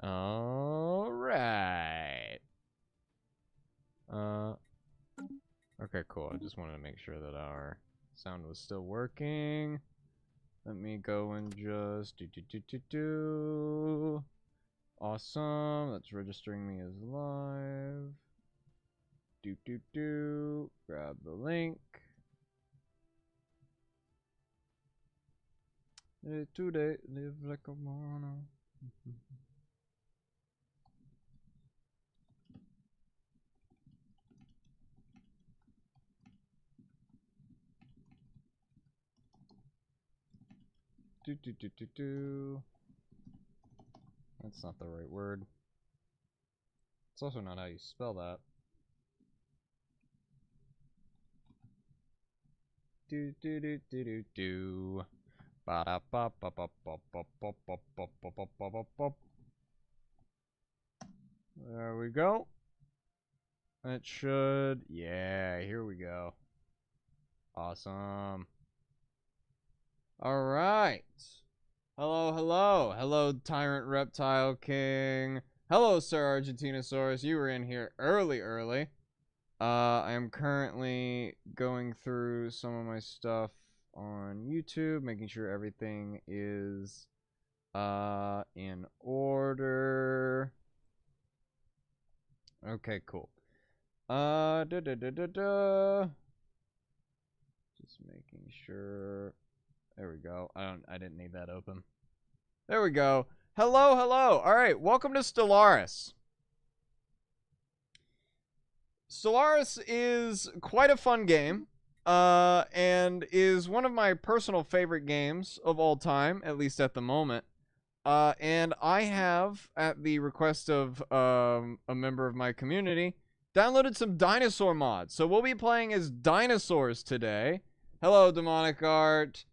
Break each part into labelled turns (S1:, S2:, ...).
S1: All right. Okay, cool. I just wanted to make sure that our sound was still working. Let me go and just do. Awesome. That's registering me as live. Grab the link. Today, live like a mono. That's not the right word. It's also not how you spell that. There we go. It should. Yeah, here we go. Awesome. All right. Hello, hello. Hello, Tyrant Reptile King. Hello, Sir Argentinosaurus. You were in here early. I am currently going through some of my stuff on YouTube, making sure everything is in order. Okay, cool. Just making sure. There we go. I didn't need that open. There we go. Hello, hello. All right, welcome to Stellaris. Stellaris is quite a fun game, and is one of my personal favorite games of all time, at least at the moment. And I have, at the request of a member of my community, downloaded some dinosaur mods. So we'll be playing as dinosaurs today. Hello, Demonic Art.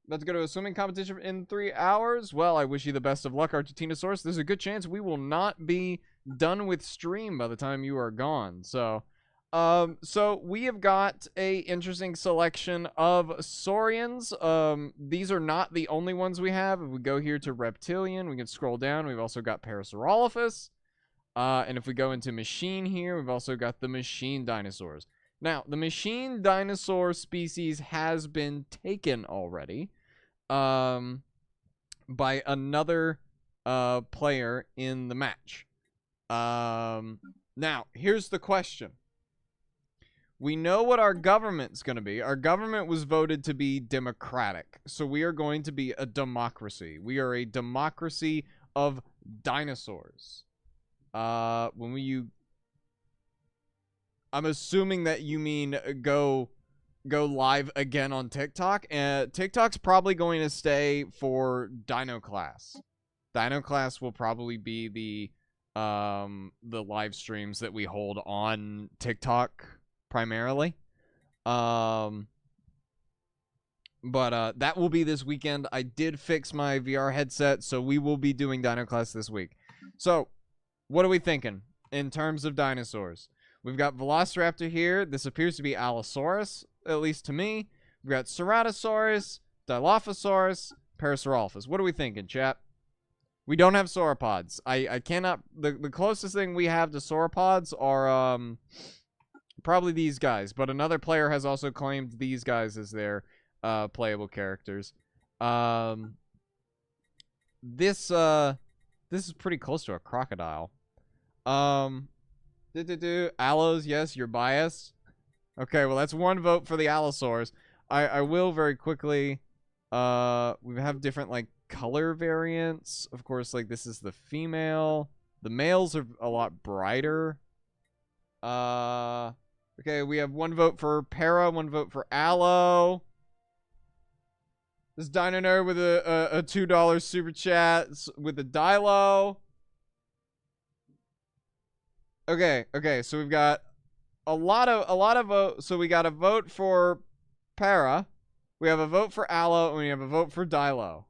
S1: About to go to a swimming competition in 3 hours. Well, I wish you the best of luck, Argentinosaurus. There's a good chance we will not be done with stream by the time you are gone. So we have got a interesting selection of saurians. These are not the only ones we have. If we go here to reptilian, we can scroll down. We've also got Parasaurolophus. And if we go into machine here, we've also got the machine dinosaurs. Now, the machine dinosaur species has been taken already by another player in the match. Now, here's the question. We know what our government's going to be. Our government was voted to be democratic. So we are going to be a democracy. We are a democracy of dinosaurs. I'm assuming that you mean go live again on TikTok. TikTok's probably going to stay for Dino Class. Dino Class will probably be the live streams that we hold on TikTok primarily. But that will be this weekend. I did fix my VR headset, so we will be doing Dino Class this week. So, what are we thinking in terms of dinosaurs? We've got Velociraptor here. This appears to be Allosaurus, at least to me. We've got Ceratosaurus, Dilophosaurus, Parasaurolophus. What are we thinking, chat? We don't have sauropods. I cannot... The closest thing we have to sauropods are probably these guys. But another player has also claimed these guys as their playable characters. This is pretty close to a crocodile. Allos, yes, you're biased. Okay, well, that's one vote for the Allosaurs. I will very quickly. We have different, like, color variants. Of course, like, this is the female. The males are a lot brighter. Okay, we have one vote for Para, one vote for Allo. This Dino Nerd with a $2 super chat with a Dilo. Okay, so we've got a lot of votes. So we got a vote for Para, we have a vote for Allo, and we have a vote for Dilo.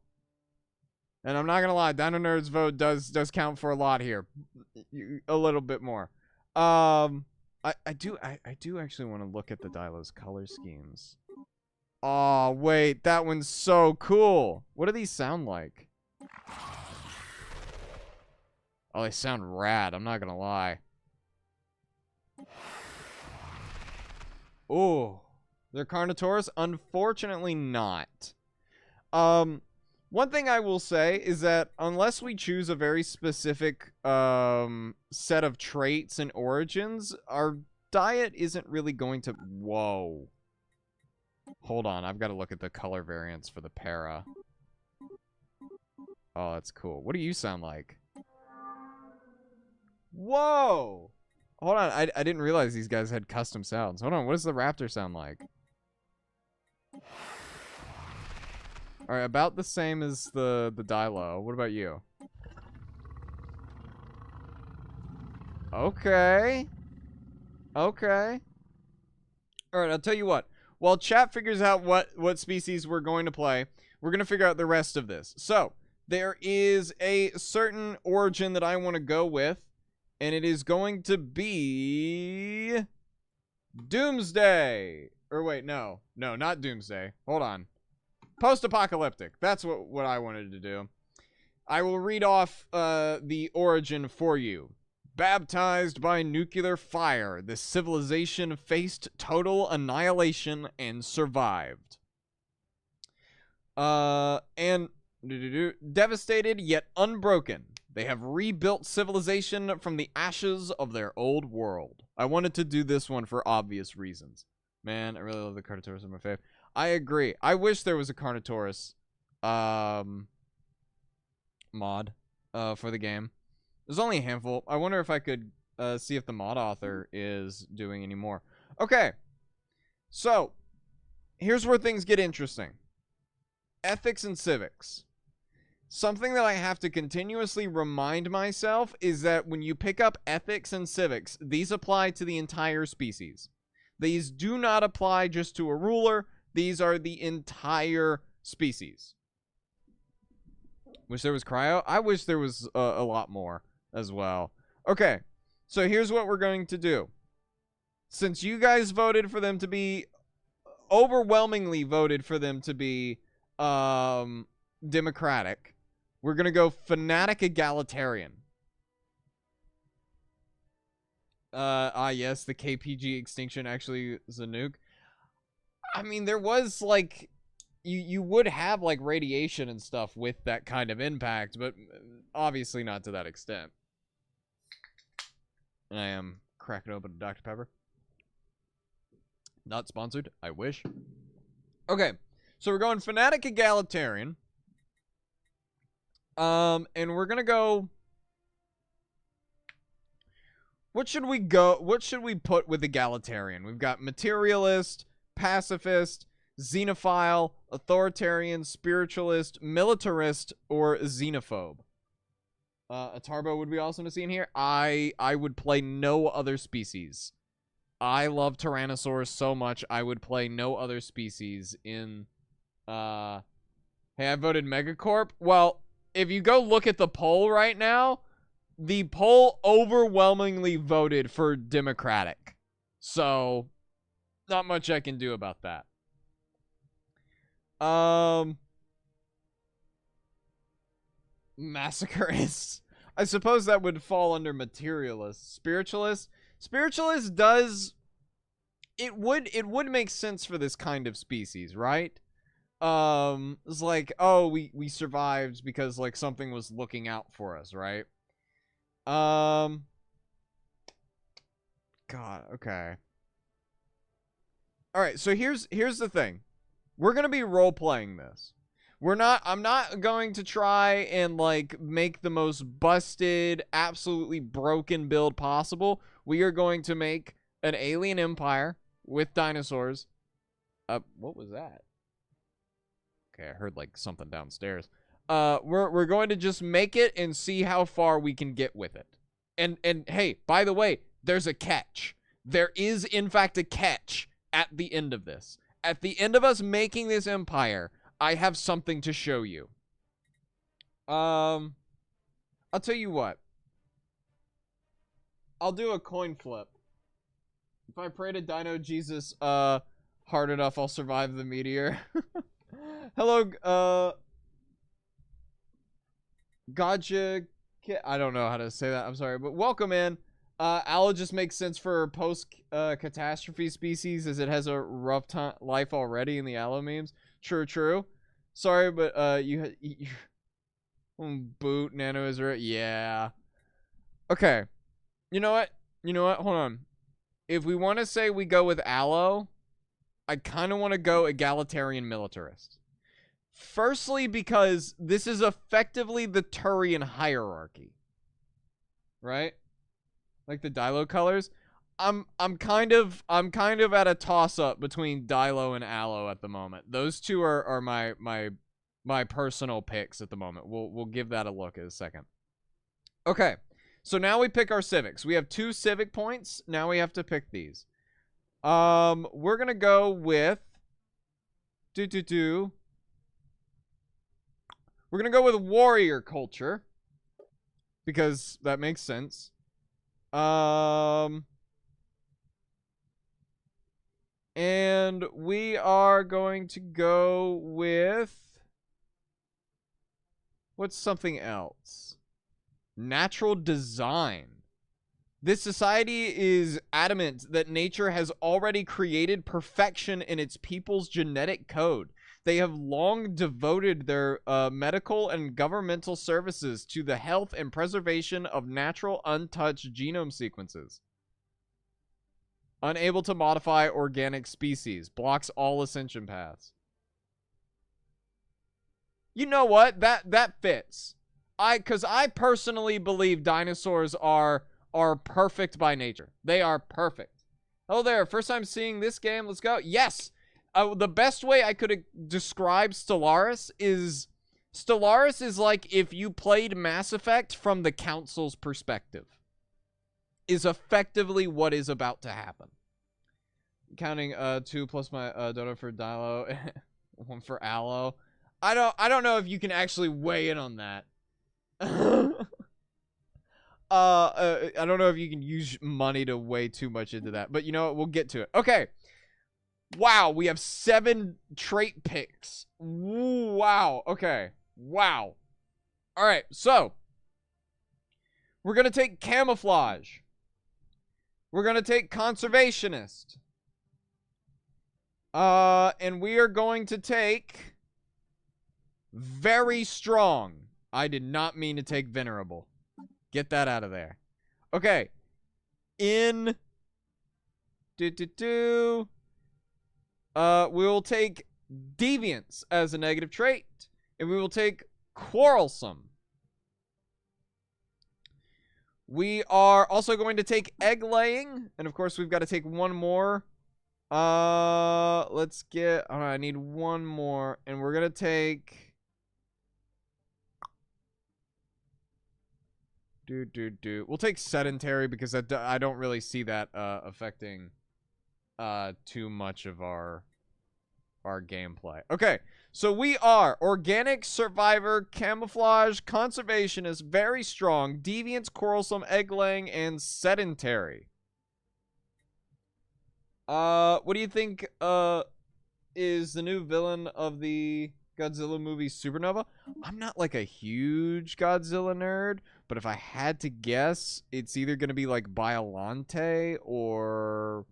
S1: And I'm not gonna lie, Dino Nerd's vote does count for a lot here, a little bit more. I do actually want to look at the Dilo's color schemes. Oh wait, that one's so cool. What do these sound like? Oh, they sound rad. I'm not gonna lie. Oh, they're Carnotaurus? Unfortunately not. One thing I will say is that unless we choose a very specific set of traits and origins, our diet isn't really going to... Whoa. Hold on, I've got to look at the color variants for the para. Oh, that's cool. What do you sound like? Whoa! Hold on, I didn't realize these guys had custom sounds. Hold on, what does the raptor sound like? Alright, about the same as the Dilo. What about you? Okay. Okay. Alright, I'll tell you what. While chat figures out what species we're going to play, we're going to figure out the rest of this. So, there is a certain origin that I want to go with, and it is going to be... Doomsday! Or wait, no. No, not Doomsday. Hold on. Post-apocalyptic. That's what I wanted to do. I will read off the origin for you. Baptized by nuclear fire, this civilization faced total annihilation and survived. And devastated yet unbroken, they have rebuilt civilization from the ashes of their old world. I wanted to do this one for obvious reasons. Man, I really love the Carnotaurus. Are my fave. I agree. I wish there was a Carnotaurus mod for the game. There's only a handful. I wonder if I could see if the mod author is doing any more. Okay. So, here's where things get interesting. Ethics and civics. Something that I have to continuously remind myself is that when you pick up ethics and civics, these apply to the entire species. These do not apply just to a ruler. These are the entire species. Wish there was cryo. I wish there was a lot more as well. Okay, so here's what we're going to do. Since you guys voted for them to be, overwhelmingly voted for them to be democratic, we're going to go fanatic egalitarian. Yes, the KPG extinction actually is a nuke. I mean, there was, like, you would have, like, radiation and stuff with that kind of impact, but obviously not to that extent. And I am cracking open a Dr. Pepper. Not sponsored, I wish. Okay, so we're going fanatic egalitarian. And we're gonna go... What should we put with egalitarian? We've got materialist, pacifist, xenophile, authoritarian, spiritualist, militarist, or xenophobe. A Tarbo would be awesome to see in here. I would play no other species. I love Tyrannosaurs so much, I would play no other species in... Hey, I voted Megacorp. Well, if you go look at the poll right now, the poll overwhelmingly voted for Democratic. So, not much I can do about that. Massacreist. I suppose that would fall under materialist. Spiritualist. Spiritualist does... It would make sense for this kind of species, right? It's like, oh, we survived because, like, something was looking out for us, right? God, okay. Alright, so here's the thing. We're gonna be role-playing this. I'm not going to try and, like, make the most busted, absolutely broken build possible. We are going to make an alien empire with dinosaurs. What was that? Okay, I heard, like, something downstairs. We're going to just make it and see how far we can get with it. And hey, by the way, there's a catch. There is, in fact, a catch at the end of this. At the end of us making this empire, I have something to show you. I'll tell you what. I'll do a coin flip. If I pray to Dino Jesus hard enough, I'll survive the meteor. Hello, Gotcha I don't know how to say that. I'm sorry, but welcome in. Allo just makes sense for post catastrophe species, as it has a rough life already in the Allo memes. True. Sorry, but you boot nano is right. Yeah. Okay. You know what? Hold on. If we want to say we go with Allo, I kind of want to go egalitarian militarist. Firstly, because this is effectively the Turian hierarchy, right? Like the Dilo colors. I'm kind of at a toss up between Dilo and Allo at the moment. Those two are my personal picks at the moment. We'll give that a look in a second. Okay, so now we pick our civics. We have 2 civic points. Now we have to pick these. We're gonna go with We're gonna go with warrior culture because that makes sense. And we are going to go with what's something else? Natural design. This society is adamant that nature has already created perfection in its people's genetic code. They have long devoted their medical and governmental services to the health and preservation of natural untouched genome sequences. Unable to modify organic species. Blocks all ascension paths. You know what? That fits. Because I personally believe dinosaurs are perfect by nature. They are perfect. Oh, there. First time seeing this game. Let's go. Yes. The best way I could describe Stellaris is like if you played Mass Effect from the Council's perspective. Is effectively what is about to happen. Counting 2 plus my dono for Dilo, 1 for Allo. I don't know if you can actually weigh in on that. I don't know if you can use money to weigh too much into that, but you know what? We'll get to it. Okay. Wow, we have 7 trait picks. Wow. Okay. Wow. All right. So we're gonna take camouflage. We're gonna take conservationist. And we are going to take very strong. I did not mean to take venerable. Get that out of there. Okay. In we will take deviance as a negative trait, and we will take quarrelsome. We are also going to take egg laying, and of course we've got to take one more. Let's get. All right, I need one more, and we're gonna take. We'll take sedentary because I don't really see that affecting too much of our gameplay. Okay, so we are organic, survivor, camouflage, conservationist, very strong, deviance, quarrelsome, egg laying, and sedentary. What do you think is the new villain of the Godzilla movie Supernova? I'm not like a huge Godzilla nerd, but if I had to guess, it's either going to be like Biollante or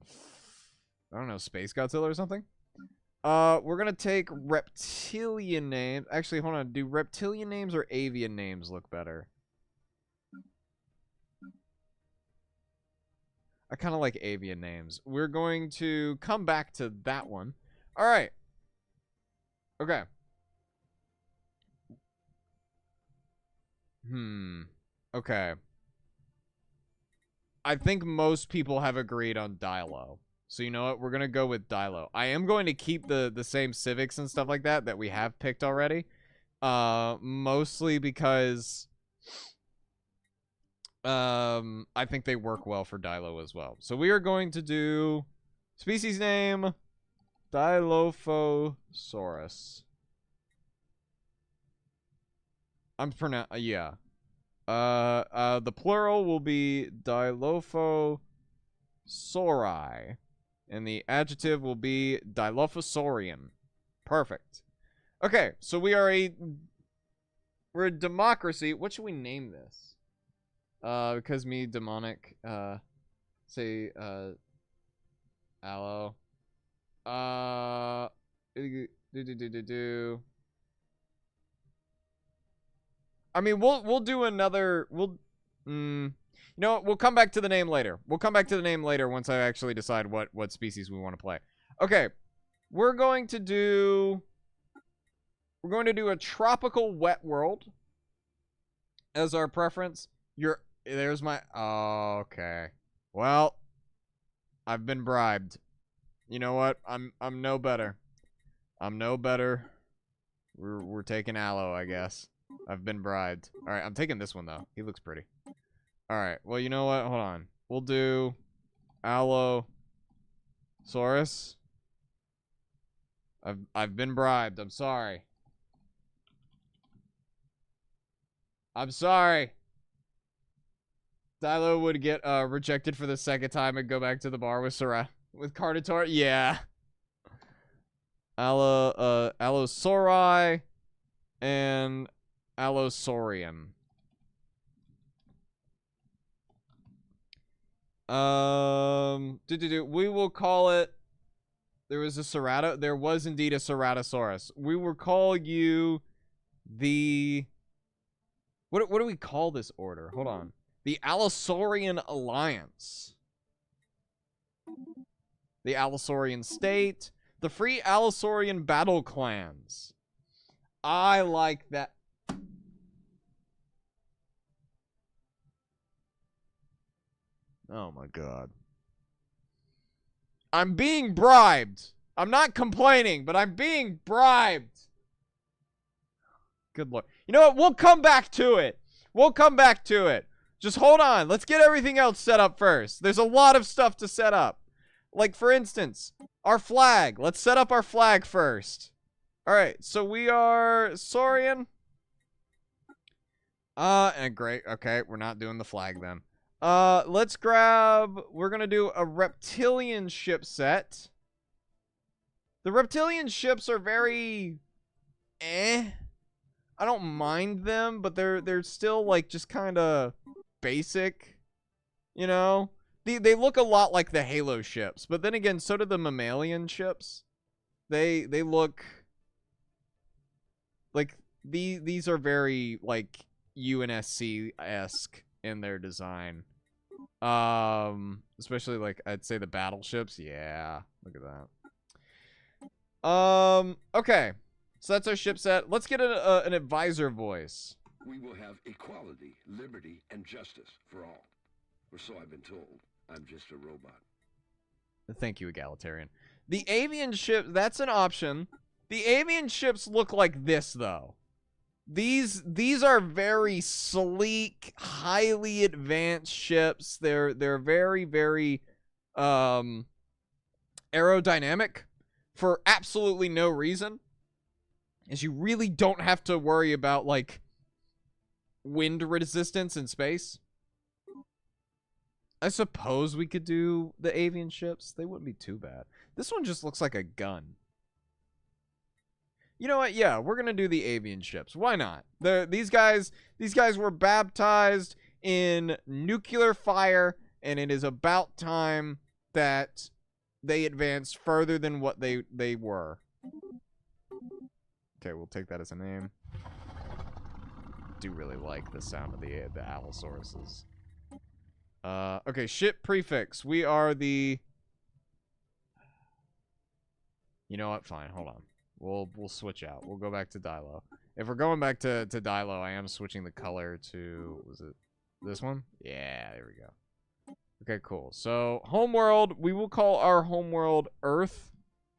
S1: I don't know, Space Godzilla or something. We're going to take reptilian names. Actually, hold on. Do reptilian names or avian names look better? I kind of like avian names. We're going to come back to that one. All right. Okay. Okay. I think most people have agreed on Dilo. So you know what? We're going to go with Dilo. I am going to keep the same civics and stuff like that we have picked already. Mostly because I think they work well for Dilo as well. So we are going to do species name Dilophosaurus. Yeah. The plural will be Dilophosauri. And the adjective will be Dilophosaurian. Perfect. Okay, so we're a democracy. What should we name this? Because me, demonic, say, aloe. I mean, we'll do another, you know what, we'll come back to the name later. We'll come back to the name later once I actually decide what species we want to play. Okay, we're going to do a tropical wet world as our preference. There's my, oh, okay. Well, I've been bribed. You know what? I'm no better. I'm no better. We're taking aloe, I guess. I've been bribed. All right, I'm taking this one though. He looks pretty. All right. Well, you know what? Hold on. We'll do Allosaurus. I've been bribed. I'm sorry. I'm sorry. Dilo would get rejected for the second time and go back to the bar with Cardator. Yeah. Allosauri and Allosaurian. We will call it. There was indeed a Ceratosaurus. We will call you the. What do we call this order? Hold on. The Allosaurian Alliance. The Allosaurian State. The Free Allosaurian Battle Clans. I like that. Oh my god. I'm being bribed. I'm not complaining, but I'm being bribed. Good lord. You know what? We'll come back to it. We'll come back to it. Just hold on. Let's get everything else set up first. There's a lot of stuff to set up. Like, for instance, our flag. Let's set up our flag first. Alright, so we are Saurian. And great. Okay, we're not doing the flag then. Let's grab... We're gonna do a reptilian ship set. The reptilian ships are very... I don't mind them, but they're still, like, just kind of basic. You know? They look a lot like the Halo ships. But then again, so do the mammalian ships. They look... Like, these are very, like, UNSC-esque in their design. Especially, like, I'd say the battleships. Yeah, look at that. Okay. So that's our ship set. Let's get an advisor voice.
S2: We will have equality, liberty, and justice for all. Or so I've been told. I'm just a robot.
S1: Thank you, egalitarian. The avian ship, that's an option. The avian ships look like this, though. These are very sleek, highly advanced ships. They're very, very aerodynamic for absolutely no reason. As you really don't have to worry about, like, wind resistance in space. I suppose we could do the avian ships. They wouldn't be too bad. This one just looks like a gun. You know what? Yeah, we're gonna do the avian ships. Why not? These guys were baptized in nuclear fire, and it is about time that they advanced further than what they were. Okay, we'll take that as a name. Do really like the sound of the Allosauruses. Okay, ship prefix. We are the... You know what? Fine, hold on. We'll switch out. We'll go back to Dilo. If we're going back to Dilo, I am switching the color to... Was it this one? Yeah, there we go. Okay, cool. So, homeworld. We will call our homeworld Earth,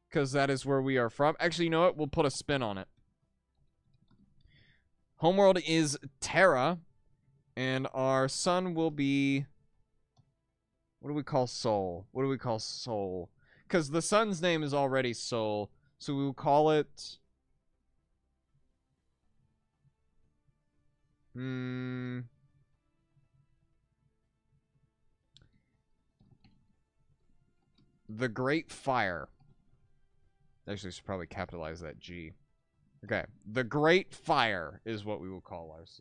S1: because that is where we are from. Actually, you know what? We'll put a spin on it. Homeworld is Terra, and our sun will be... What do we call Sol? What do we call Sol? Because the sun's name is already Sol, so we will call it... The Great Fire. Actually, I should probably capitalize that G. Okay. The Great Fire is what we will call ours.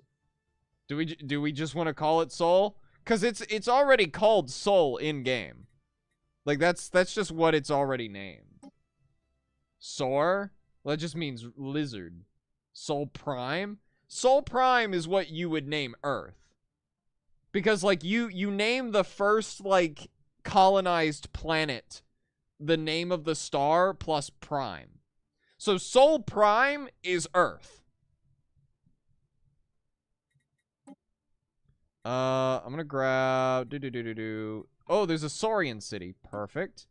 S1: Do we just want to call it Sol? Because it's already called Sol in game. Like that's just what it's already named. Soar? Well, that just means lizard. Sol Prime? Sol Prime is what you would name Earth. Because like you name the first like colonized planet the name of the star plus prime. So Sol Prime is Earth. I'm gonna grab Oh, there's a Saurian city. Perfect.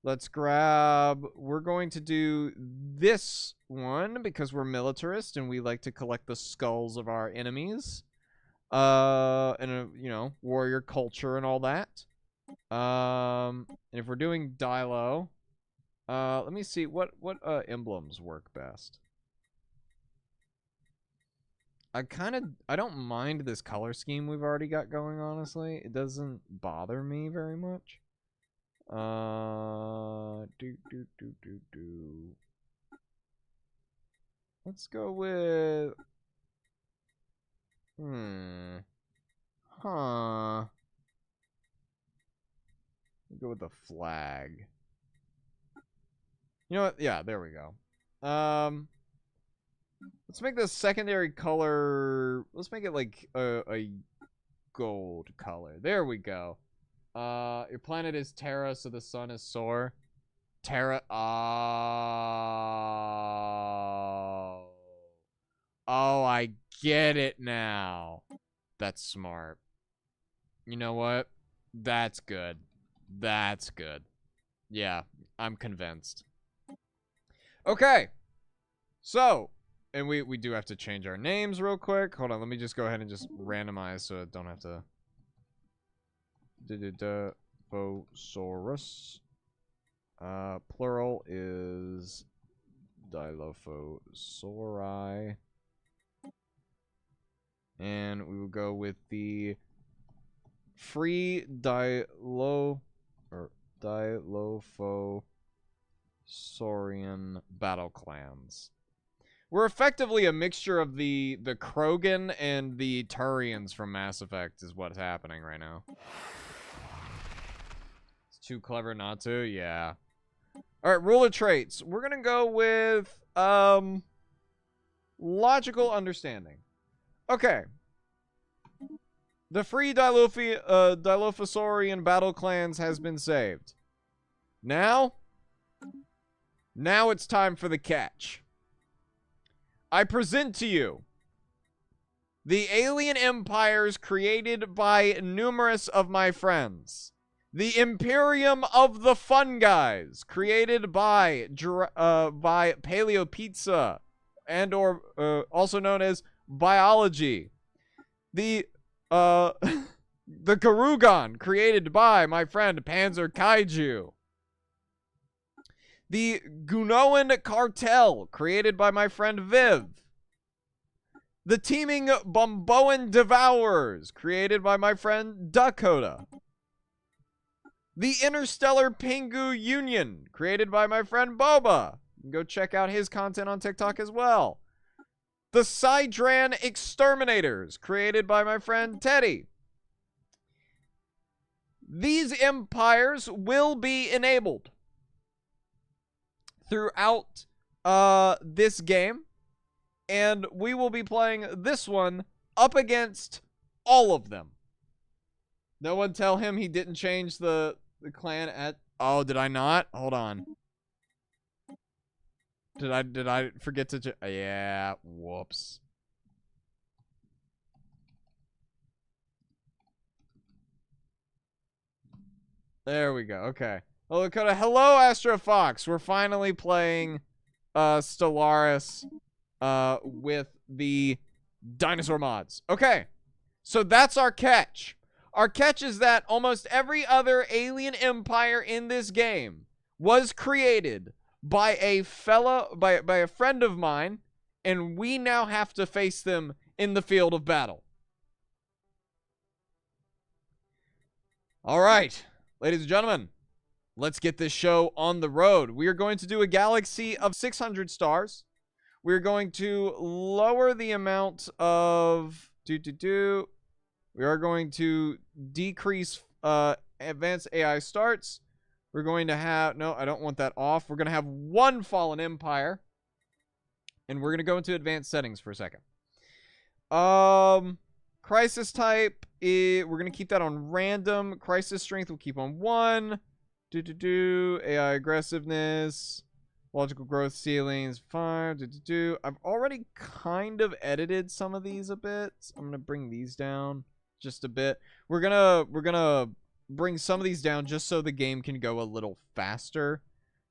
S1: Let's grab, we're going to do this one because we're militarist and we like to collect the skulls of our enemies. And you know, warrior culture and all that. And if we're doing Dilo, let me see what emblems work best. I don't mind this color scheme we've already got going, honestly. It doesn't bother me very much. Let's go with We'll go with the flag. You know what? Yeah, there we go. Let's make the secondary color, let's make it like a gold color. There we go. Your planet is Terra, so the sun is Sor. Terra. Oh, I get it now. That's smart. You know what? That's good. That's good. Yeah, I'm convinced. Okay. So, and we do have to change our names real quick. Hold on, let me just go ahead and just randomize so I don't have to. Devourers. Plural is Dilophosauri. And we will go with the free Dilophosaurian battle clans. We're effectively a mixture of the Krogan and the Turians from Mass Effect is what's happening right now. It's too clever not to, yeah. Alright, ruler traits. We're gonna go with logical understanding. Okay. The free Dilophosaurian battle clans has been saved. Now it's time for the catch. I present to you the alien empires created by numerous of my friends. The Imperium of the Fun Guys, created by Paleo Pizza, and or also known as Biology. The Garugan, created by my friend Panzer Kaiju. The Gnoan cartel, created by my friend Viv. The teeming Bumboan devourers, created by my friend Dakota. The Interstellar Pingu Union, created by my friend Boba. You can go check out his content on TikTok as well. The Sidran Exterminators, created by my friend Teddy. These empires will be enabled throughout this game, and we will be playing this one up against all of them. No one tell him he didn't change the clan at... Oh, did I not? Hold on. Did I forget to... Yeah, whoops. There we go, okay. Well, Dakota, hello, Astro Fox. We're finally playing Stellaris with the dinosaur mods. Okay, so that's our catch. Our catch is that almost every other alien empire in this game was created by a friend of mine, and we now have to face them in the field of battle. All right, ladies and gentlemen, let's get this show on the road. We are going to do a galaxy of 600 stars. We're going to lower the amount of We are going to decrease advanced AI starts. We're going to have... No, I don't want that off. We're going to have one fallen empire. And we're going to go into advanced settings for a second. Crisis type, we're going to keep that on random. Crisis strength we'll keep on 1. AI aggressiveness. Logical growth ceilings 5. I've already kind of edited some of these a bit. I'm going to bring these down just a bit. We're gonna bring some of these down just so the game can go a little faster.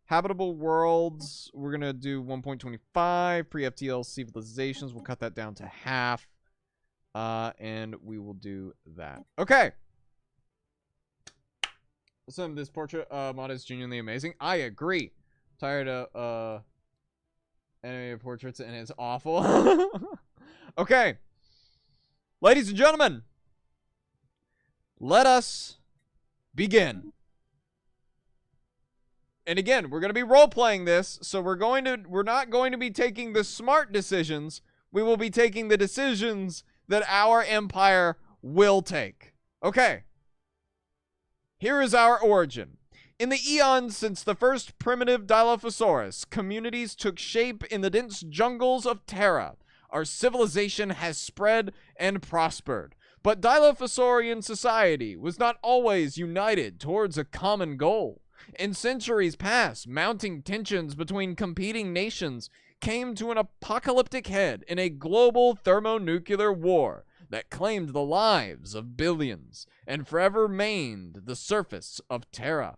S1: Habitable worlds, we're gonna do 1.25. Pre-FTL civilizations, we'll cut that down to half. And we will do that. Okay. Some of this portrait mod is genuinely amazing. I agree. Tired of animated portraits and it's awful. Okay. Ladies and gentlemen, let us begin. And again, we're going to be role-playing this, so we're not going to be taking the smart decisions. We will be taking the decisions that our empire will take. Okay. Here is our origin. In the eons since the first primitive Dilophosaurus, communities took shape in the dense jungles of Terra. Our civilization has spread and prospered. But Dilophosaurian society was not always united towards a common goal. In centuries past, mounting tensions between competing nations came to an apocalyptic head in a global thermonuclear war that claimed the lives of billions and forever remained the surface of Terra.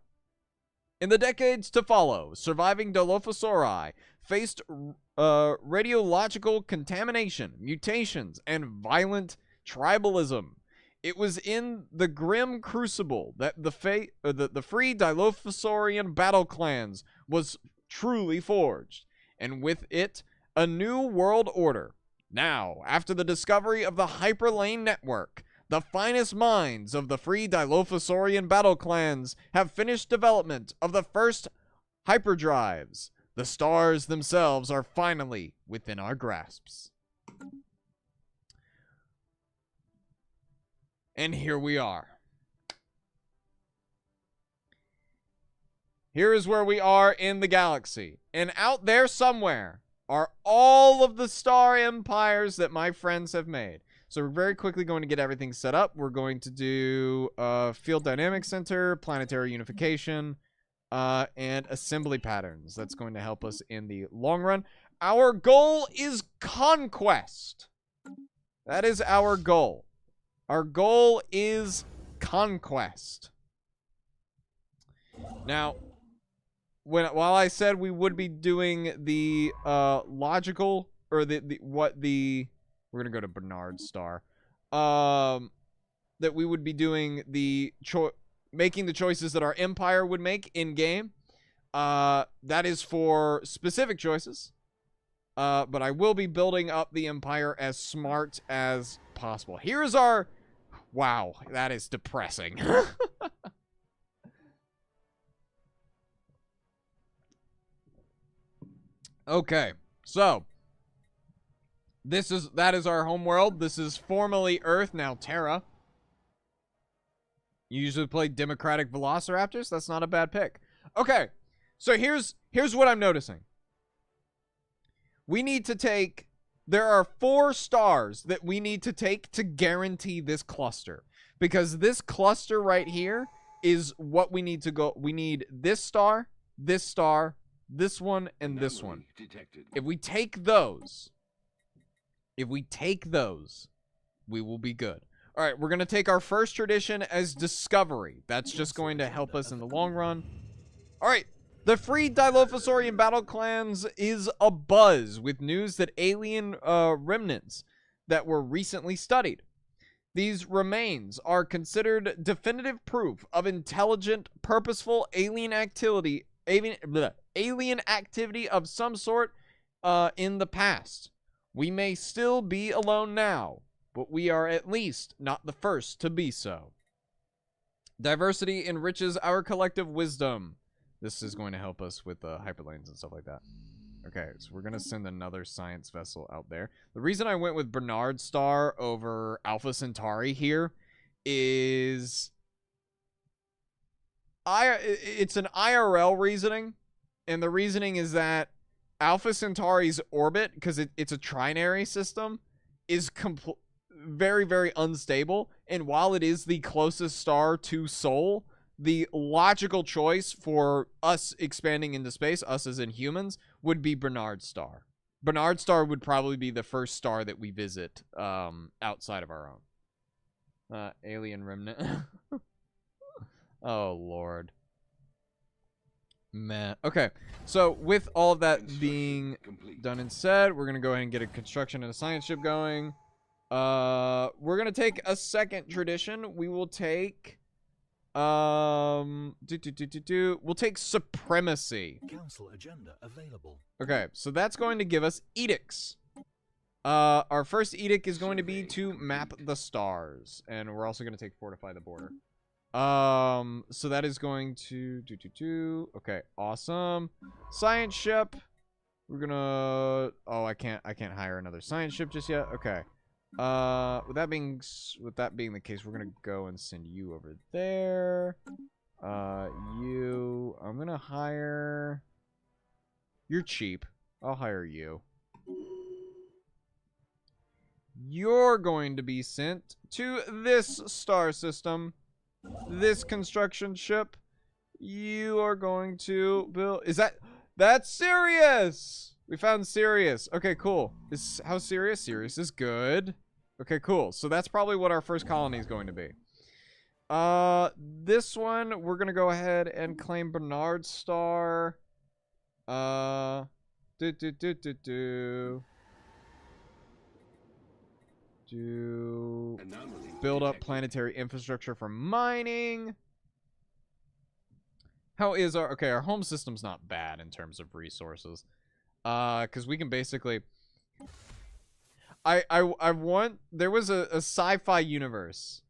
S1: In the decades to follow, surviving Dilophosauri faced radiological contamination, mutations, and violent tribalism. It was in the grim crucible that the free Dilophosaurian battle clans was truly forged, and with it, a new world order. Now, after the discovery of the Hyperlane Network, the finest minds of the free Dilophosaurian battle clans have finished development of the first hyperdrives. The stars themselves are finally within our grasps. And here we are. Here is where we are in the galaxy. And out there somewhere are all of the star empires that my friends have made. So we're very quickly going to get everything set up. We're going to do Field Dynamic Center, Planetary Unification, and Assembly Patterns. That's going to help us in the long run. Our goal is conquest. That is our goal. Our goal is conquest. Now, while I said we would be doing the logical, or we're gonna go to Bernard's star. That we would be doing making the choices that our empire would make in game. That is for specific choices. But I will be building up the empire as smart as possible. Here's our... Wow, that is depressing. Okay, so that is our homeworld. This is formerly Earth, now Terra. You usually play Democratic Velociraptors. That's not a bad pick. Okay, so here's what I'm noticing. We need to take... There are 4 stars that we need to take to guarantee this cluster. Because this cluster right here is what we need to go... We need this star, this one, and this one. If we take those... we will be good. All right, we're going to take our first tradition as discovery. That's just going to help us in the long run. All right, the free Dilophosaurian battle clans is abuzz with news that alien remnants that were recently studied. These remains are considered definitive proof of intelligent, purposeful alien activity of some sort in the past. We may still be alone now, but we are at least not the first to be so. Diversity enriches our collective wisdom. This is going to help us with hyperlanes and stuff like that. Okay, so we're gonna send another science vessel out there. The reason I went with Bernard Star over Alpha Centauri here is it's an IRL reasoning, and the reasoning is that Alpha Centauri's orbit, because it's a trinary system, is very, very unstable. And while it is the closest star to Sol, the logical choice for us expanding into space, us as in humans, would be Bernard Star. Bernard Star would probably be the first star that we visit outside of our own. Alien remnant. Oh, Lord. Man. Okay, so with all of that being done and said, we're going to go ahead and get a construction and a science ship going. We're going to take a second tradition. We will take... we'll take supremacy.
S3: Council agenda available.
S1: Okay, so that's going to give us edicts. Our first edict is going to be to map the stars, and we're also going to take fortify the border. So that is going to okay, awesome. Science ship. We're gonna I can't hire another science ship just yet. Okay. With that being the case, we're gonna go and send you over there. I'm gonna hire. You're cheap. I'll hire you. You're going to be sent to this star system. This construction ship. You are going to build. That's Sirius! We found Sirius. Okay, cool. How's Sirius? Sirius is good. Okay, cool. So that's probably what our first colony is going to be. This one, we're gonna go ahead and claim Bernard Star. Build up planetary infrastructure for mining. How is our home system's not bad in terms of resources. Because we can basically there was a sci-fi universe.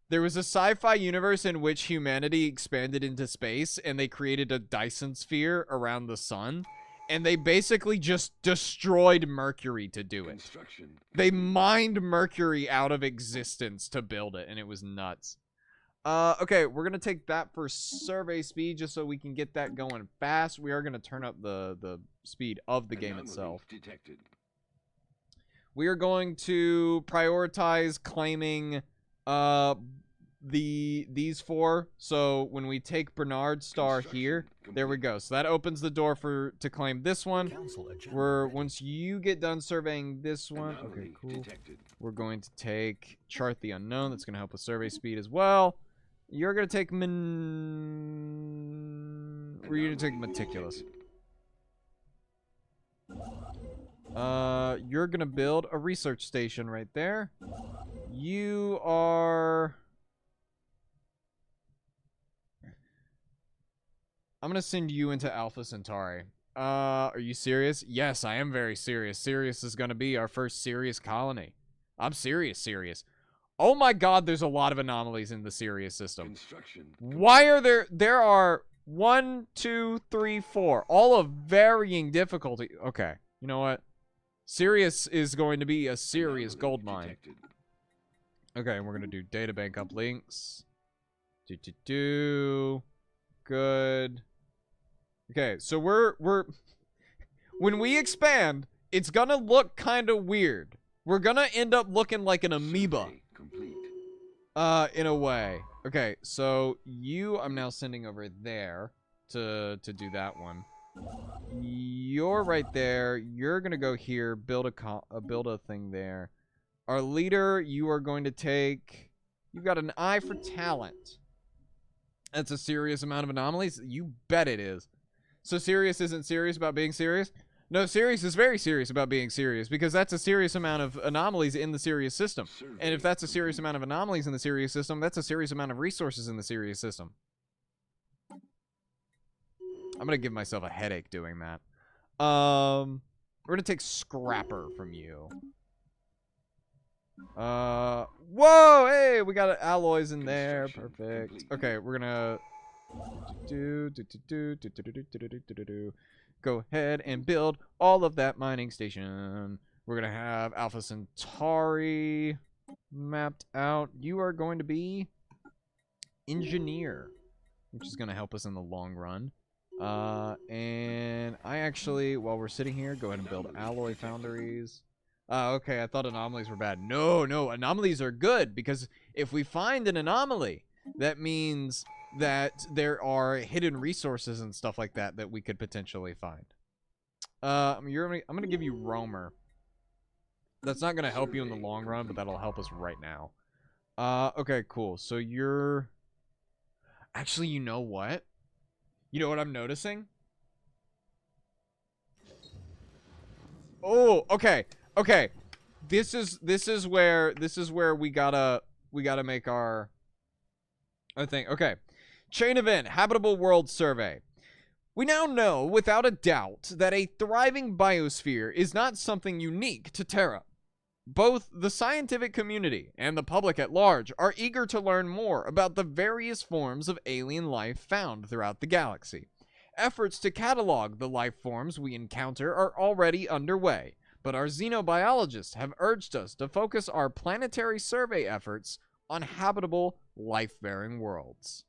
S1: There was a sci-fi universe in which humanity expanded into space and they created a Dyson sphere around the sun. And they basically just destroyed Mercury to do it. They mined Mercury out of existence to build it, and it was nuts. Okay, we're going to take that for survey speed just so we can get that going fast. We are going to turn up the speed of the game itself. We are going to prioritize claiming these four. So when we take Bernard Star here, there we go. So that opens the door to claim this one. Once you get done surveying this one, okay, cool. We're going to take chart the unknown. That's going to help with survey speed as well. You're going to take we're going to take meticulous. You're going to build a research station right there. You are... I'm going to send you into Alpha Centauri. Are you serious? Yes, I am very serious. Sirius is going to be our first Sirius colony. I'm serious. Oh my god, there's a lot of anomalies in the Sirius system. Why are there are 1, 2, 3, 4, all of varying difficulty. Okay, you know what? Sirius is going to be a serious gold mine. Okay, we're going to do databank uplinks. Good. Okay, so we're when we expand, it's gonna look kind of weird. We're gonna end up looking like an amoeba. In a way. Okay, so I'm now sending over there to do that one. You're right there. You're gonna go here, build a thing there. Our leader, you are going to take. You've got an eye for talent. That's a serious amount of anomalies. You bet it is. So Sirius isn't serious about being serious? No, Sirius is very serious about being serious because that's a serious amount of anomalies in the Sirius system. And if that's a serious amount of anomalies in the Sirius system, that's a serious amount of resources in the Sirius system. I'm going to give myself a headache doing that. We're going to take Scrapper from you. Whoa, hey, we got alloys in there. Perfect. Okay, we're gonna go ahead and build all of that mining station. We're going to have Alpha Centauri mapped out. You are going to be engineer, which is going to help us in the long run. And I actually, while we're sitting here, go ahead and build alloy foundries. Okay, I thought anomalies were bad. No, anomalies are good, because if we find an anomaly, that means that there are hidden resources and stuff like that that we could potentially find. I'm going to give you Roamer. That's not going to help you in the long run, but that'll help us right now. Okay, cool. So you're... Actually, you know what? You know what I'm noticing? Oh, okay. Okay. This is where we gotta make our thing. Okay. Chain event, habitable world survey. We now know without a doubt that a thriving biosphere is not something unique to Terra. Both the scientific community and the public at large are eager to learn more about the various forms of alien life found throughout the galaxy. Efforts to catalog the life forms we encounter are already underway, but our xenobiologists have urged us to focus our planetary survey efforts on habitable, life-bearing worlds.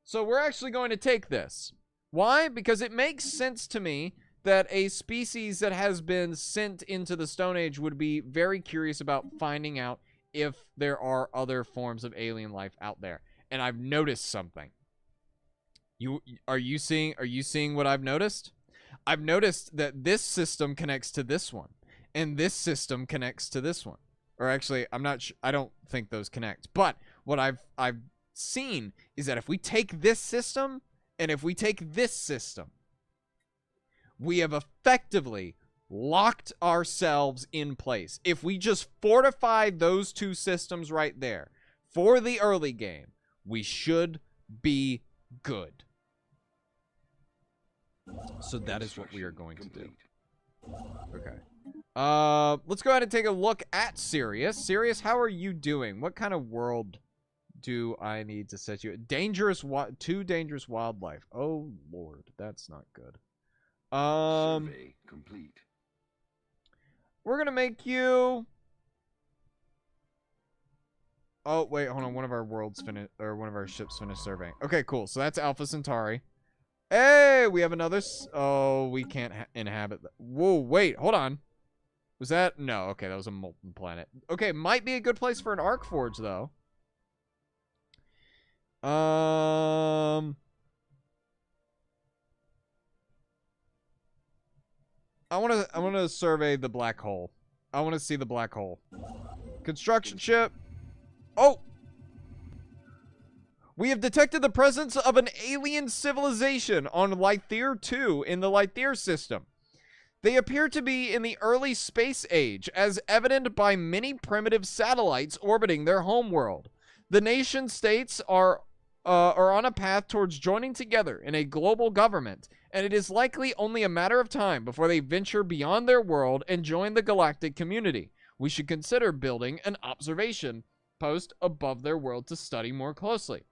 S1: So we're actually going to take this. Why? Because it makes sense to me that a species that has been sent into the Stone Age would be very curious about finding out if there are other forms of alien life out there. And I've noticed something. Are you seeing what I've noticed? I've noticed that this system connects to this one, and this system connects to this one. Or actually, I'm not sure. I don't think those connect. But what I've seen is that if we take this system and if we take this system, we have effectively locked ourselves in place. If we just fortify those two systems right there for the early game, we should be good. So that is what we are going to do. Okay. Let's go ahead and take a look at Sirius. Sirius, how are you doing? What kind of world do I need to set you? Too dangerous wildlife. Oh, Lord. That's not good.
S2: Survey complete.
S1: We're gonna make you... Oh, wait, hold on. One of our worlds finished, or one of our ships finished surveying. Okay, cool. So that's Alpha Centauri. Hey, we have another... Oh, we can't inhabit... Whoa, wait, hold on. Was that... No, okay, that was a molten planet. Okay, might be a good place for an arc forge, though. I want to survey the black hole. I want to see the black hole. Construction ship. Oh! We have detected the presence of an alien civilization on Lythier 2 in the Lythier system. They appear to be in the early space age, as evident by many primitive satellites orbiting their homeworld. The nation states are on a path towards joining together in a global government, and it is likely only a matter of time before they venture beyond their world and join the galactic community. We should consider building an observation post above their world to study more closely.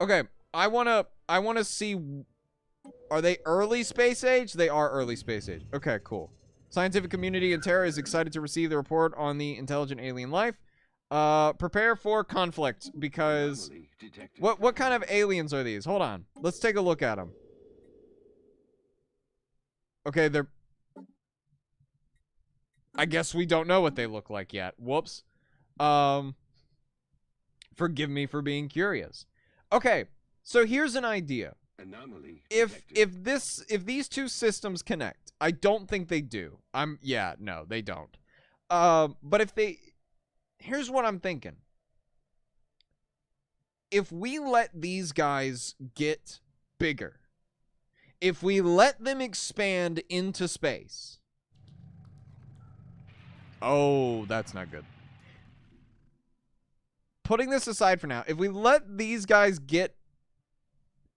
S1: Okay, I wanna see, are they early space age? They are early space age. Okay, cool. Scientific community in Terra is excited to receive the report on the intelligent alien life. Prepare for conflict, because what kind of aliens are these? Hold on. Let's take a look at them. Okay, they're... I guess we don't know what they look like yet. Whoops. Forgive me for being curious. Okay, so here's an idea.
S2: Anomaly
S1: If these two systems connect, I don't think they do. Yeah, no, they don't. But if they... Here's what I'm thinking. If we let these guys get bigger, if we let them expand into space... Oh, that's not good. Putting this aside for now, if we let these guys get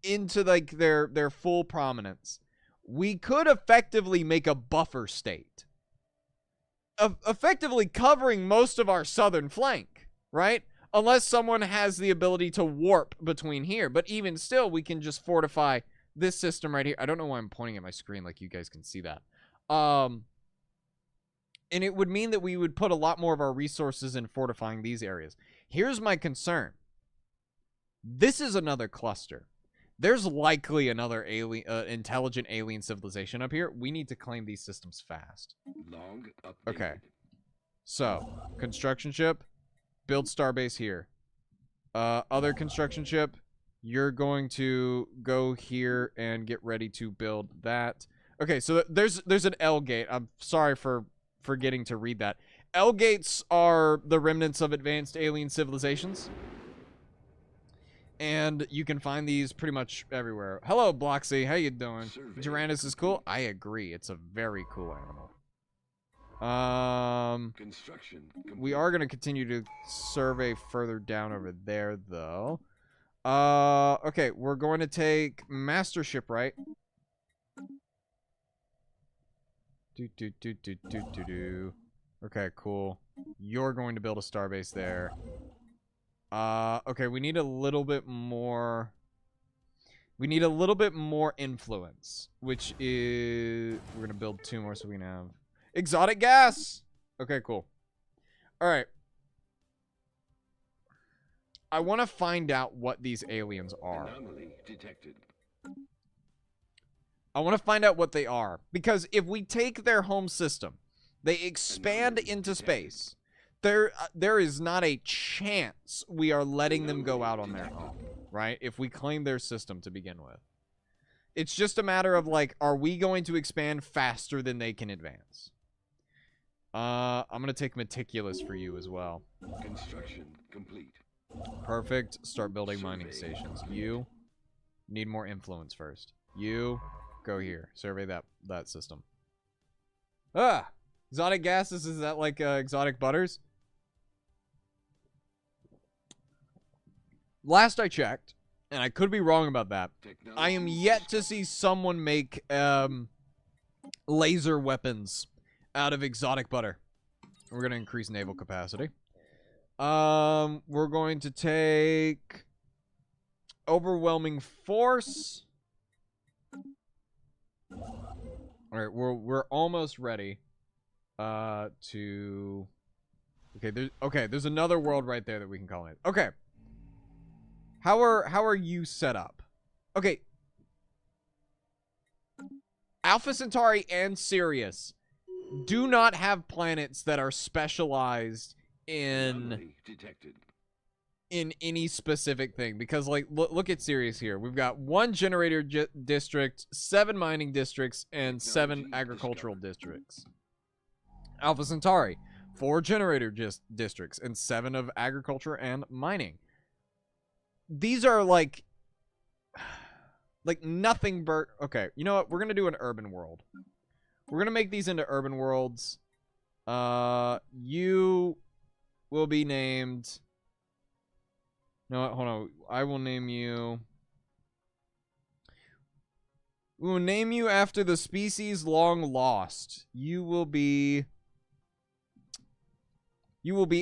S1: into like their full prominence, we could effectively make a buffer state. Effectively covering most of our southern flank, right? Unless someone has the ability to warp between here. But even still, we can just fortify this system right here. I don't know why I'm pointing at my screen like you guys can see that. And it would mean that we would put a lot more of our resources in fortifying these areas. Here's my concern. This is another cluster. There's likely another alien, intelligent alien civilization up here. We need to claim these systems fast.
S2: Log updated.
S1: Okay. So, construction ship, build starbase here. Other construction ship, you're going to go here and get ready to build that. Okay, so there's an L gate. I'm sorry for forgetting to read that. L gates are the remnants of advanced alien civilizations. And you can find these pretty much everywhere. Hello, Bloxy. How you doing? Tyrannus is cool. I agree. It's a very cool animal.
S2: Construction complete.
S1: We are going to continue to survey further down over there, though. Okay, we're going to take Master Shipwright. Okay, cool. You're going to build a starbase there. Okay, we need a little bit more... We need a little bit more influence, which is... We're going to build 2 more so we can have... Exotic gas! Okay, cool. Alright. I want to find out what these aliens are.
S2: Anomaly detected.
S1: I want to find out what they are. Because if we take their home system, they expand into space. There is not a chance we are letting them go out on their own, right? If we claim their system to begin with. It's just a matter of, like, are we going to expand faster than they can advance? I'm going to take Meticulous for you as well.
S2: Construction complete.
S1: Perfect. Start building mining stations. You need more influence first. You go here. Survey that system. Ah! Exotic gases, is that like exotic butters? Last I checked, and I could be wrong about that, I am yet to see someone make laser weapons out of exotic butter. We're going to increase naval capacity. We're going to take overwhelming force. All right, we're almost ready to... Okay, there's another world right there that we can call it. Okay. How are you set up? Okay. Alpha Centauri and Sirius do not have planets that are specialized in any specific thing, because like look at Sirius here. We've got 1 generator district, 7 mining districts, and 7 agricultural districts. Alpha Centauri, 4 generator districts and 7 of agriculture and mining. These are like nothing but... Okay, you know what? We're going to do an urban world. We're going to make these into urban worlds. You will be named... No, hold on. I will name you... We will name you after the species long lost. You will be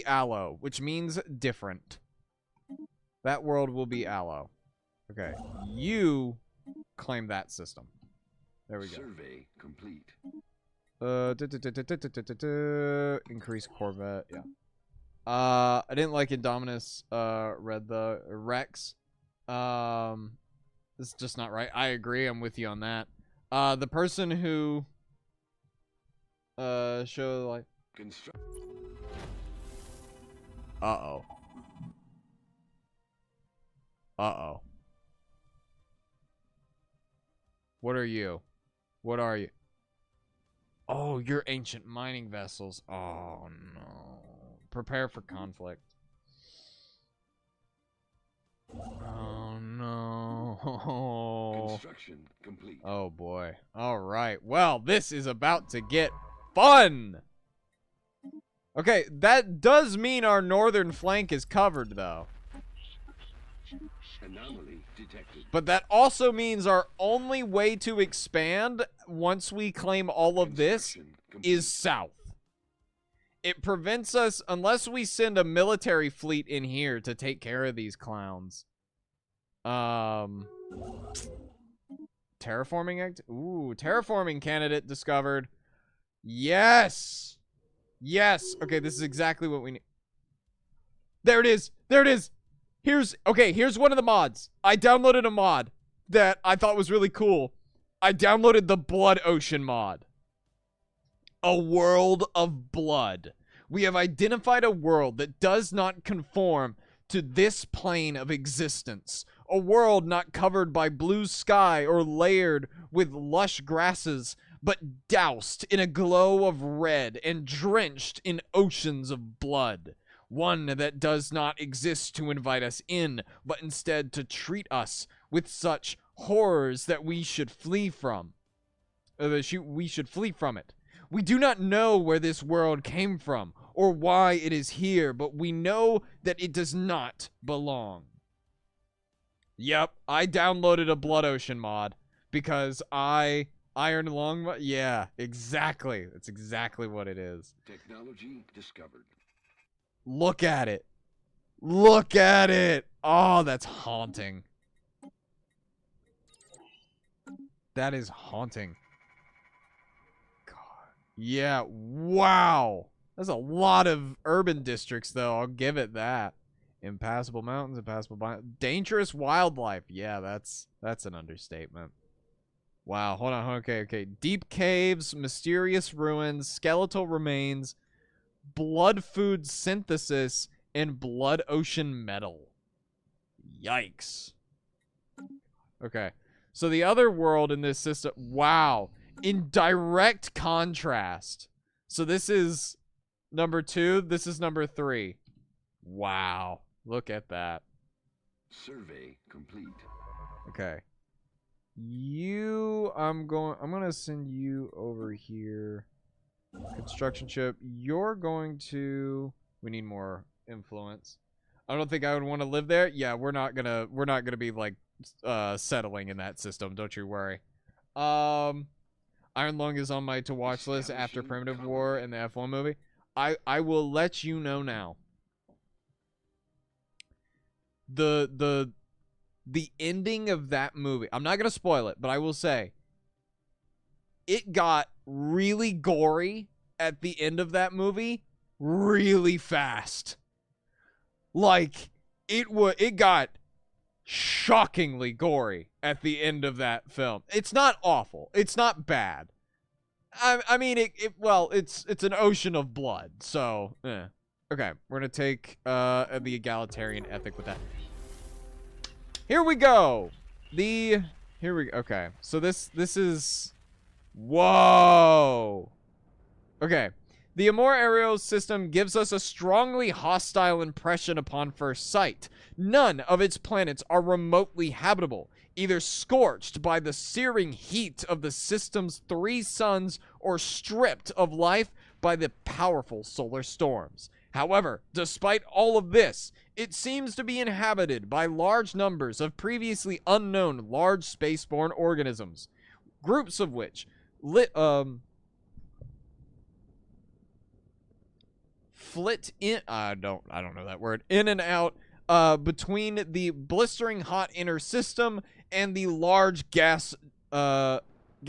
S1: Aloe, which means different. That world will be Aloe. Okay. You claim that system. There we go.
S2: Survey complete.
S1: Increase Corvette. Yeah. I didn't like Indominus. Read the Rex. This is just not right. I agree. I'm with you on that. The person who show like. Uh-oh. Uh-oh. What are you? What are you? Oh, you're ancient mining vessels. Oh, no. Prepare for conflict. Oh, no.
S2: Construction complete.
S1: Oh, boy. All right. Well, this is about to get fun. Okay, that does mean our northern flank is covered, though.
S2: Anomaly detected.
S1: But that also means our only way to expand once we claim all of this is south. It prevents us, unless we send a military fleet in here to take care of these clowns. terraforming ooh, terraforming candidate discovered. Yes. Yes. Okay, this is exactly what we need. There it is. There it is. Here's one of the mods. I downloaded a mod that I thought was really cool. I downloaded the Blood Ocean mod. A world of blood. We have identified a world that does not conform to this plane of existence. A world not covered by blue sky or layered with lush grasses, but doused in a glow of red and drenched in oceans of blood. One that does not exist to invite us in, but instead to treat us with such horrors that we should flee from. We should flee from it. We do not know where this world came from or why it is here, but we know that it does not belong. Yep, I downloaded a Blood Ocean mod because Iron Long. Yeah, exactly. That's exactly what it is.
S2: Technology discovered.
S1: Look at it. Look at it. Oh, that's haunting. That is haunting. God. Yeah, wow. That's a lot of urban districts, though. I'll give it that. Impassable mountains, dangerous wildlife. Yeah, that's an understatement. Wow, hold on. Okay. Deep caves, mysterious ruins, skeletal remains, blood food synthesis, and blood ocean metal. Yikes. Okay. So the other world in this system, wow, in direct contrast. So this is number 2, this is number 3. Wow. Look at that.
S2: Survey complete.
S1: Okay. I'm gonna send you over here. Construction chip. You're going to. We need more influence. I don't think I would want to live there. Yeah, we're not gonna be like settling in that system. Don't you worry. Iron Lung is on my to watch list after Primitive War and the F1 movie. I will let you know now. The ending of that movie, I'm not going to spoil it, but I will say it got really gory at the end of that movie really fast. Like it got shockingly gory at the end of that film. It's not awful. It's not bad. I mean it's an ocean of blood. So, okay, we're going to take the egalitarian ethic with that. Here we go. Okay. So this is, whoa. Okay. The Amor Aerial system gives us a strongly hostile impression upon first sight. None of its planets are remotely habitable, either scorched by the searing heat of the system's 3 suns or stripped of life by the powerful solar storms. However, despite all of this, it seems to be inhabited by large numbers of previously unknown large spaceborne organisms, groups of which flit in I don't know that word, in and out between the blistering hot inner system and the large gas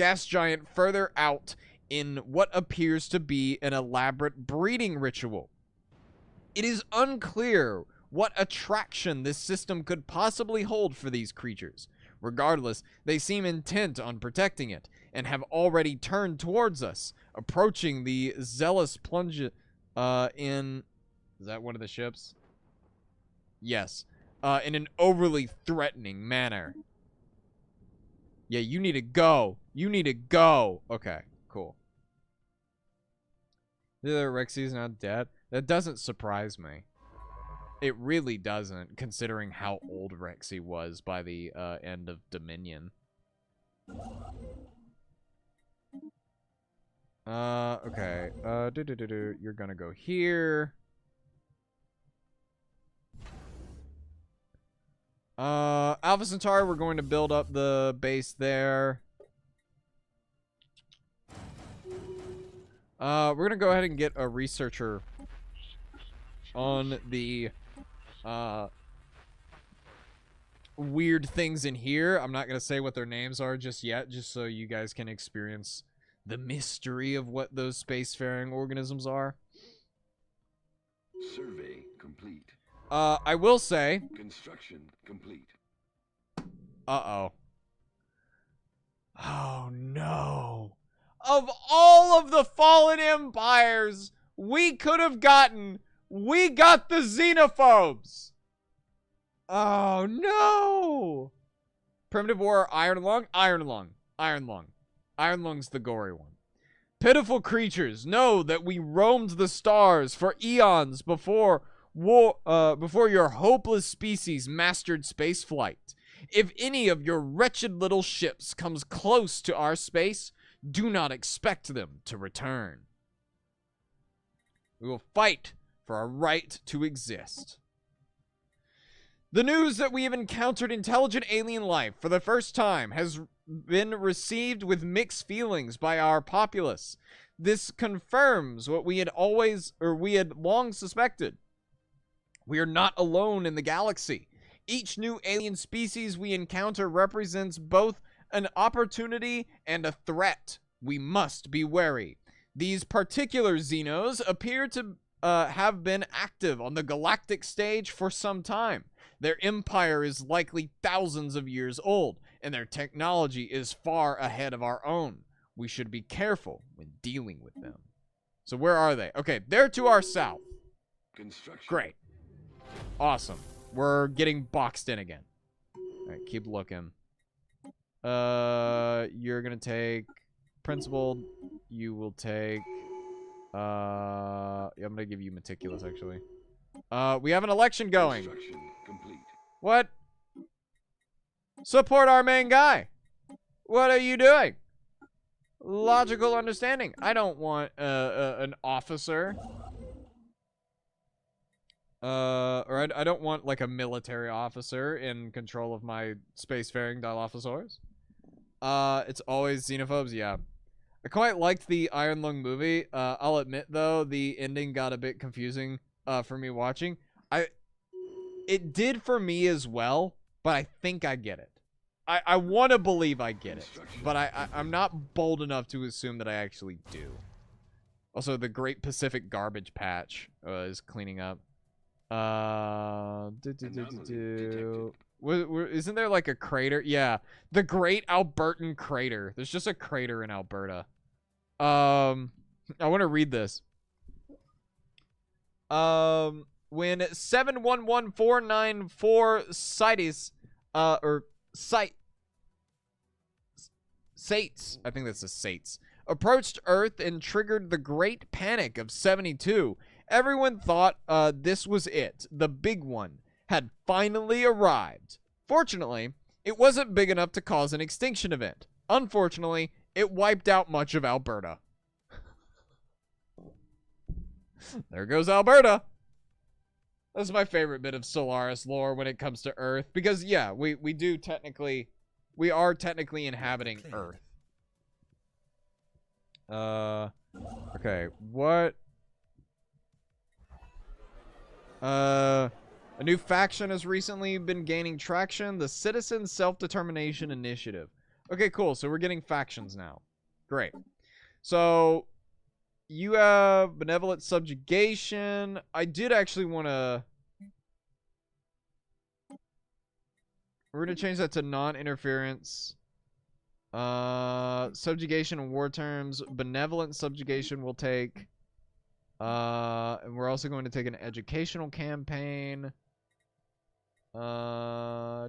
S1: giant further out in what appears to be an elaborate breeding ritual. It is unclear what attraction this system could possibly hold for these creatures. Regardless, they seem intent on protecting it, and have already turned towards us, approaching the zealous plunge in... Is that one of the ships? Yes. In an overly threatening manner. Yeah, you need to go. You need to go. Okay, cool. The other Rexy's not dead. That doesn't surprise me. It really doesn't, considering how old Rexy was by the end of Dominion. Okay. You're gonna go here. Alpha Centauri, we're going to build up the base there. We're gonna go ahead and get a researcher on the weird things in here. I'm not going to say what their names are just yet, just so you guys can experience the mystery of what those spacefaring organisms are.
S2: Survey complete.
S1: I will say...
S2: Construction complete.
S1: Uh-oh. Oh, no. Of all of the fallen empires we could have gotten, we got the xenophobes. Oh, no. Primitive War, Iron Lung, Iron Lung, Iron Lung. Iron Lung's the gory one. Pitiful creatures, know that we roamed the stars for eons before your hopeless species mastered spaceflight. If any of your wretched little ships comes close to our space, do not expect them to return. We will fight for our right to exist. The news that we have encountered intelligent alien life for the first time has been received with mixed feelings by our populace. This confirms what we had long suspected. We are not alone in the galaxy. Each new alien species we encounter represents both an opportunity and a threat. We must be wary. These particular Xenos appear to have been active on the galactic stage for some time. Their empire is likely thousands of years old, and their technology is far ahead of our own. We should be careful when dealing with them. So where are they? Okay, they're to our south.
S2: Construction.
S1: Great. Awesome. We're getting boxed in again. All right, keep looking. You're gonna take principled. You will take. Yeah, I'm gonna give you meticulous actually. We have an election going.
S2: Construction complete.
S1: What? Support our main guy. What are you doing? Logical understanding. I don't want an officer. Or I don't want like a military officer in control of my spacefaring Dilophosaurs. It's always xenophobes, yeah. I quite liked the Iron Lung movie. I'll admit though, the ending got a bit confusing for me watching. It did for me as well, but I think I get it. I want to believe I get it, but I'm not bold enough to assume that I actually do. Also, the Great Pacific Garbage Patch is cleaning up. Isn't there like a crater? Yeah, the Great Albertan Crater. There's just a crater in Alberta. I want to read this. When 711494 CITES, or Sates, I think that's the Sates, approached Earth and triggered the Great Panic of 72. Everyone thought this was it. The big one had finally arrived. Fortunately, it wasn't big enough to cause an extinction event. Unfortunately, it wiped out much of Alberta. There goes Alberta. That's my favorite bit of Solaris lore when it comes to Earth. Because, yeah, we are technically inhabiting Earth. Okay, what? A new faction has recently been gaining traction. The Citizen Self-Determination Initiative. Okay, cool. So we're getting factions now. Great. So you have Benevolent Subjugation. I did actually want to... We're going to change that to non-interference. Subjugation in war terms. Benevolent Subjugation will take... and we're also going to take an educational campaign. Okay,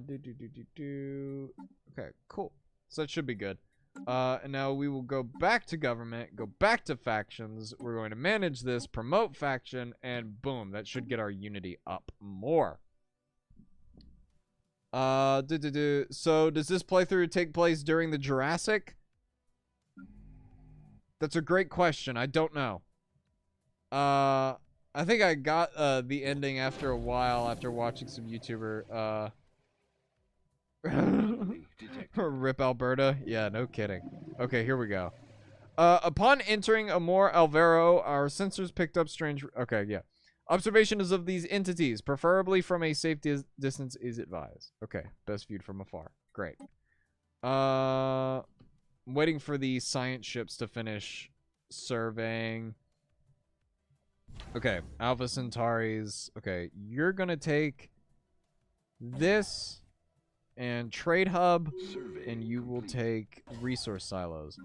S1: cool. So that should be good. And now we will go back to government, go back to factions. We're going to manage this, promote faction, and boom, that should get our unity up more. So does this playthrough take place during the Jurassic? That's a great question. I don't know. I think I got the ending after a while after watching some YouTuber rip Alberta. Yeah, no kidding. Okay, here we go. Upon entering Amor Alvaro, our sensors picked up strange... Okay, yeah. Observations of these entities, preferably from a safe distance, is advised. Okay, best viewed from afar. Great. I'm waiting for the science ships to finish surveying. Okay, Alpha Centauri's. Okay, you're gonna take this and trade hub, and you will take resource silos.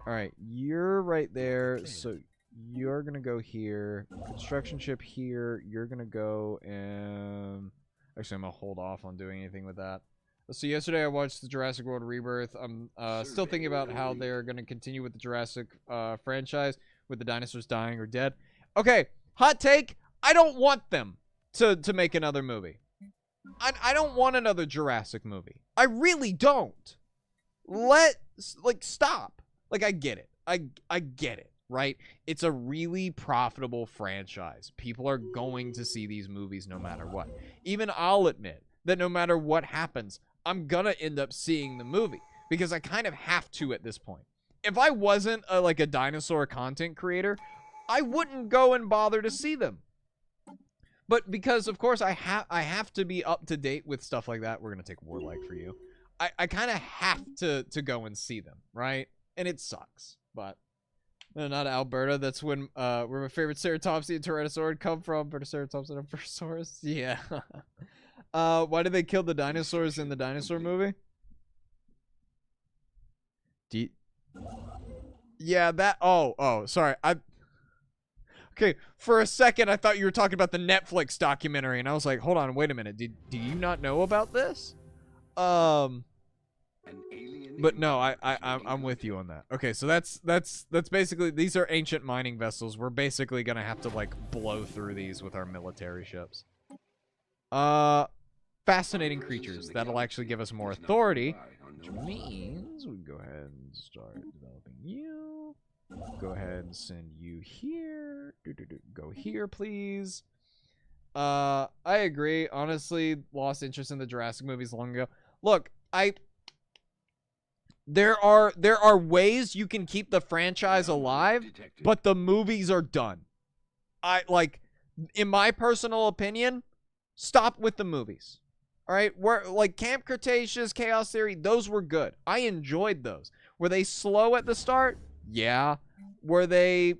S1: All right, you're right there, so you're gonna go here. Construction ship here. You're gonna go and actually, I'm gonna hold off on doing anything with that. So yesterday I watched the Jurassic World Rebirth. I'm still thinking about how they're gonna continue with the Jurassic franchise with the dinosaurs dying or dead. Okay, hot take. I don't want them to make another movie. I don't want another Jurassic movie. I really don't. Stop. Like, I get it. I get it, right? It's a really profitable franchise. People are going to see these movies no matter what. Even I'll admit that no matter what happens, I'm gonna end up seeing the movie because I kind of have to at this point. If I wasn't a dinosaur content creator, I wouldn't go and bother to see them. But because, of course, I have to be up to date with stuff like that. We're going to take Warlike for you. I kind of have to go and see them, right? And it sucks. But, no, not Alberta. That's where my favorite Ceratopsy and Tyrannosaur come from. Ceratops and Apatosaurus. Yeah. Why did they kill the dinosaurs in the dinosaur movie? Yeah, that... Oh, sorry. Okay, for a second, I thought you were talking about the Netflix documentary, and I was like, hold on, wait a minute. Do you not know about this? But no, I'm with you on that. Okay, so that's basically, these are ancient mining vessels. We're basically gonna have to, blow through these with our military ships. Fascinating creatures. That'll actually give us more authority, which means we go ahead and start developing you. Go ahead and send you here. Go here, please. I agree. Honestly, lost interest in the Jurassic movies long ago. Look, there are ways you can keep the franchise alive, but the movies are done. In my personal opinion, stop with the movies. All right, Camp Cretaceous, Chaos Theory, those were good. I enjoyed those. Were they slow at the start? Yeah. Were they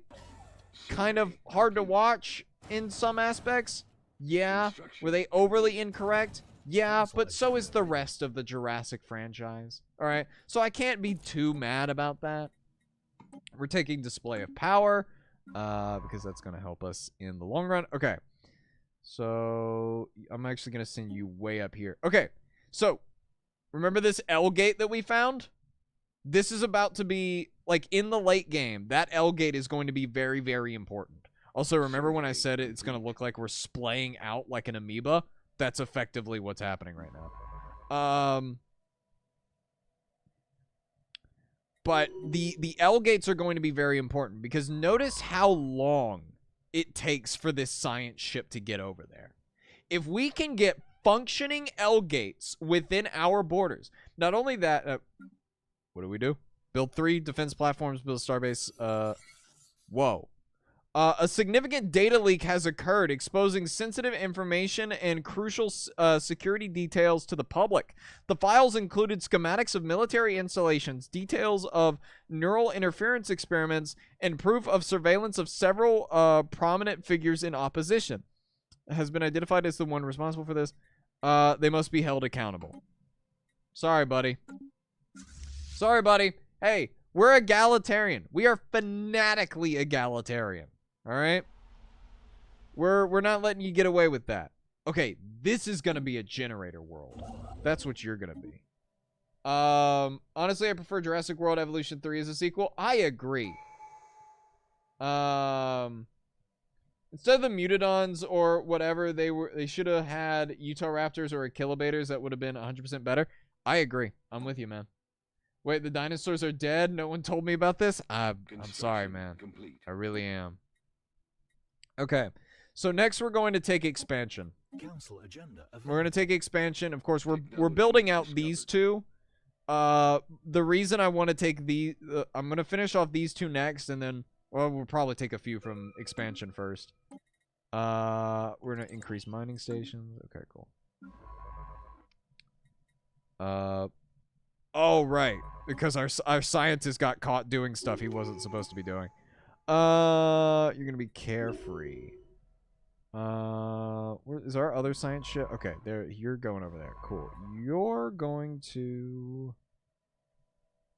S1: kind of hard to watch in some aspects? Yeah. Were they overly incorrect? Yeah, but so is the rest of the Jurassic franchise. All right, so I can't be too mad about that. We're taking Display of Power because that's going to help us in the long run. Okay, so I'm actually going to send you way up here. Okay, so remember this L gate that we found? This is about to be, in the late game, that L gate is going to be very, very important. Also, remember when I said it's going to look like we're splaying out like an amoeba? That's effectively what's happening right now. But the L gates are going to be very important because notice how long it takes for this science ship to get over there. If we can get functioning L gates within our borders, not only that... what do we do? Build 3 defense platforms, build a starbase. Whoa. A significant data leak has occurred, exposing sensitive information and crucial security details to the public. The files included schematics of military installations, details of neural interference experiments, and proof of surveillance of several prominent figures in opposition. Has been identified as the one responsible for this. They must be held accountable. Sorry, buddy. Sorry, buddy. Hey, we're egalitarian. We are fanatically egalitarian. All right? We're not letting you get away with that. Okay, this is going to be a generator world. That's what you're going to be. Honestly, I prefer Jurassic World Evolution 3 as a sequel. I agree. Instead of the Mutodons or whatever, they should have had Utah Raptors or Achilobators. That would have been 100% better. I agree. I'm with you, man. Wait, the dinosaurs are dead? No one told me about this? I'm sorry, man. I really am. Okay. So next we're going to take expansion.
S3: Council agenda
S1: We're going to take expansion. Of course, we're building out these two. The reason I want to take the... I'm going to finish off these two next, and then... Well, we'll probably take a few from expansion first. We're gonna increase mining stations. Okay, cool. Oh right, because our scientist got caught doing stuff he wasn't supposed to be doing. You're gonna be carefree. Where is our other science ship? Okay, there. You're going over there. Cool. You're going to.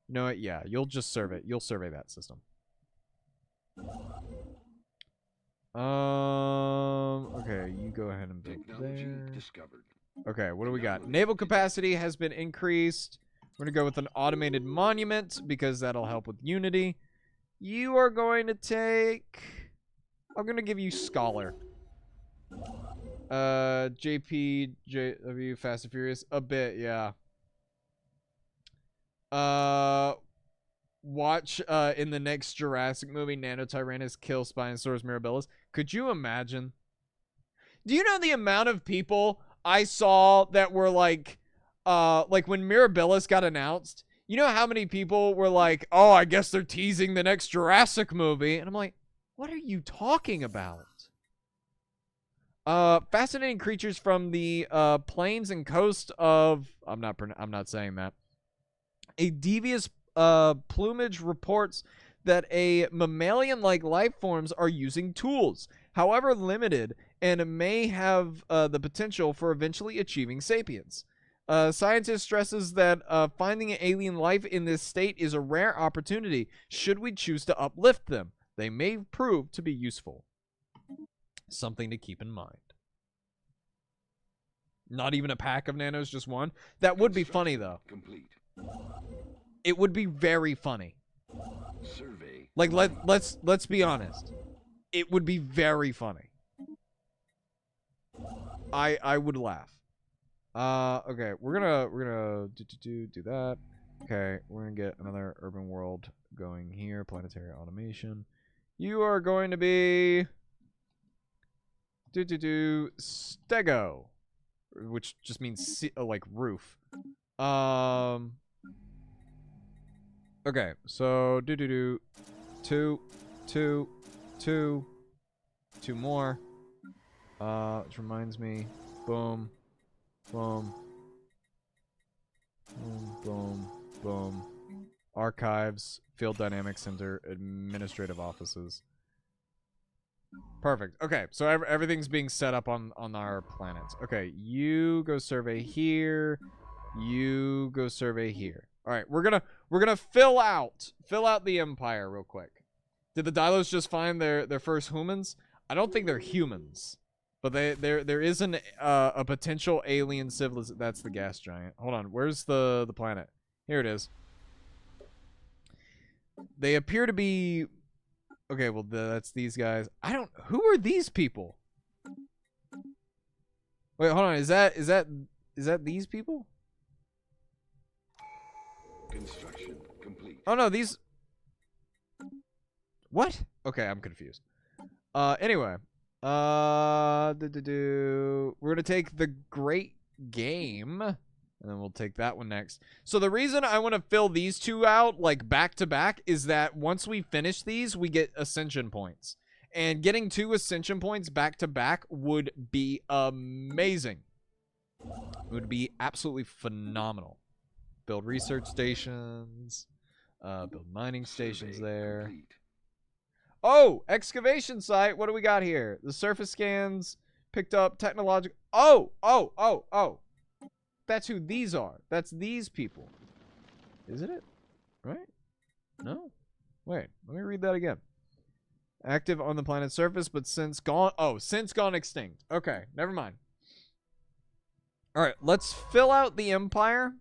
S1: You know what? Yeah, you'll just survey. You'll survey that system. Okay, you go ahead and build there.
S2: Discovered.
S1: Okay, what do we got? Naval capacity has been increased. We're gonna go with an automated monument because that'll help with unity. You are going to take. I'm gonna give you scholar. JPJW Fast and Furious a bit, yeah. Watch in the next Jurassic movie, Nanotyrannus kill Spinosaurus mirabilis. Could you imagine? Do you know the amount of people I saw that were like when Mirabilis got announced? You know how many people were like, "Oh, I guess they're teasing the next Jurassic movie," and I'm like, "What are you talking about?" Fascinating creatures from the plains and coast of I'm not saying that. A devious plumage reports that a mammalian-like life forms are using tools, however limited, and may have the potential for eventually achieving sapience. Scientist stresses that finding alien life in this state is a rare opportunity should we choose to uplift them. They may prove to be useful. Something to keep in mind. Not even a pack of nanos, just one. That would be funny, though.
S2: Complete.
S1: It would be very funny.
S2: Survey.
S1: Like let's be honest. It would be very funny. I would laugh. Okay, we're gonna do that. Okay, we're gonna get another urban world going here. Planetary automation. You are going to be stego, which just means like roof. Okay, so two more. Which reminds me, boom, boom, boom, boom, boom. Archives, Field Dynamics Center, administrative offices. Perfect. Okay, so everything's being set up on our planets. Okay, you go survey here. You go survey here. All right, we're gonna fill out the empire real quick. Did the Dilos just find their first humans? I don't think they're humans, but there is a potential alien civilization. That's the gas giant. Hold on, where's the planet? Here it is. They appear to be. Okay, well that's these guys. Who are these people? Wait, hold on. Is that these people?
S2: Construction complete.
S1: Oh no, these. What? Okay, I'm confused. Anyway, we're gonna take the Great Game, and then we'll take that one next. So the reason I want to fill these two out like back to back is that once we finish these, we get ascension points, and getting 2 ascension points back to back would be amazing. It would be absolutely phenomenal. Build research stations, build mining stations there.
S2: Complete.
S1: Oh, excavation site. What do we got here? The surface scans picked up technological. Oh. That's who these are. That's these people. Isn't it? Right? No? Wait, let me read that again. Active on the planet's surface, but since gone. Oh, since gone extinct. Okay, never mind. All right, let's fill out the empire,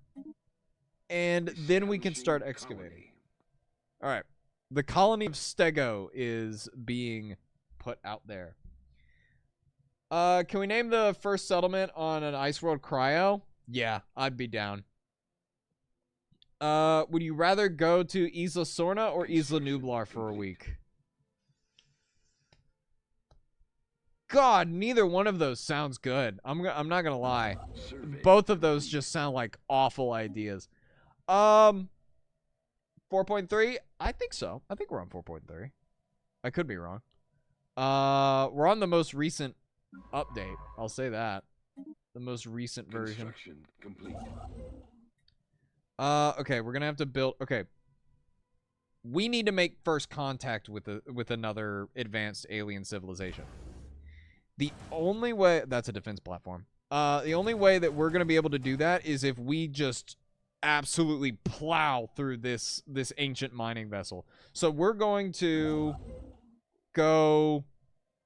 S1: and then we can start excavating. All right. The colony of Stego is being put out there. Can we name the first settlement on an ice world cryo? Yeah, I'd be down. Would you rather go to Isla Sorna or Isla Nublar for a week? God, neither one of those sounds good. I'm not gonna lie. Both of those just sound like awful ideas. 4.3? I think so. I think we're on 4.3. I could be wrong. We're on the most recent update. I'll say that. The most recent version.
S2: Construction complete.
S1: Okay, we're gonna have to build. Okay, we need to make first contact with another advanced alien civilization. The only way that's a defense platform. The only way that we're gonna be able to do that is if we just absolutely plow through this ancient mining vessel. So we're going to go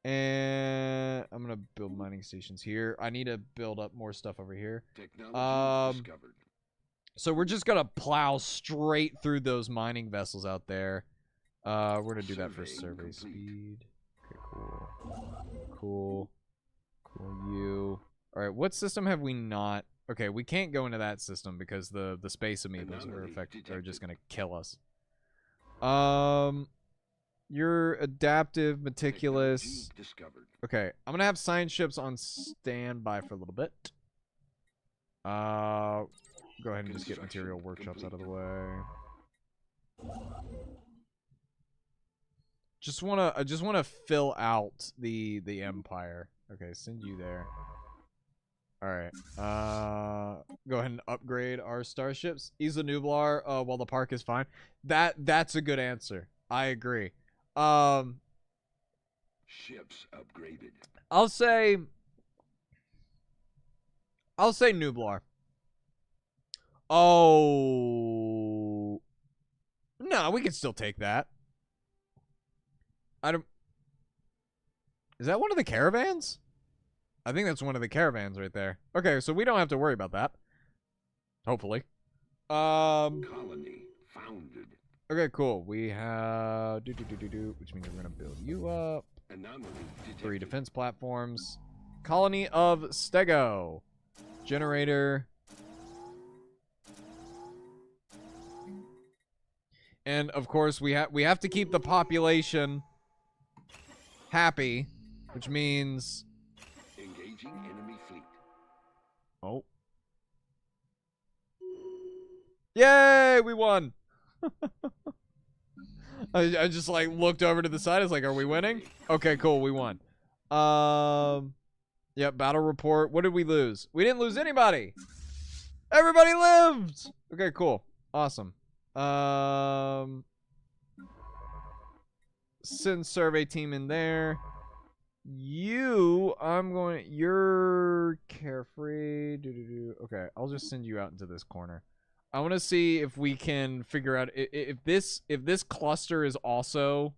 S1: and I'm gonna build mining stations here. I need to build up more stuff over here.
S2: Technology discovered.
S1: So we're just gonna plow straight through those mining vessels out there. We're gonna do that for survey speed. Okay, cool. Cool. You. All right, what system have we not? Okay, we can't go into that system because the space amoebas are just gonna kill us. You're adaptive, meticulous. Okay, I'm gonna have science ships on standby for a little bit. Go ahead and just get material workshops out of the way. I just wanna fill out the empire. Okay, send you there. Alright. Go ahead and upgrade our starships. Isla Nublar, while the park is fine. That's a good answer. I agree.
S2: Ships upgraded.
S1: I'll say Nublar. Oh no, we can still take that. Is that one of the caravans? I think that's one of the caravans right there. Okay, so we don't have to worry about that. Hopefully.
S2: Colony founded.
S1: Okay, cool. We have which means we're gonna build you up.
S2: Anomaly detected.
S1: 3 defense platforms. Colony of Stego. Generator. And of course we have to keep the population happy, which means
S2: Engaging enemy fleet.
S1: oh. Yay, we won. I just like looked over to the side. I was like, are we winning? Okay, cool, we won. Yeah, battle report. What did we lose? We didn't lose anybody. Everybody lived. Okay, cool. Awesome. Send survey team in there. You're carefree. Okay, I'll just send you out into this corner. I want to see if we can figure out if this cluster is also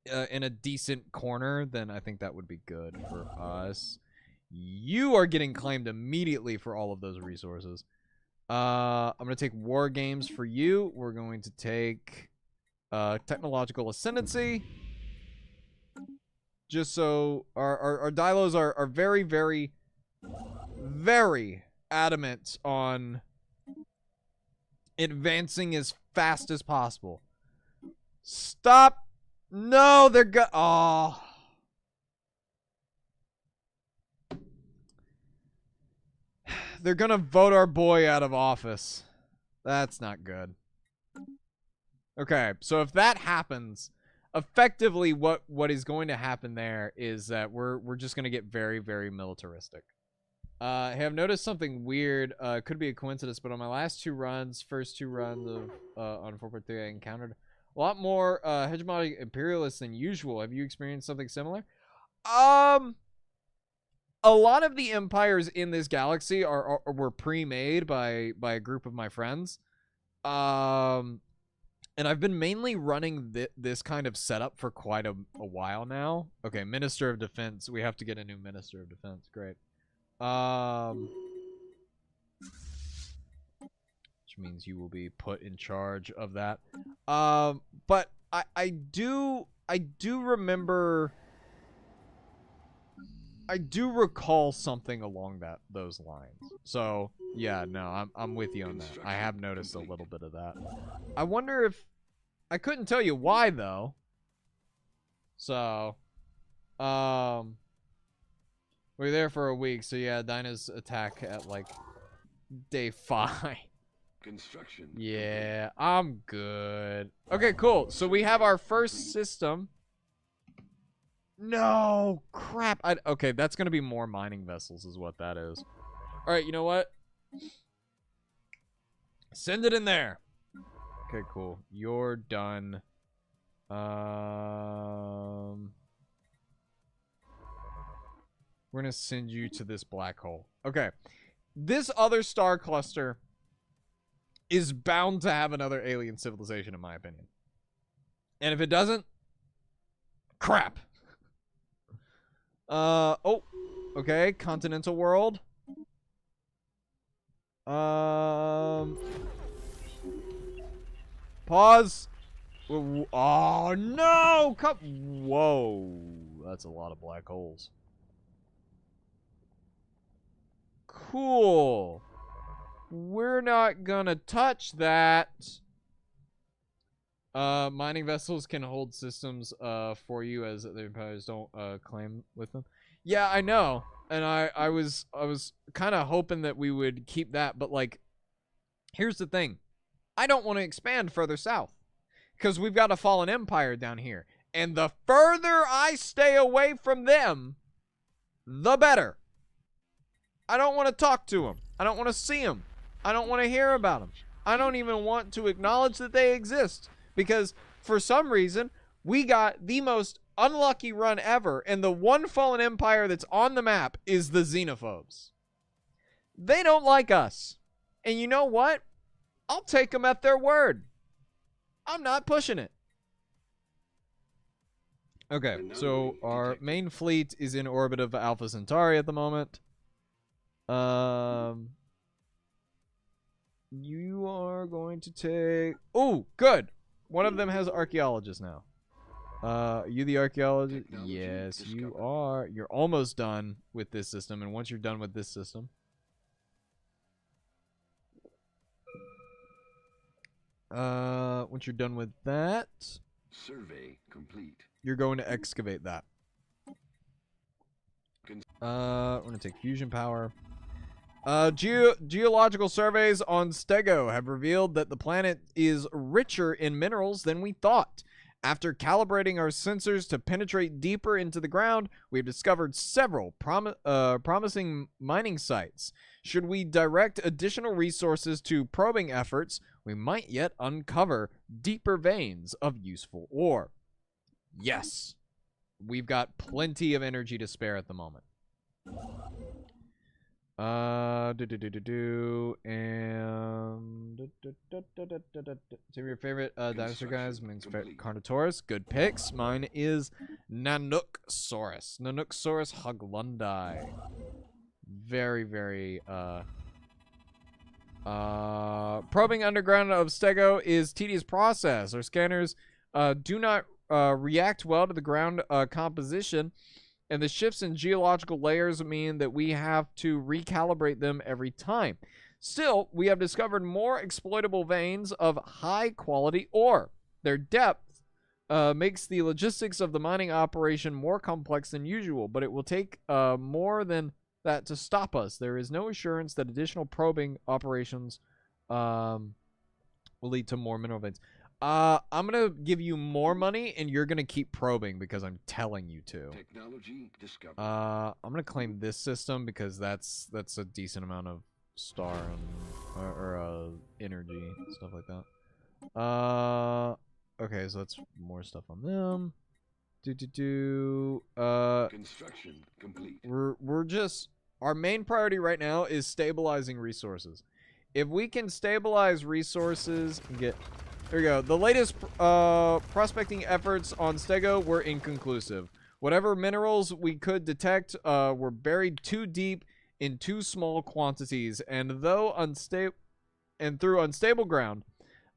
S1: in a decent corner, then I think that would be good for us. You are getting claimed immediately for all of those resources. I'm going to take war games for you. We're going to take technological ascendancy. Just so our Dilos are very, very, very adamant on advancing as fast as possible. Stop. No, they're oh. They're gonna vote our boy out of office. That's not good. Okay, so if that happens, effectively what is going to happen there is that we're just gonna get very, very militaristic. I have noticed something weird. Could be a coincidence, but on my last first two runs of on 4.3, I encountered a lot more hegemonic imperialists than usual. Have you experienced something similar? A lot of the empires in this galaxy were pre-made by a group of my friends. And I've been mainly running this kind of setup for quite a while now. Okay, Minister of Defense. We have to get a new Minister of Defense. Great. Which means you will be put in charge of that. But I do remember. I do recall something along those lines. So yeah, no, I'm with you on that. I have noticed a little bit of that. I wonder if I couldn't tell you why though. So, we're there for a week. So yeah, Dinah's attack at like day 5.
S2: Construction.
S1: Yeah, I'm good. Okay, cool. So we have our first system No, crap. Okay, that's going to be more mining vessels is what that is. All right, you know what? Send it in there. Okay, cool. You're done. We're going to send you to this black hole. Okay. This other star cluster is bound to have another alien civilization, in my opinion. And if it doesn't, crap. Oh, okay. Continental world. Pause. Oh, no. Whoa. That's a lot of black holes. Cool. We're not gonna touch that. Mining vessels can hold systems for you as the empires don't claim with them. Yeah, I know. And I was kind of hoping that we would keep that, but like here's the thing. I don't want to expand further south cuz we've got a fallen empire down here. And the further I stay away from them, the better. I don't want to talk to them. I don't want to see them. I don't want to hear about them. I don't even want to acknowledge that they exist because for some reason we got the most unlucky run ever, and the one fallen empire that's on the map is the xenophobes. They don't like us. And you know what? I'll take them at their word. I'm not pushing it. Okay, so our main fleet is in orbit of Alpha Centauri at the moment. You are going to take... Oh, good. One of them has archaeologists now. Are you the archaeologist? Yes, you are. You're almost done with this system, and once you're done with this system... once you're done with that...
S2: Survey complete.
S1: You're going to excavate that. We're going to take fusion power. Geological surveys on Stego have revealed that the planet is richer in minerals than we thought. After calibrating our sensors to penetrate deeper into the ground, we have discovered several promising mining sites. Should we direct additional resources to probing efforts, we might yet uncover deeper veins of useful ore. Yes, we've got plenty of energy to spare at the moment. And some of your favorite dinosaur guys. Mine's Carnotaurus. Good picks. Mine is Nanooksaurus. Nanooksaurus huglundi. Very, very probing underground of Stego is tedious process. Our scanners do not react well to the ground composition. And the shifts in geological layers mean that we have to recalibrate them every time. Still, we have discovered more exploitable veins of high-quality ore. Their depth makes the logistics of the mining operation more complex than usual, but it will take more than that to stop us. There is no assurance that additional probing operations will lead to more mineral veins. I'm gonna give you more money, and you're gonna keep probing because I'm telling you to.
S2: Technology discovered.
S1: I'm gonna claim this system because that's a decent amount of star and energy stuff like that. Okay, so that's more stuff on them.
S2: Construction complete.
S1: We're just our main priority right now is stabilizing resources. If we can stabilize resources and get. There we go. The latest prospecting efforts on Stego were inconclusive. Whatever minerals we could detect were buried too deep in too small quantities, and through unstable ground,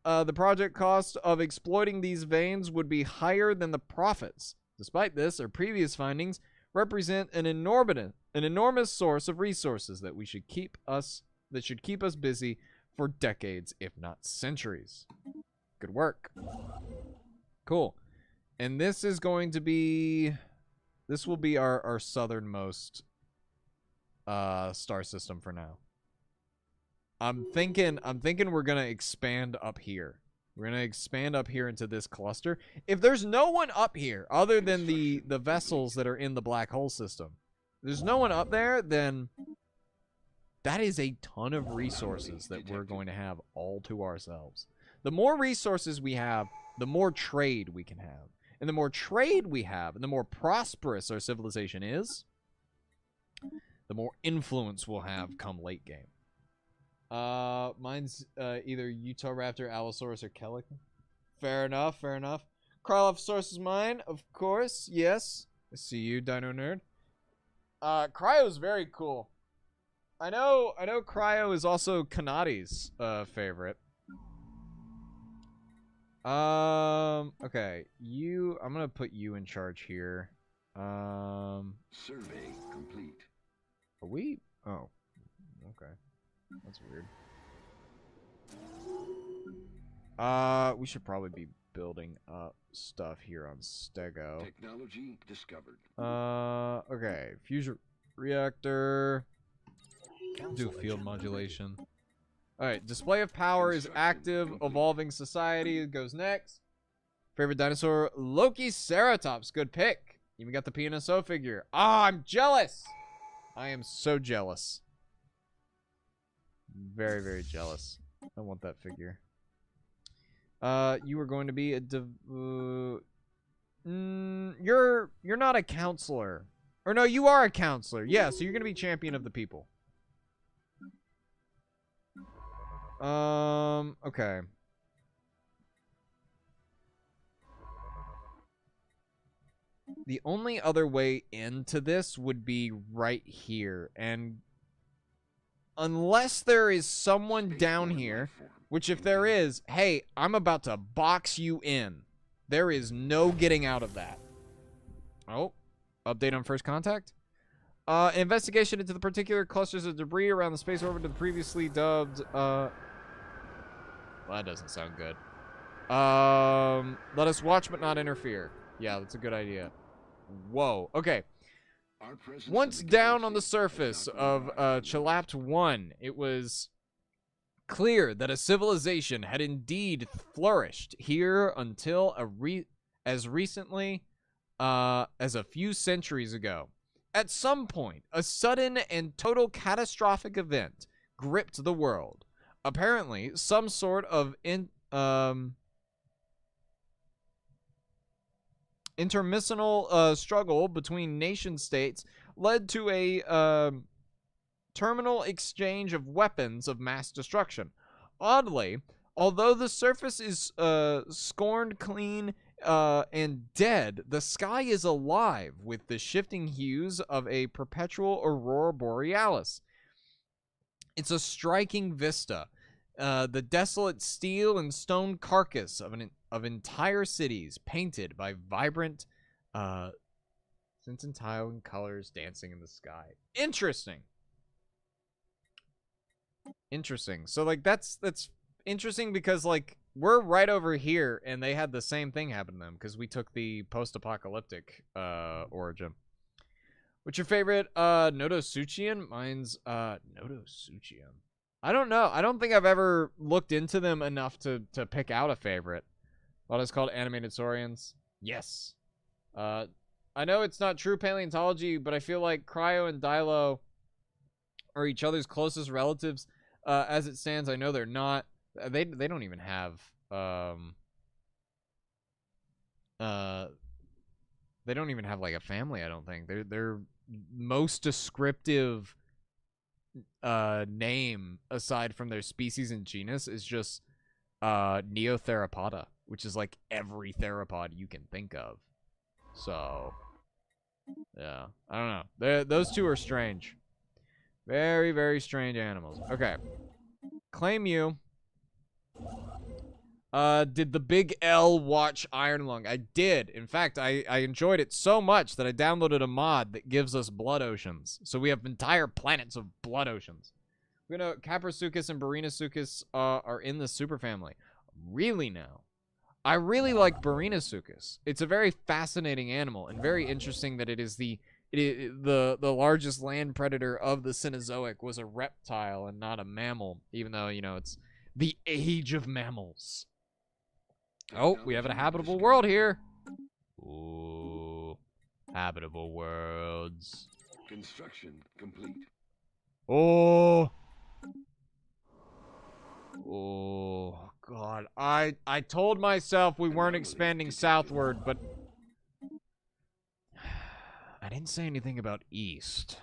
S1: the project cost of exploiting these veins would be higher than the profits. Despite this, our previous findings represent an enormous source of resources that should keep us busy for decades, if not centuries. Good work. Cool. And this is going to be... This will be our southernmost star system for now. I'm thinking we're going to expand up here. We're going to expand up here into this cluster. If there's no one up here other than the vessels that are in the black hole system, there's no one up there, then that is a ton of resources that we're going to have all to ourselves. The more resources we have, the more trade we can have. And the more trade we have, and the more prosperous our civilization is, the more influence we'll have come late game. Mine's either Utah Raptor, Allosaurus, or Calico. Fair enough, fair enough. Cryolophosaurus is mine, of course. Yes. I see you, Dino Nerd. Cryo's very cool. I know Cryo is also Kanati's favorite. Okay. I'm gonna put you in charge here.
S2: Survey complete.
S1: Are we? Oh. Okay. That's weird. We should probably be building up stuff here on Stego.
S2: Technology discovered.
S1: Okay. Fusion reactor.
S3: Council
S1: Do field
S3: agenda
S1: modulation. Alright, display of power is active. Evolving society goes next. Favorite dinosaur, Loki Ceratops. Good pick. Even got the PNSO figure. Ah, I'm jealous. I am so jealous. Very, very jealous. I want that figure. You are going to be a you're not a counselor. Or no, you are a counselor. Yeah, so you're going to be champion of the people. Okay. The only other way into this would be right here. And unless there is someone down here, which if there is, hey, I'm about to box you in. There is no getting out of that. Oh, update on first contact. Investigation into the particular clusters of debris around the space orbit of the previously dubbed, well, that doesn't sound good. Let us watch but not interfere. Yeah, that's a good idea. Whoa. Okay. Once down on the surface of Chalapt 1, it was clear that a civilization had indeed flourished here until as recently as a few centuries ago. At some point, a sudden and total catastrophic event gripped the world. Apparently, some sort of intermissional struggle between nation states led to a terminal exchange of weapons of mass destruction. Oddly, although the surface is scorned clean and dead, the sky is alive with the shifting hues of a perpetual aurora borealis. It's a striking vista. The desolate steel and stone carcass of entire cities painted by vibrant centennial colors dancing in the sky. Interesting. Interesting. So like that's interesting because like we're right over here and they had the same thing happen to them because we took the post-apocalyptic origin. What's your favorite Nodosuchian? Mine's Nodosuchian. I don't know. I don't think I've ever looked into them enough to pick out a favorite. What is called animated saurians? Yes. I know it's not true paleontology, but I feel like Cryo and Dilo are each other's closest relatives. As it stands, I know they're not. They don't even have they don't even have like a family, I don't think. Their most descriptive name aside from their species and genus is just Neotheropoda, which is like every theropod you can think of. So yeah, I don't know. Those two are strange. Very, very strange animals. Okay. Claim you. Did the Big L watch Iron Lung? I did. In fact, I enjoyed it so much that I downloaded a mod that gives us blood oceans. So we have entire planets of blood oceans. We're gonna Caprosuchus and Barinasuchus are in the superfamily. Really now? I really like Barinasuchus. It's a very fascinating animal and very interesting that it is the largest land predator of the Cenozoic was a reptile and not a mammal, even though, you know, it's the age of mammals. Oh, we have a habitable world here. Ooh, habitable worlds.
S2: Construction complete.
S1: Oh. Oh, God. I told myself we weren't expanding southward, but I didn't say anything about east.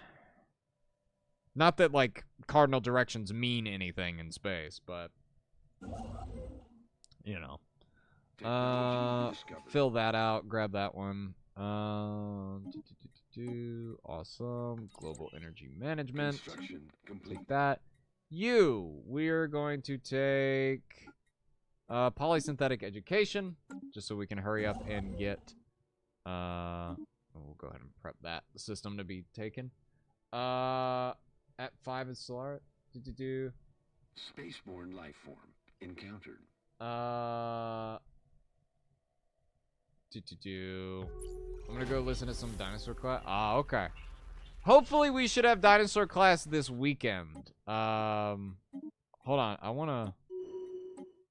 S1: Not that, like, cardinal directions mean anything in space, but, you know. Fill that out. Grab that one. Awesome. Global energy management. Take that. We're going to take polysynthetic education, just so we can hurry up and get. We'll go ahead and prep that system to be taken. At 5 is Solar.
S2: Spaceborne life form encountered.
S1: I'm gonna go listen to some dinosaur class. Ah, okay. Hopefully we should have dinosaur class this weekend. Hold on. I wanna.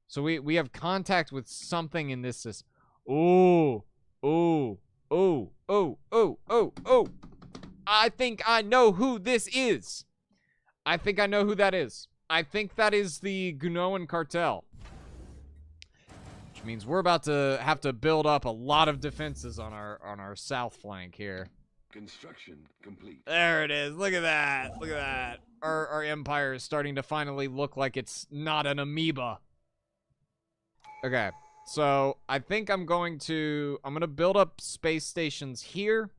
S1: So we have contact with something in this system. Ooh. I think I know who this is. I think I know who that is. I think that is the Gnoan cartel. Which means we're about to have to build up a lot of defenses on our south flank here.
S2: Construction complete.
S1: There it is. Look at that. Look at that. Our empire is starting to finally look like it's not an amoeba. Okay. So, I think I'm going to build up space stations here.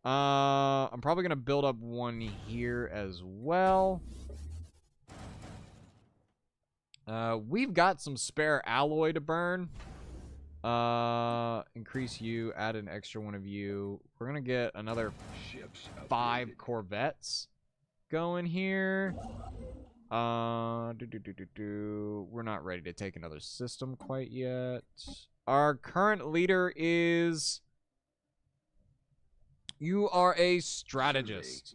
S1: I'm probably going to build up one here as well. We've got some spare alloy to burn. Increase you, add an extra one of you. We're going to get another 5 corvettes going here. We're not ready to take another system quite yet. Our current leader is... You are a strategist.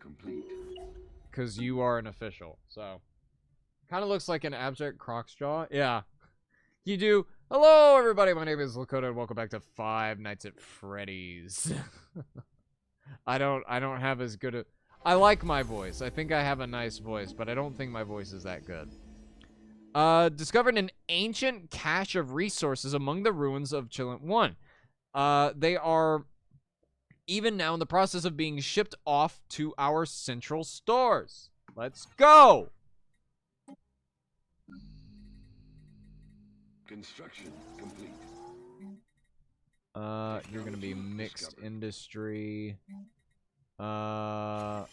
S1: Because you are an official, so... Kind of looks like an abstract Crocsjaw. Yeah. You do. Hello, everybody. My name is Lakota, and welcome back to Five Nights at Freddy's. I don't have as good a... I like my voice. I think I have a nice voice, but I don't think my voice is that good. Discovered an ancient cache of resources among the ruins of Chillant 1. They are even now in the process of being shipped off to our central stores. Let's go!
S2: Construction complete.
S1: You're gonna be mixed industry. Gemonic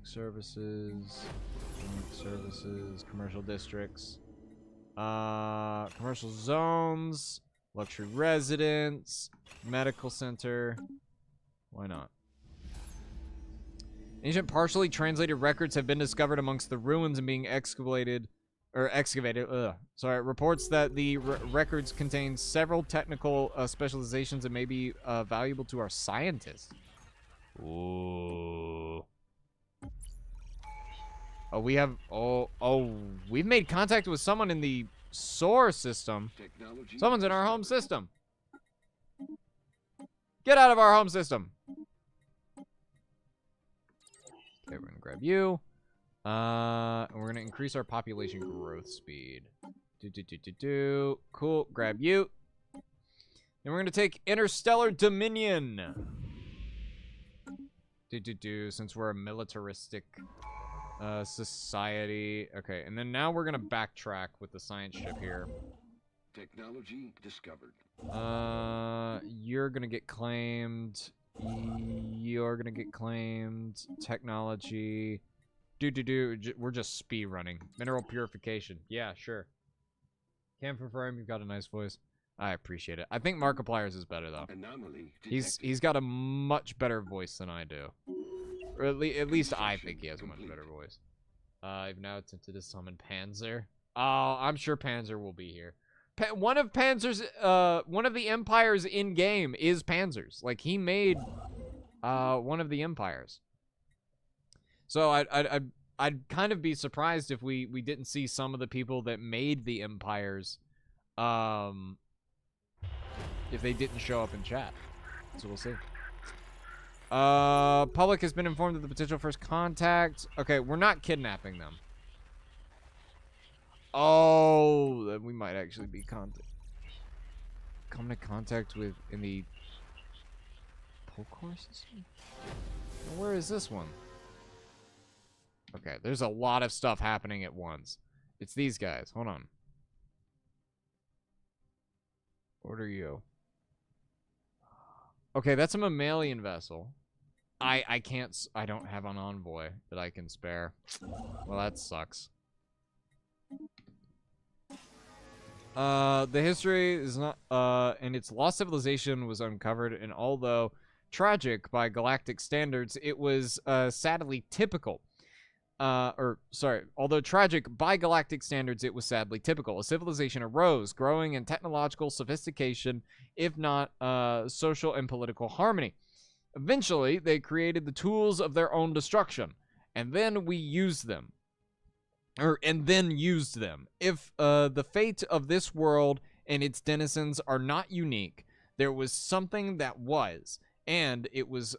S1: services, commercial districts, commercial zones, luxury residence, medical center. Why not? Ancient partially translated records have been discovered amongst the ruins and being excavated. Reports that the records contain several technical specializations that may be valuable to our scientists. Ooh. Oh, we have... we've made contact with someone in the SOAR system. Someone's in our home system. Get out of our home system. Okay, we're gonna grab you. And we're gonna increase our population growth speed. Cool. Grab you. And we're gonna take Interstellar Dominion. Since we're a militaristic society. Okay, and then now we're gonna backtrack with the science ship here.
S2: Technology discovered.
S1: You're gonna get claimed. You're gonna get claimed. Technology. We're just speed running. Mineral purification. Yeah, sure. Can confirm you've got a nice voice. I appreciate it. I think Markiplier's is better though.
S2: Anomaly
S1: He's got a much better voice than I do. Or at least I think he has a much better voice. I've now attempted to summon Panzer. Oh, I'm sure Panzer will be here. One of the empires in game is Panzer's. Like he made one of the empires. So I'd kind of be surprised if we didn't see some of the people that made the empires If they didn't show up in chat. So we'll see. Public has been informed of the potential first contact. Okay, we're not kidnapping them. Oh, then we might actually be come to contact with in the pull core system? Where is this one? Okay, there's a lot of stuff happening at once. It's these guys. Hold on. Order you. Okay, that's a mammalian vessel. I don't have an envoy that I can spare. Well, that sucks. The history is not, and its lost civilization was uncovered, and although tragic by galactic standards, it was, sadly typical. Although tragic by galactic standards, it was sadly typical. A civilization arose, growing in technological sophistication, if not, social and political harmony. Eventually, they created the tools of their own destruction, and then we used them. If the fate of this world and its denizens are not unique, there was something that was, and it was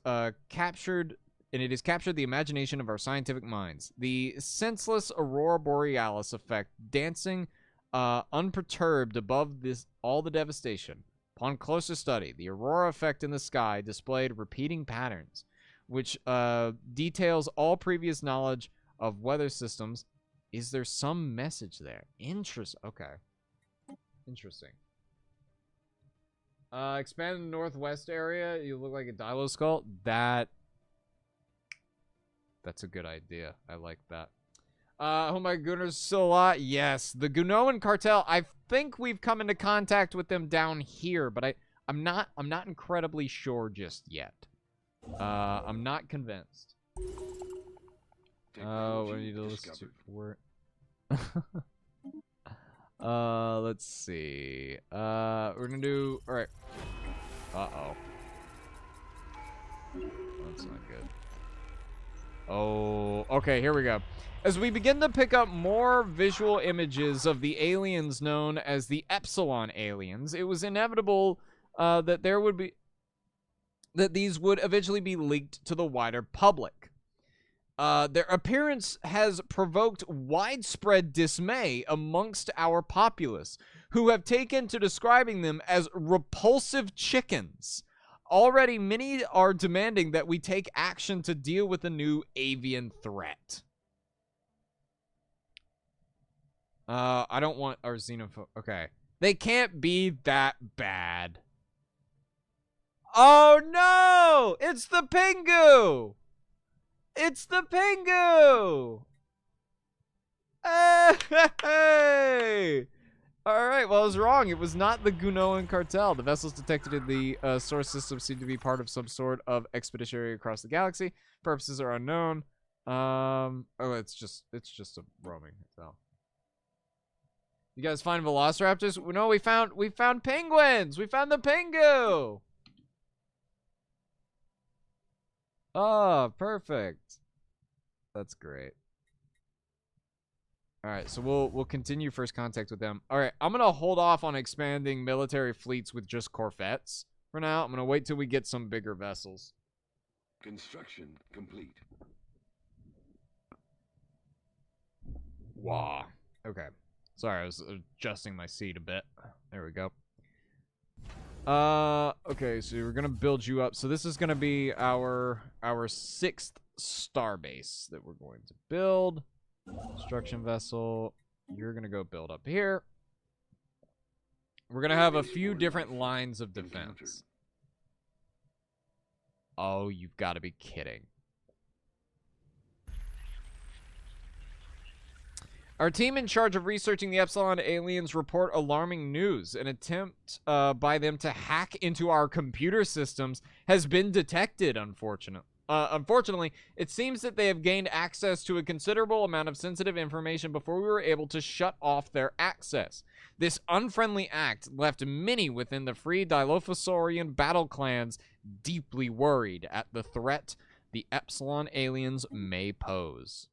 S1: captured, and it has captured the imagination of our scientific minds. The senseless aurora borealis effect, dancing unperturbed above all the devastation. Upon closer study, the aurora effect in the sky displayed repeating patterns, which details all previous knowledge of weather systems. Is there some message there? Okay. Interesting. Expand the northwest area. You look like a Dilo skull. That's a good idea. I like that. Oh my goodness, still a lot. Yes, the Gnoan cartel. I think we've come into contact with them down here, but I'm not incredibly sure just yet. I'm not convinced. Oh, we need to listen to for let's see. We're gonna do alright. Uh-oh. That's not good. Oh, okay, here we go. As we begin to pick up more visual images of the aliens known as the Epsilon aliens, it was inevitable that these would eventually be leaked to the wider public. Their appearance has provoked widespread dismay amongst our populace, who have taken to describing them as repulsive chickens. Already, many are demanding that we take action to deal with the new avian threat. I don't want our xenophobe. Okay. They can't be that bad. Oh no! It's the Pingu! It's the Pingu! Hey! Alright, well, I was wrong. It was not the Gnoan cartel. The vessels detected in the source system seem to be part of some sort of expeditionary across the galaxy. Purposes are unknown. Oh, it's just a roaming. So. You guys find velociraptors? No, we found penguins. We found the Pingu. Oh, perfect. That's great. All right, so we'll continue first contact with them. All right, I'm gonna hold off on expanding military fleets with just corvettes for now. I'm gonna wait till we get some bigger vessels.
S2: Construction complete.
S1: Wow. Okay. Sorry, I was adjusting my seat a bit. There we go. Okay, so we're gonna build you up. So this is gonna be our 6th starbase that we're going to build. Construction vessel. You're gonna go build up here. We're gonna have a few different lines of defense. Oh, you've got to be kidding. Our team in charge of researching the Epsilon aliens report alarming news. An attempt by them to hack into our computer systems has been detected, unfortunately, it seems that they have gained access to a considerable amount of sensitive information before we were able to shut off their access. This unfriendly act left many within the free Dilophosaurian battle clans deeply worried at the threat the Epsilon aliens may pose.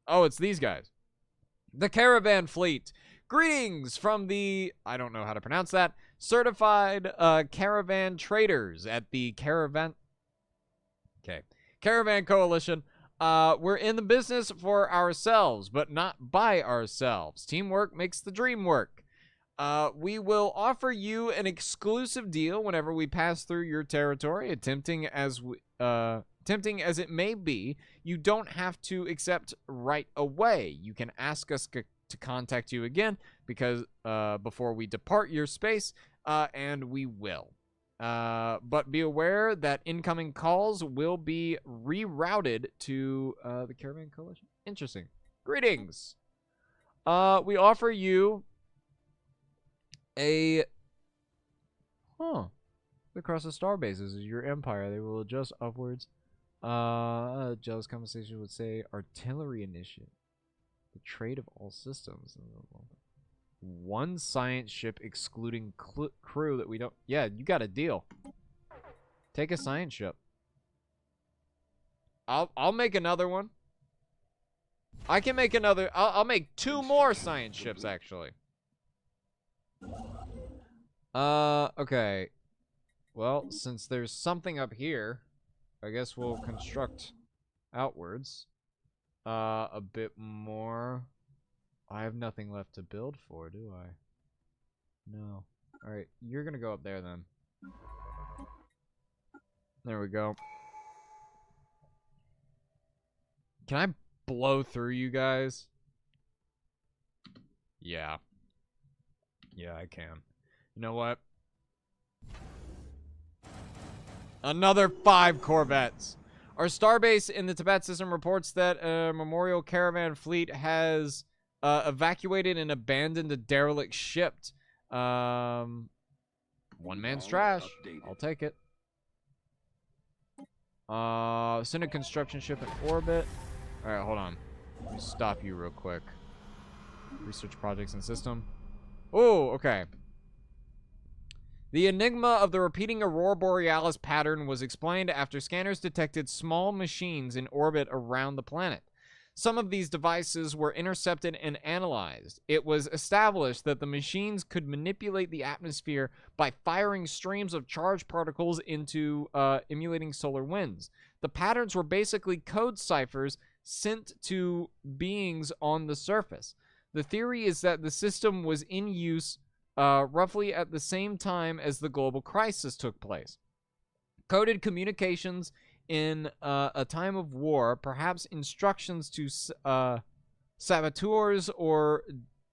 S1: Oh, it's these guys. The caravan fleet, Greetings from the, I don't know how to pronounce that, certified caravan traders at the Caravan Coalition. We're in the business for ourselves, but not by ourselves. Teamwork makes the dream work. We will offer you an exclusive deal whenever we pass through your territory, tempting as it may be. You don't have to accept right away. You can ask us to contact you again because before we depart your space, and we will. But be aware that incoming calls will be rerouted to the Caravan Coalition. Interesting. Greetings. We offer you across the star bases is your empire. They will adjust upwards. Jealous conversation would say artillery initiative. The trade of all systems. One science ship excluding crew that we don't. Yeah, you got a deal. Take a science ship. I'll make another one. I can make another. I'll make 2 more science ships actually. Okay. Well, since there's something up here, I guess we'll construct outwards. A bit more. I have nothing left to build for, do I? No. Alright, you're gonna go up there then. There we go. Can I blow through you guys? Yeah. Yeah, I can. You know what? Another 5 Corvettes. Our starbase in the Tibet system reports that a memorial caravan fleet has evacuated and abandoned a derelict ship. One man's trash. I'll take it. Send a construction ship in orbit. Alright, hold on. Let me stop you real quick. Research projects and system. Oh, okay. The enigma of the repeating aurora borealis pattern was explained after scanners detected small machines in orbit around the planet. Some of these devices were intercepted and analyzed. It was established that the machines could manipulate the atmosphere by firing streams of charged particles into emulating solar winds. The patterns were basically code ciphers sent to beings on the surface. The theory is that the system was in use roughly at the same time as the global crisis took place. Coded communications in a time of war, perhaps instructions to saboteurs or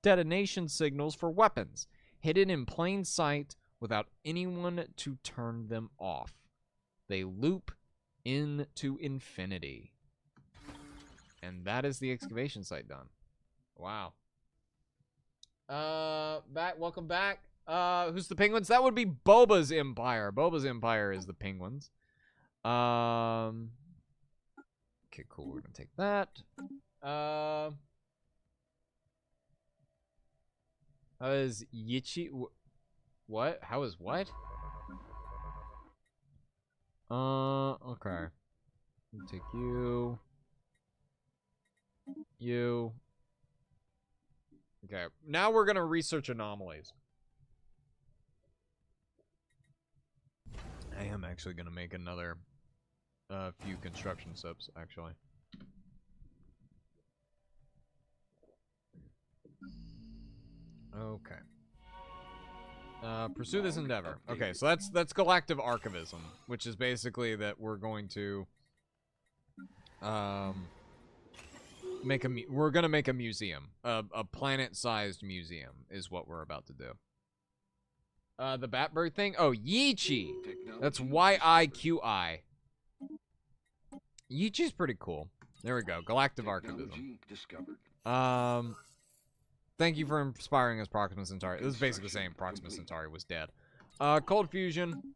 S1: detonation signals for weapons, hidden in plain sight without anyone to turn them off. They loop into infinity. And that is the excavation site done. Wow. Welcome back. Who's the penguins? That would be Boba's empire. Boba's empire is the penguins. Okay, cool. We're gonna take that. How is Yichi? What? How is what? Okay. I'll take you. You. Okay. Now we're gonna research anomalies. I am actually gonna make another few construction subs, actually. Okay. Pursue this endeavor. Okay, so that's galactic archivism, which is basically that we're going to we're gonna make a museum, a planet-sized museum is what we're about to do. The Batbird thing? Oh, Yichi. That's Y-I-Q-I. Yichi's pretty cool. There we go. Galactic archivism. Thank you for inspiring us, Proxima Centauri. This is basically saying Proxima Centauri was dead. Cold fusion.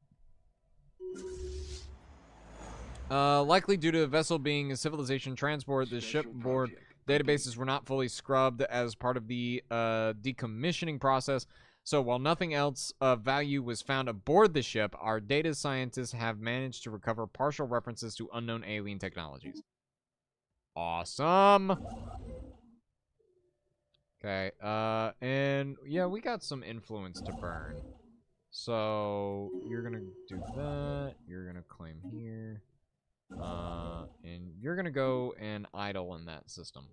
S1: Likely due to the vessel being a civilization transport, the shipboard databases were not fully scrubbed as part of the decommissioning process. So while nothing else of value was found aboard the ship, our data scientists have managed to recover partial references to unknown alien technologies. Awesome. Okay, and yeah, we got some influence to burn. So, you're gonna do that, you're gonna claim here, and you're gonna go and idle in that system.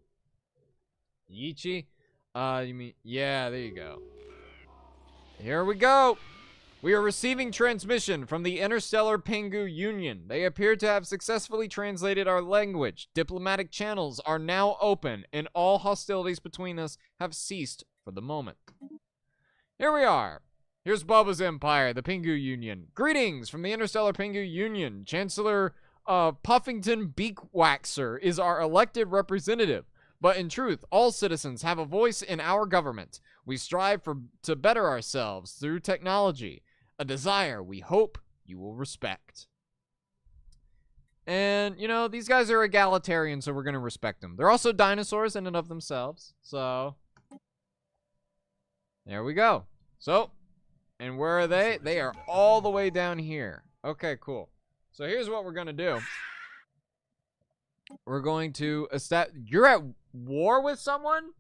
S1: Yichi? You mean, yeah, there you go. Here we go! We are receiving transmission from the Interstellar Pingu Union. They appear to have successfully translated our language. Diplomatic channels are now open, and all hostilities between us have ceased for the moment. Here we are. Here's Bubba's Empire, the Pingu Union. Greetings from the Interstellar Pingu Union. Chancellor Puffington Beakwaxer is our elected representative. But in truth, all citizens have a voice in our government. We strive to better ourselves through technology, a desire we hope you will respect. And, you know, these guys are egalitarian, so we're going to respect them. They're also dinosaurs in and of themselves, so there we go. So, and where are they? They are all the way down here. Okay, cool. So here's what we're going to do. We're going to establish... You're at war with someone?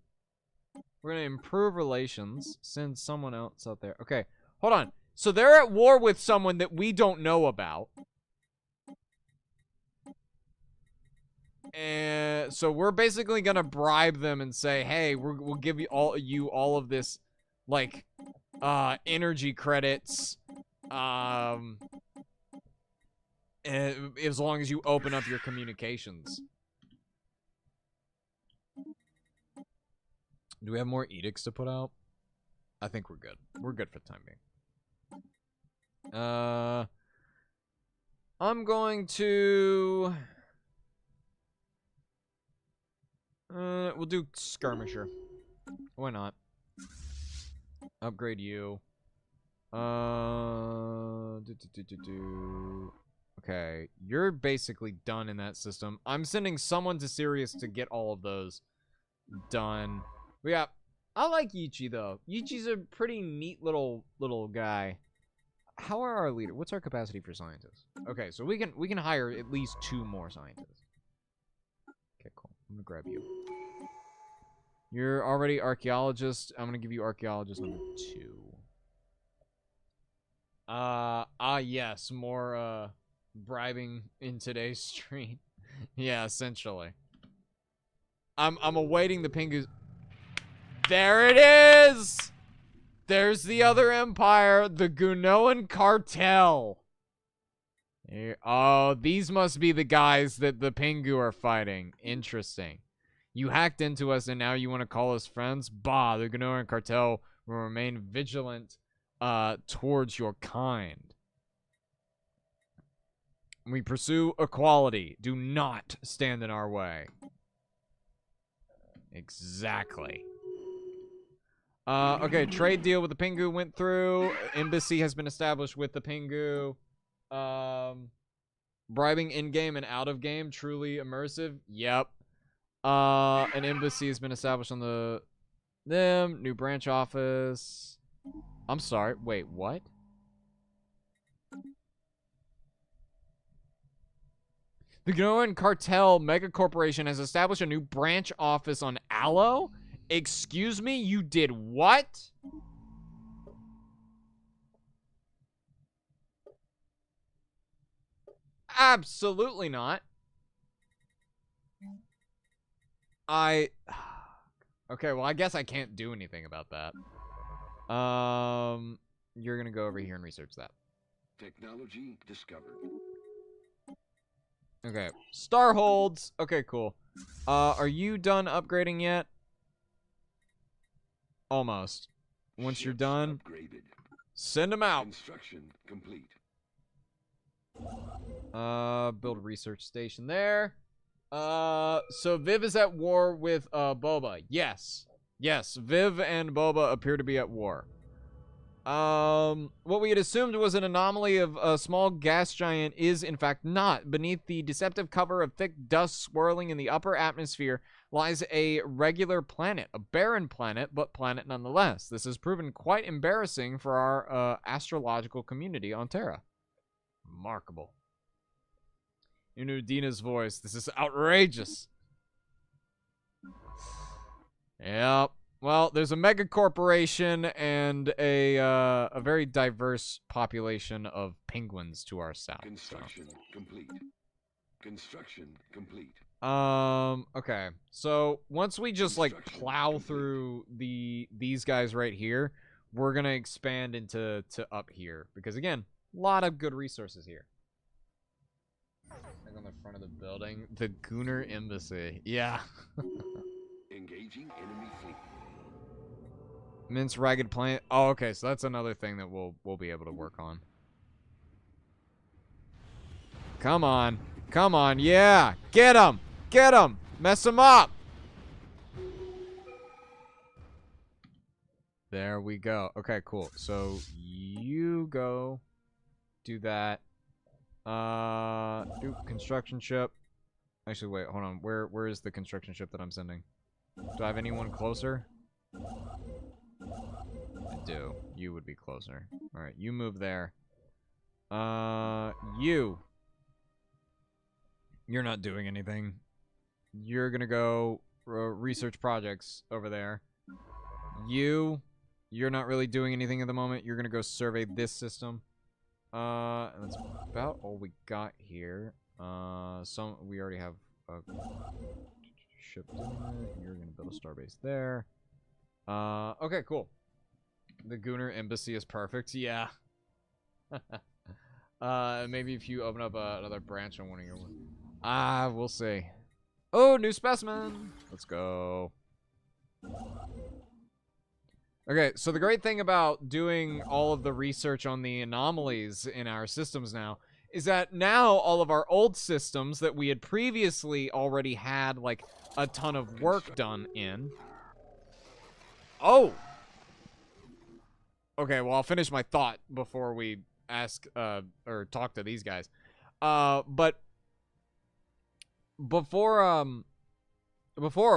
S1: We're going to improve relations. Send someone else out there. Okay, hold on. So they're at war with someone that we don't know about. And so we're basically going to bribe them and say, hey, we'll give you all of this, like, energy credits. As long as you open up your communications. Do we have more edicts to put out? I think we're good. We're good for the time being. I'm going to... we'll do skirmisher. Why not? Upgrade you. Okay, you're basically done in that system. I'm sending someone to Sirius to get all of those done. Yeah, I like Yichi though. Yichi's a pretty neat little guy. How are our leaders? What's our capacity for scientists? Okay, so we can hire at least 2 more scientists. Okay, cool. I'm gonna grab you. You're already archaeologist. I'm gonna give you archaeologist number 2. Yes, more bribing in today's stream. Yeah, essentially. I'm awaiting the Pingus. There it is! There's the other empire, the Gnoan cartel. Here, oh, these must be the guys that the Pingu are fighting. Interesting. You hacked into us and now you want to call us friends? Bah, the Gnoan cartel will remain vigilant towards your kind. We pursue equality. Do not stand in our way. Exactly. Okay, trade deal with the Pingu went through. Embassy has been established with the Pingu. Bribing in-game and out-of-game, truly immersive. Yep. An embassy has been established on them. New branch office. I'm sorry. Wait, what? The Gnoan Cartel Mega Corporation has established a new branch office on Aloe? Excuse me? You did what? Absolutely not. Okay, well, I guess I can't do anything about that. You're gonna go over here and research that.
S2: Technology discovered.
S1: Okay, star holds. Okay, cool. Are you done upgrading yet? Almost. Once you're done,
S2: Upgraded.
S1: send them out.
S2: Construction complete.
S1: Build a research station there. So Viv is at war with Boba. Yes. Yes, Viv and Boba appear to be at war. What we had assumed was an anomaly of a small gas giant is in fact not. Beneath the deceptive cover of thick dust swirling in the upper atmosphere lies a regular planet, a barren planet, but planet nonetheless. This has proven quite embarrassing for our astrological community on Terra. Remarkable. You knew Dina's voice. This is outrageous. Yep. Well, there's a mega corporation and a very diverse population of penguins to our south.
S2: Construction complete. Construction complete.
S1: Okay. So once we just like plow through these guys right here, we're gonna expand into up here because again, a lot of good resources here. Like on the front of the building, the Gooner Embassy. Yeah.
S2: Engaging enemy fleet.
S1: Mince ragged plant. Oh, okay. So that's another thing that we'll be able to work on. Come on. Come on. Yeah. Get him. Get him. Mess him up. There we go. Okay, cool. So you go do that. Do construction ship. Actually, wait, hold on. Where is the construction ship that I'm sending? Do I have anyone closer? I do. You would be closer. All right, you move there. You're not doing anything. You're gonna go research projects over there. You're not really doing anything at the moment. You're gonna go survey this system. And that's about all we got here. We already have a ship doing it. You're gonna build a starbase there. Okay, cool. The Gooner Embassy is perfect. Yeah. Maybe if you open up another branch on one of your ones. We'll see. Oh, new specimen. Let's go. Okay, so the great thing about doing all of the research on the anomalies in our systems now is that now all of our old systems that we had previously already had, like, a ton of work done in. Oh! Okay, well, I'll finish my thought before we ask, or talk to these guys. But before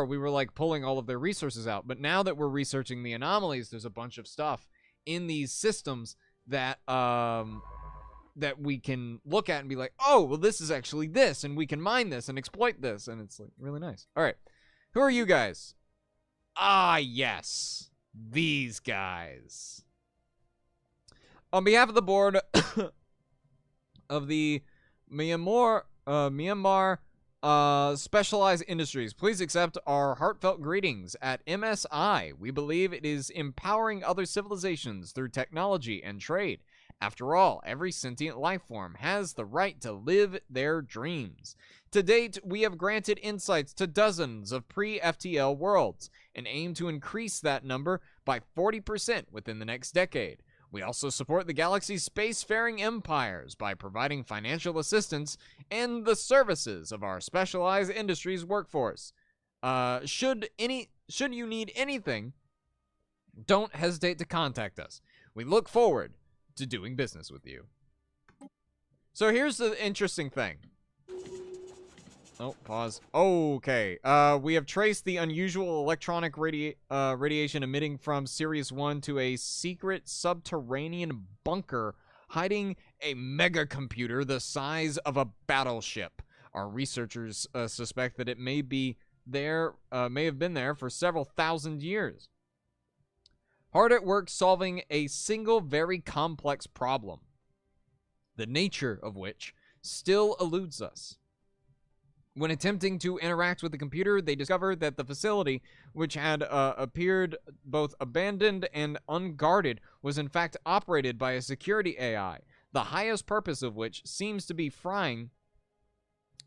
S1: we were like pulling all of their resources out, but now that we're researching the anomalies, there's a bunch of stuff in these systems that that we can look at and be like, oh, well, this is actually this, and we can mine this and exploit this, and it's like really nice. All right, who are you guys? Ah, yes, these guys. On behalf of the board of the Myanmar Specialized Industries, please accept our heartfelt greetings. At MSI, we believe it is empowering other civilizations through technology and trade. After all, every sentient life form has the right to live their dreams. To date, we have granted insights to dozens of pre-FTL worlds and aim to increase that number by 40% within the next decade. We also support the galaxy's spacefaring empires by providing financial assistance and the services of our specialized industries workforce. Should you need anything, don't hesitate to contact us. We look forward to doing business with you. So here's the interesting thing. Oh, pause. Okay. We have traced the unusual electronic radiation emitting from Sirius 1 to a secret subterranean bunker hiding a mega computer the size of a battleship. Our researchers suspect that it may have been there for several thousand years. Hard at work solving a single very complex problem, the nature of which still eludes us. When attempting to interact with the computer, they discovered that the facility, which had appeared both abandoned and unguarded, was in fact operated by a security AI, the highest purpose of which seems to be frying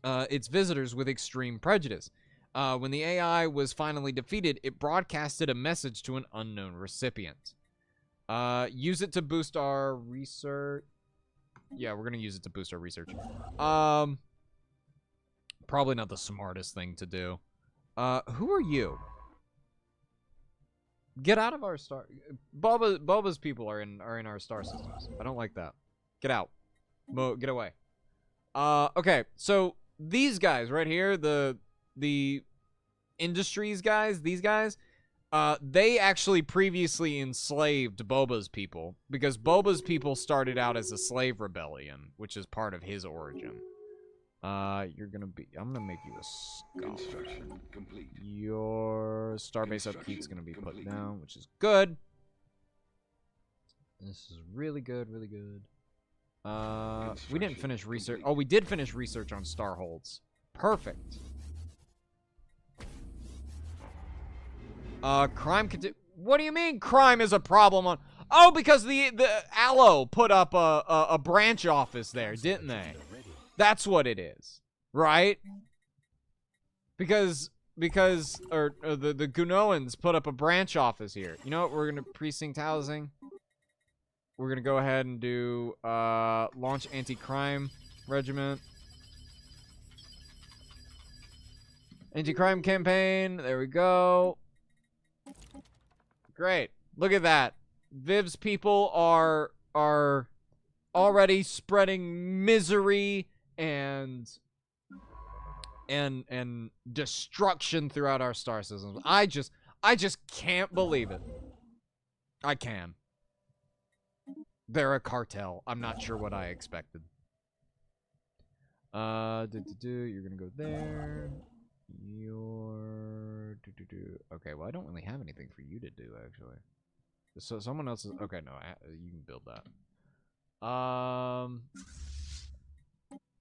S1: its visitors with extreme prejudice. When the AI was finally defeated, it broadcasted a message to an unknown recipient. Use it to boost our research. Yeah, we're going to use it to boost our research. Probably not the smartest thing to do. Who are you? Get out of our star. Boba's people are in our star systems. I don't like that. Get out. Get away. Okay, so these guys right here, the industries guys, these guys, they actually previously enslaved Boba's people because Boba's people started out as a slave rebellion, which is part of his origin. You're gonna be. I'm gonna make you a scholar.
S2: Construction complete.
S1: Your starbase upkeep's
S2: Construction
S1: gonna be put
S2: complete.
S1: down, which is good. This is really good, really good. We didn't finish research.
S2: Complete.
S1: Oh, we did finish research on Starholds. Perfect. Crime what do you mean crime is a problem on... Oh, because the Allo put up a branch office there, didn't they? That's what it is, right? Because the Gnoans put up a branch office here. You know what? We're gonna precinct housing. We're gonna go ahead and do launch anti-crime regiment. Anti-crime campaign. There we go. Great. Look at that. Viv's people are already spreading misery and destruction throughout our star systems. I just can't believe it. I can. They're a cartel. I'm not sure what I expected. You're gonna go there. Okay, well, I don't really have anything for you to do, actually. So someone else is... Okay, no, you can build that.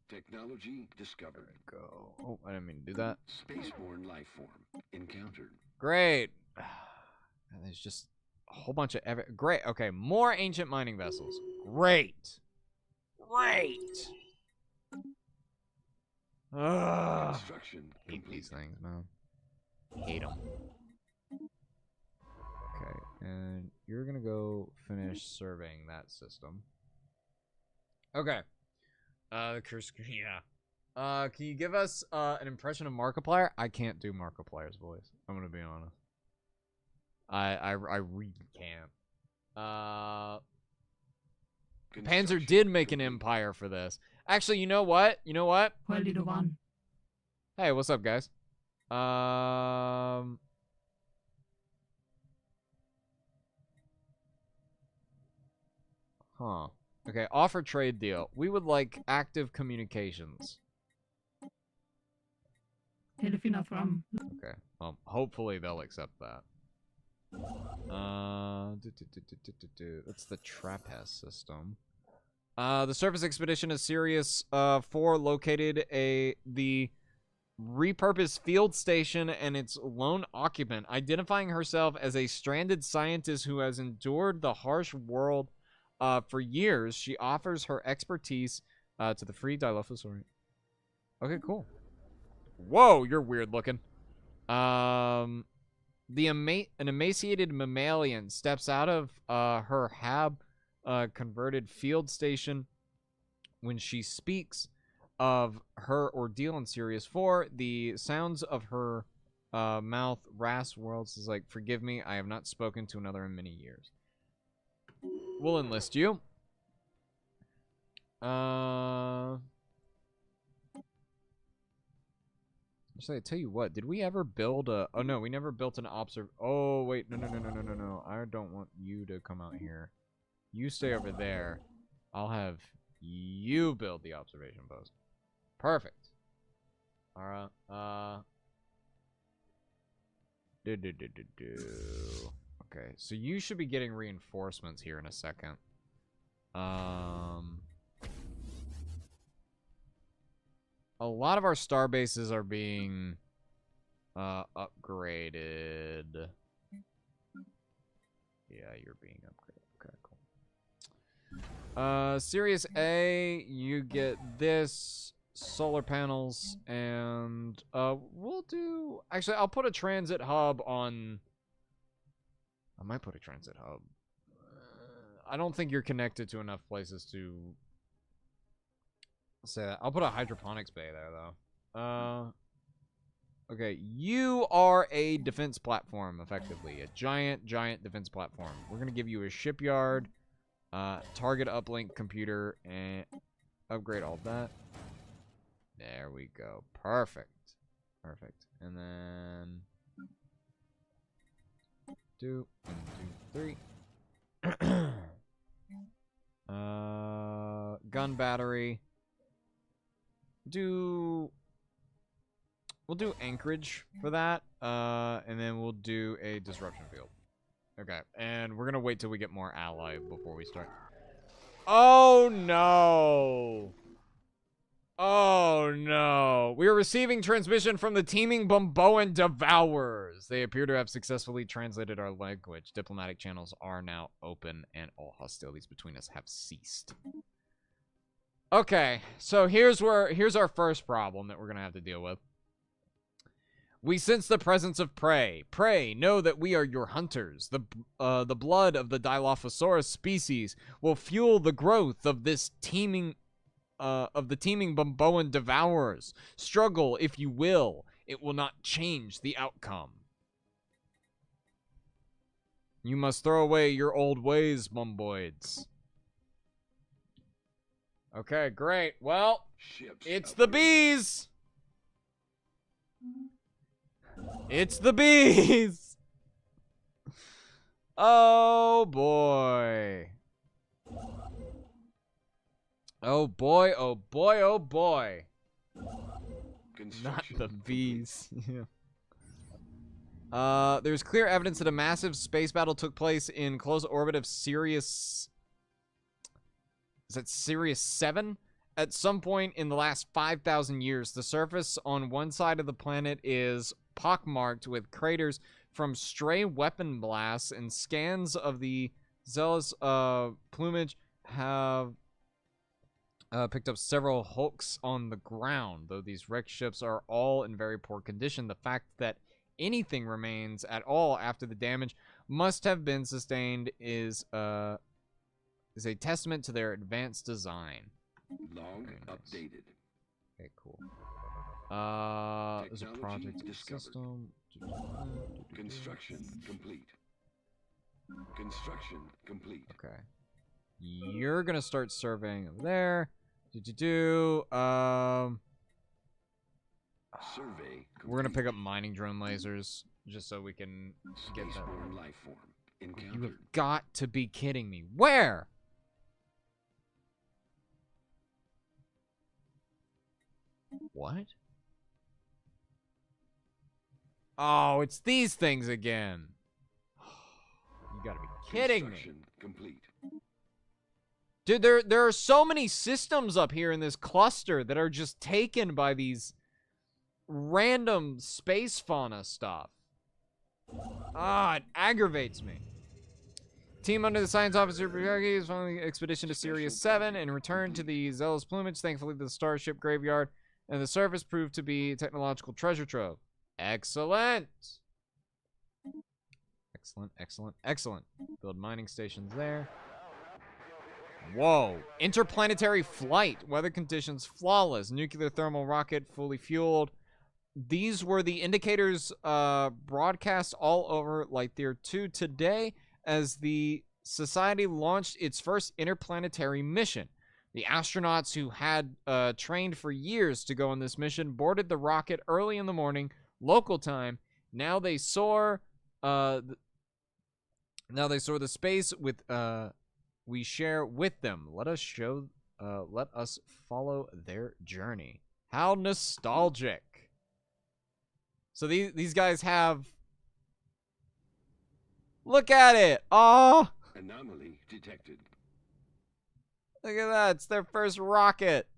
S2: Technology discovered.
S1: Go. Oh, I didn't mean to do that.
S2: Spaceborne life form encountered.
S1: Great. There's just a whole bunch of... Great. Okay, more ancient mining vessels. Great. Great. Ugh.
S2: Construction
S1: Hate
S2: complete.
S1: these things, man. Hate them. Okay, and you're gonna go finish surveying that system. Okay. The curse, yeah. Can you give us an impression of Markiplier? I can't do Markiplier's voice. I'm gonna be honest. I really can't. Panzer did make an empire for this. Actually, you know what? You know what? Hey, what's up, guys? Huh. Okay, offer trade deal. We would like active communications. Okay. Hopefully they'll accept that. That's the Trapez system. The surface expedition is Sirius 4 located the repurposed field station and its lone occupant, identifying herself as a stranded scientist who has endured the harsh world for years. She offers her expertise to the free Dilophosaurus. Okay, cool. Whoa, you're weird looking. An emaciated mammalian steps out of her converted field station when she speaks of her ordeal in Sirius 4. The sounds of her mouth rasp worlds is like, forgive me, I have not spoken to another in many years. We'll enlist you. Actually, I tell you what, did we ever build a... Oh, no, we never built an Oh, wait, no. I don't want you to come out here. You stay over there. I'll have you build the observation post. Perfect. Alright, Okay, so you should be getting reinforcements here in a second. A lot of our star bases are being upgraded. Yeah, you're being upgraded. Okay, cool. Sirius A, you get this, solar panels, and we'll do... Actually, I'll put a transit hub on... I might put a transit hub. I don't think you're connected to enough places to say that. I'll put a hydroponics bay there, though. Okay, you are a defense platform, effectively. A giant defense platform. We're going to give you a shipyard, target uplink computer, and upgrade all that. There we go. Perfect. Perfect. And then... 2, 1, 2, 3. Gun battery. do anchorage for that, and then we'll do a disruption field. Okay, and we're gonna wait till we get more ally before we start. Oh no! Oh no! We are receiving transmission from the teeming Bumboan devourers. They appear to have successfully translated our language. Diplomatic channels are now open, and all hostilities between us have ceased. Okay, so here's our first problem that we're gonna have to deal with. We sense the presence of prey. Prey, know that we are your hunters. The blood of the Dilophosaurus species will fuel the growth of this teeming Bumboan devourers. Struggle if you will. It will not change the outcome. You must throw away your old ways, mumboids. Okay, great. Well, it's the bees. It's the bees. Oh boy. Oh boy, oh boy, oh boy. Not the bees. Yeah. There's clear evidence that a massive space battle took place in close orbit of Sirius... Is that Sirius 7? At some point in the last 5,000 years, the surface on one side of the planet is pockmarked with craters from stray weapon blasts, and scans of the zealous plumage have picked up several hulks on the ground. Though these wrecked ships are all in very poor condition, the fact that anything remains at all after the damage must have been sustained is a testament to their advanced design.
S2: Log updated.
S1: Okay, cool. There's a project system.
S2: Construction complete. Construction complete.
S1: Okay. You're gonna start surveying over there.
S2: Survey complete.
S1: We're gonna pick up mining drone lasers just so we can get that.
S2: Spaceborne life form encountered.
S1: You have got to be kidding me. Where? What? Oh, it's these things again. You gotta be kidding me.
S2: Complete.
S1: Dude, there are so many systems up here in this cluster that are just taken by these random space fauna stuff. Ah, it aggravates me. Team under the science officer is following the expedition to Sirius 7 and returned to the zealous plumage. Thankfully, the starship graveyard and the surface proved to be technological treasure trove. Excellent. Excellent, excellent, excellent. Build mining stations there. Whoa. Interplanetary flight. Weather conditions flawless. Nuclear thermal rocket fully fueled. These were the indicators broadcast all over Lightyear 2 today as the Society launched its first interplanetary mission. The astronauts who had trained for years to go on this mission boarded the rocket early in the morning, local time. Now they soar. Now they soar the space with we share with them. Let us follow their journey. How nostalgic. So these guys have. Look at it. Oh.
S2: Anomaly detected.
S1: Look at that. It's their first rocket.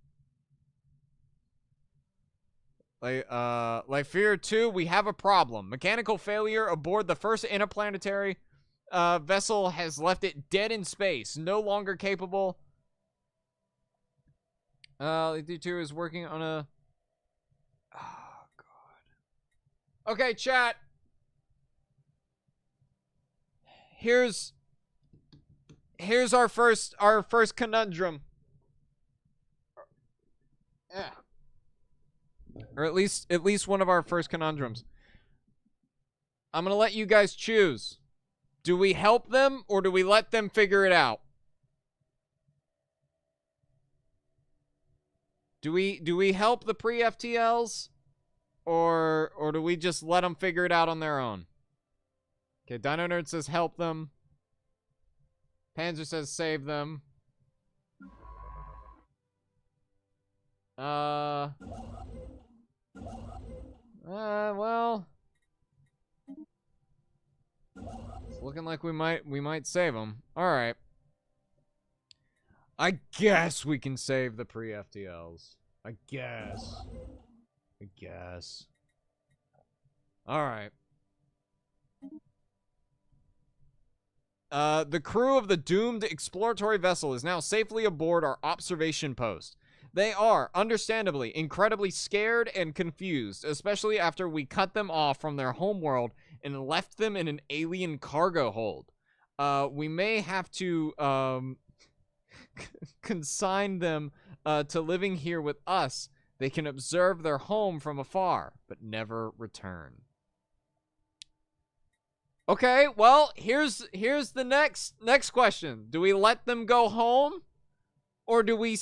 S1: Like Fear 2, we have a problem. Mechanical failure aboard the first interplanetary vessel has left it dead in space. No longer capable. D2 is working on a... Oh, God. Okay, chat. Here's our first conundrum. Yeah. Or at least one of our first conundrums. I'm gonna let you guys choose. Do we help them or do we let them figure it out? Do we help the pre-FTLs or do we just let them figure it out on their own? Okay, Dino Nerd says help them. Panzer says save them. Well, it's looking like we might save them. All right. I guess we can save the pre-FTLs. I guess. All right. The crew of the doomed exploratory vessel is now safely aboard our observation post. They are, understandably, incredibly scared and confused, especially after we cut them off from their homeworld and left them in an alien cargo hold. We may have to, consign them, to living here with us. They can observe their home from afar, but never return. Okay, well, here's the next question. Do we let them go home? Or do we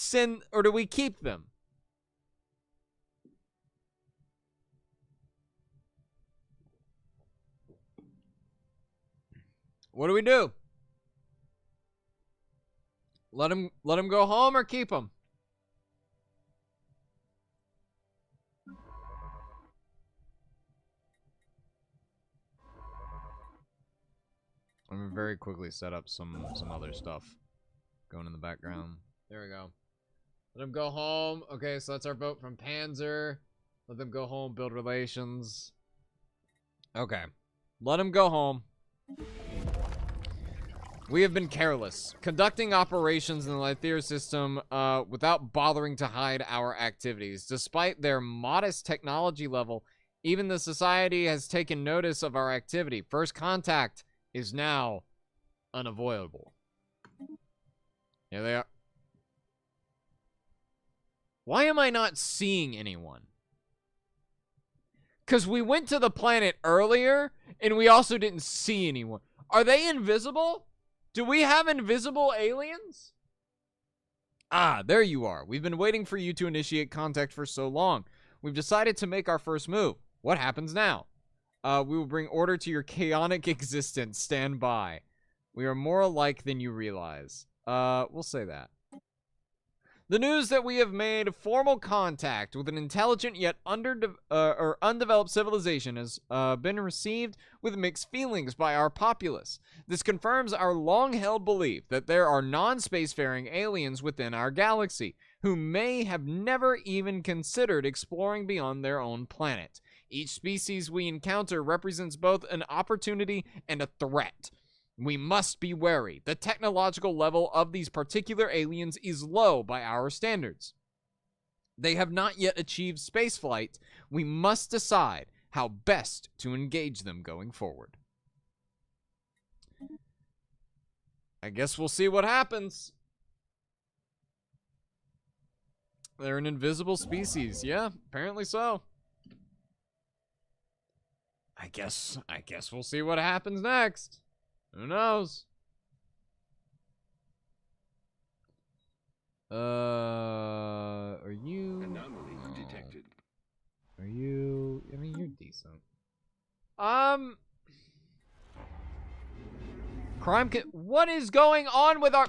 S1: keep them? What do we do? Let them go home or keep them? I'm gonna very quickly set up some other stuff going in the background. There we go. Let them go home. Okay, so that's our vote from Panzer. Let them go home, build relations. Okay. Let them go home. We have been careless, conducting operations in the Lythir system without bothering to hide our activities. Despite their modest technology level, even the society has taken notice of our activity. First contact is now unavoidable. Here they are. Why am I not seeing anyone? Because we went to the planet earlier, and we also didn't see anyone. Are they invisible? Do we have invisible aliens? Ah, there you are. We've been waiting for you to initiate contact for so long. We've decided to make our first move. What happens now? We will bring order to your chaotic existence. Stand by. We are more alike than you realize. We'll say that. The news that we have made formal contact with an intelligent yet undeveloped civilization has been received with mixed feelings by our populace. This confirms our long-held belief that there are non-spacefaring aliens within our galaxy who may have never even considered exploring beyond their own planet. Each species we encounter represents both an opportunity and a threat. We must be wary. The technological level of these particular aliens is low by our standards. They have not yet achieved spaceflight. We must decide how best to engage them going forward. I guess we'll see what happens. They're an invisible species. Yeah, apparently so. I guess we'll see what happens next. Who knows? Are you?
S2: Anomaly detected.
S1: Are you? I mean, you're decent. What is going on with our?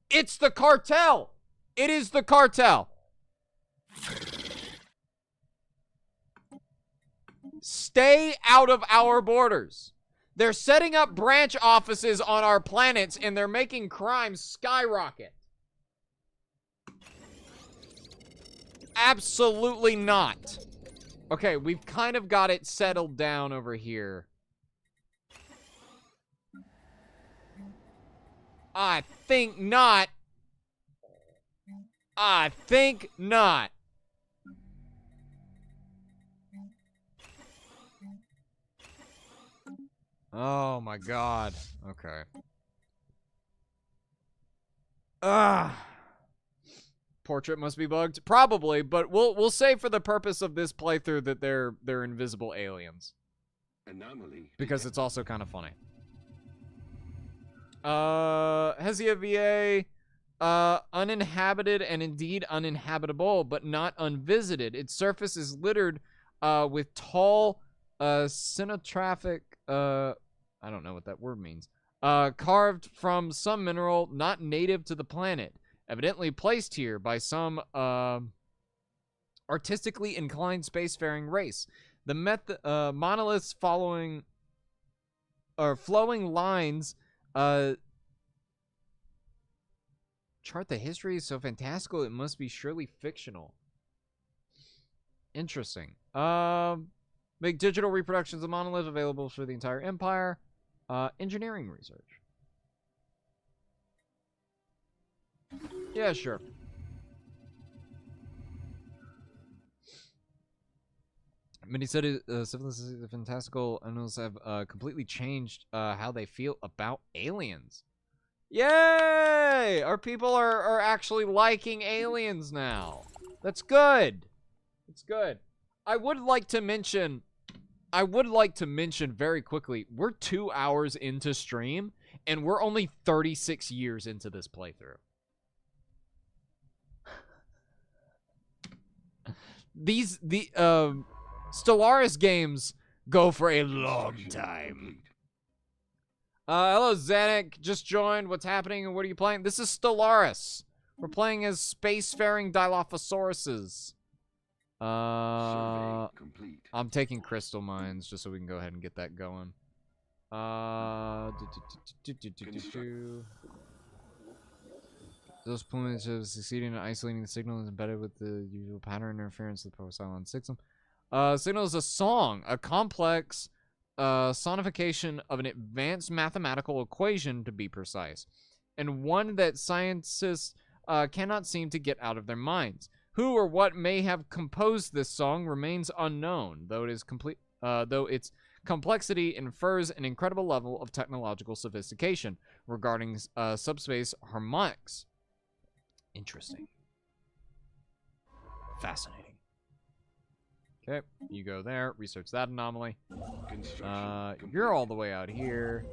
S1: It's the cartel. It is the cartel. Stay out of our borders. They're setting up branch offices on our planets, and they're making crime skyrocket. Absolutely not. Okay, we've kind of got it settled down over here. I think not. I think not. Oh my god. Okay. Portrait must be bugged. Probably, but we'll say for the purpose of this playthrough that they're invisible aliens.
S2: Anomaly
S1: Because it's also kind of funny. Hesia VA, uninhabited and indeed uninhabitable, but not unvisited. Its surface is littered with tall cenotraphic I don't know what that word means. Carved from some mineral not native to the planet, evidently placed here by some artistically inclined spacefaring race. The monoliths following or flowing lines chart the history is so fantastical it must be surely fictional. Interesting. Make digital reproductions of monolith available for the entire empire. Engineering research. Yeah, sure. Many said civilizations of fantastical animals have completely changed how they feel about aliens. Yay! Our people are actually liking aliens now. That's good. It's good. I would like to mention very quickly, we're 2 hours into stream, and we're only 36 years into this playthrough. The Stellaris games go for a long time. Hello, Zanuck. Just joined. What's happening and what are you playing? This is Stellaris. We're playing as spacefaring Dilophosauruses. I'm taking crystal mines just so we can go ahead and get that going. Those plumage have succeeded in isolating the signal and embedded with the usual pattern interference of the Cylon system. Signal is a song, a complex sonification of an advanced mathematical equation, to be precise, and one that scientists cannot seem to get out of their minds. Who or what may have composed this song remains unknown, though its complexity infers an incredible level of technological sophistication regarding subspace harmonics. Interesting. Fascinating. Okay, you go there, research that anomaly. You're all the way out here.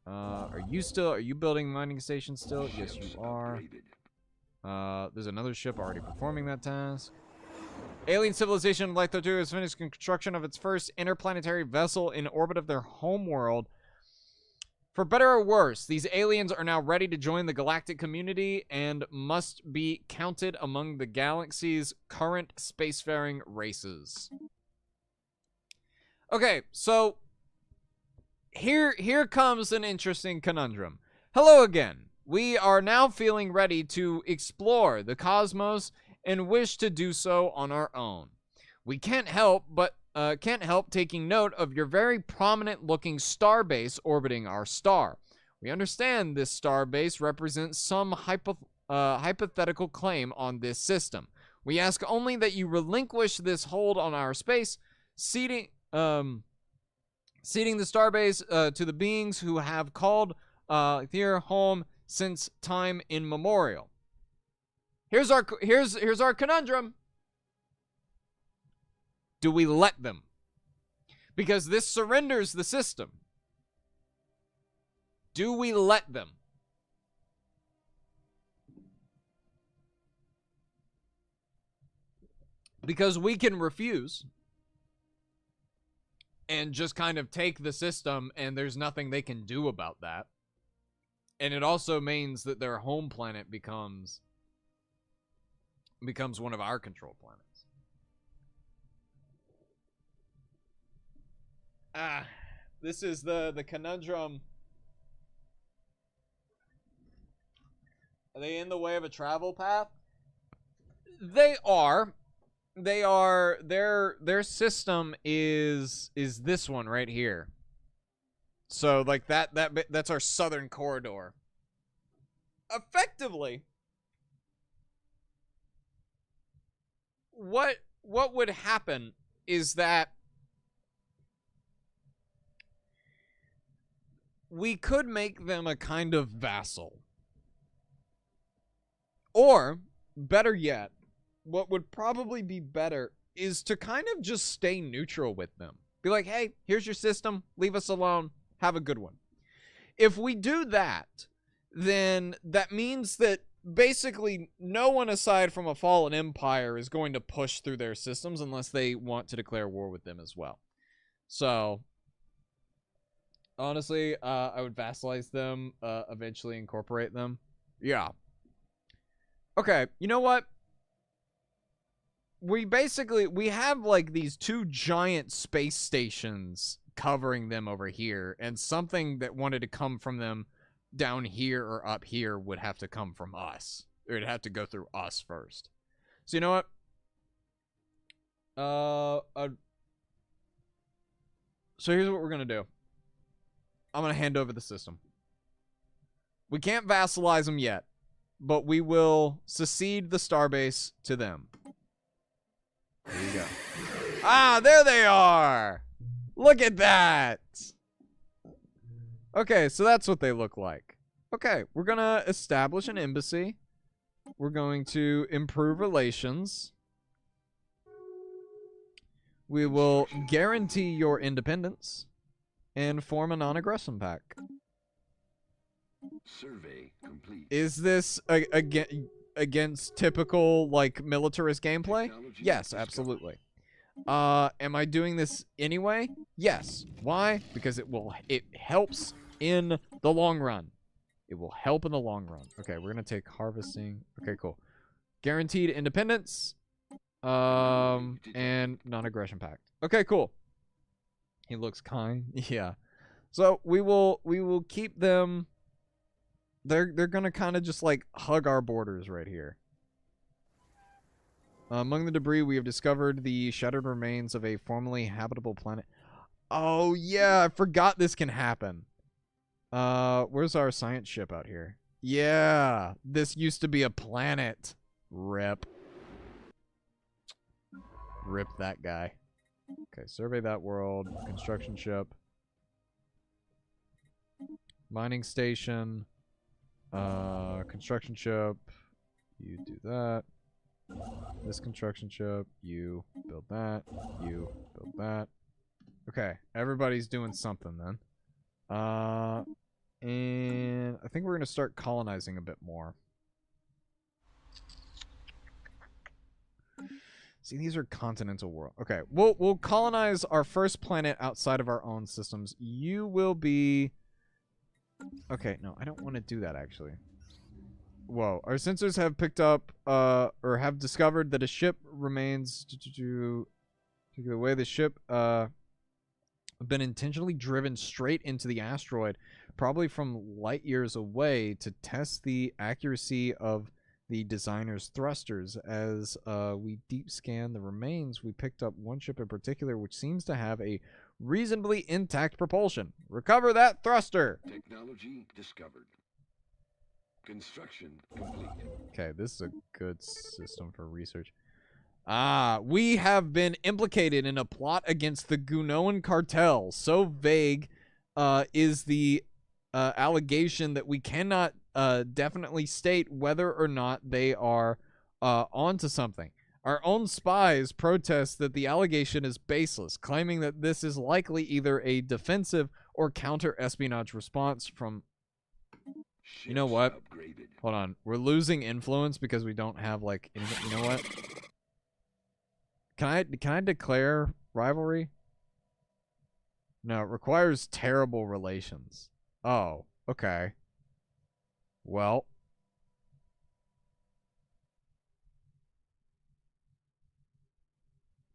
S1: Are you building mining station still? Yes, you are. There's another ship already performing that task. Alien civilization Litho 2 has finished construction of its first interplanetary vessel in orbit of their homeworld. For better or worse, these aliens are now ready to join the galactic community and must be counted among the galaxy's current spacefaring races. Okay, so here comes an interesting conundrum. Hello again. We are now feeling ready to explore the cosmos and wish to do so on our own. We can't help taking note of your very prominent-looking starbase orbiting our star. We understand this starbase represents some hypothetical claim on this system. We ask only that you relinquish this hold on our space, ceding the starbase to the beings who have called here home since time immemorial. Here's our conundrum. Do we let them? Because this surrenders the system. Do we let them? Because we can refuse and just kind of take the system, and there's nothing they can do about that. And it also means that their home planet becomes one of our control planets. This is the conundrum. Are they in the way of a travel path? They are. Their system is this one right here. So like that's our southern corridor. Effectively, what would happen is that we could make them a kind of vassal. Or, better yet, what would probably be better is to kind of just stay neutral with them. Be like, hey, here's your system. Leave us alone. Have a good one. If we do that, then that means that basically no one aside from a fallen empire is going to push through their systems unless they want to declare war with them as well. So, honestly, I would vassalize them, eventually incorporate them. Yeah. Okay, you know what? we basically, we have like these 2 giant space stations covering them over here, and something that wanted to come from them down here or up here would have to come from us. Or it'd have to go through us first. So you know what? So here's what we're gonna do. I'm gonna hand over the system. We can't vassalize them yet, but we will secede the starbase to them. There you go. Ah, there they are! Look at that! Okay, so that's what they look like. Okay, we're gonna establish an embassy. We're going to improve relations. We will guarantee your independence and form a non-aggression pact.
S2: Survey complete.
S1: Is this against typical like militarist gameplay? Yes, absolutely. Am I doing this anyway? Yes. Why? Because it helps in the long run. It will help in the long run. Okay, we're gonna take harvesting. Okay, cool. Guaranteed independence. And non-aggression pact. Okay, cool. He looks kind. Yeah. So we will keep them. They're gonna kind of just like hug our borders right here. Among the debris, we have discovered the shattered remains of a formerly habitable planet. Oh yeah, I forgot this can happen. Where's our science ship out here? Yeah, this used to be a planet. Rip. Rip that guy. Okay, survey that world. Construction ship. Mining station. Construction ship. You do that. This construction ship. You build that. You build that. Okay, everybody's doing something then. And I think we're gonna start colonizing a bit more. See, these are continental world. Okay, we'll colonize our first planet outside of our own systems. You will be. Okay, no, I don't want to do that actually. Whoa, our sensors have picked up, or have discovered that a ship remains to the way the ship been intentionally driven straight into the asteroid, probably from light years away, to test the accuracy of the designer's thrusters. As we deep scan the remains, we picked up one ship in particular which seems to have a reasonably intact propulsion. Recover that thruster!
S2: Technology discovered. Construction complete.
S1: Okay, this is a good system for research. Ah, we have been implicated in a plot against the Gnoan cartel. So vague is the allegation that we cannot definitely state whether or not they are onto something. Our own spies protest that the allegation is baseless, claiming that this is likely either a defensive or counter-espionage response from... You know what?
S2: Upgraded.
S1: Hold on. We're losing influence because we don't have, like, anything. You know what? Can I declare rivalry? No, it requires terrible relations. Oh, okay. Well.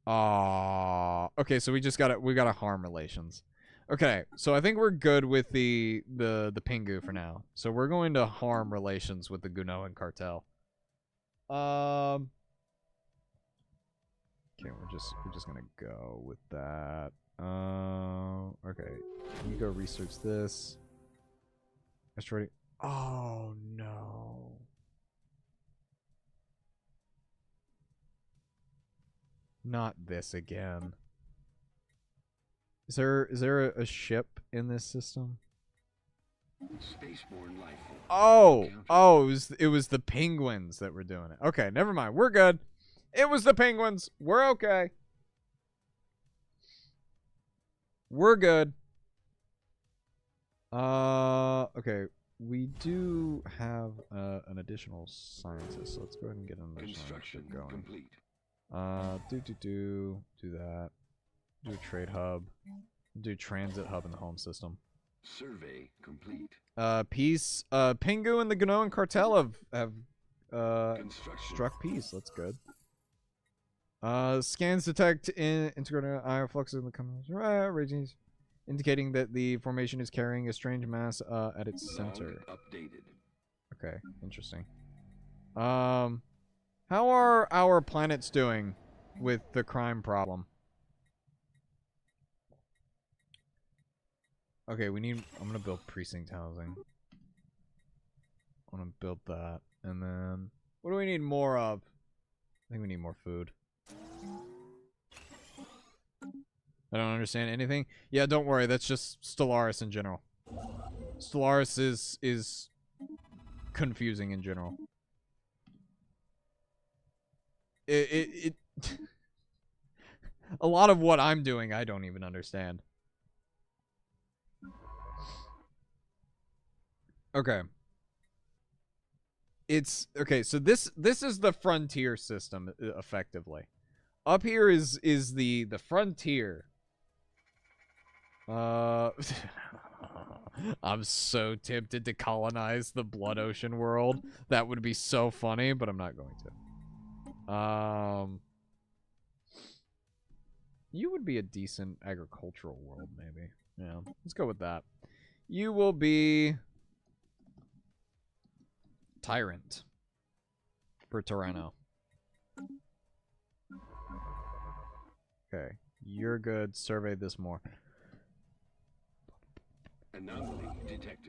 S1: Okay, so we gotta harm relations. Okay, so I think we're good with the Pingu for now. So we're going to harm relations with the Gnoan cartel. Okay, we're just gonna go with that. Okay, you go research this. Asteroid. Oh no. Not this again. Is there a ship in this system?
S2: Spaceborne life form.
S1: Oh, it was the penguins that were doing it. Okay, never mind. We're good. It was the penguins. We're okay. We're good. Okay. We do have an additional scientist, so let's go ahead and get an additional
S2: Construction
S1: ship going.
S2: complete.
S1: Do that. Do a trade hub. Do transit hub in the home system.
S2: Survey complete.
S1: Peace. Pingu and the Gnoan cartel have
S2: Construction.
S1: struck peace. That's good. Scans detect integrated ion fluxes in the regions, indicating that the formation is carrying a strange mass at its center.
S2: Updated.
S1: Okay, interesting. How are our planets doing with the crime problem? Okay, we need... I'm gonna build precinct housing. I'm gonna build that. And then... What do we need more of? I think we need more food. I don't understand anything. Yeah, don't worry. That's just Stellaris in general. Stellaris is confusing in general. It a lot of what I'm doing, I don't even understand. Okay. It's okay, so this is the frontier system effectively. Up here is the frontier. I'm so tempted to colonize the Blood Ocean world. That would be so funny, but I'm not going to. You would be a decent agricultural world, maybe. Yeah, let's go with that. You will be Tyrant for Tyranno. Okay, you're good. Survey this more.
S2: Anomaly detected.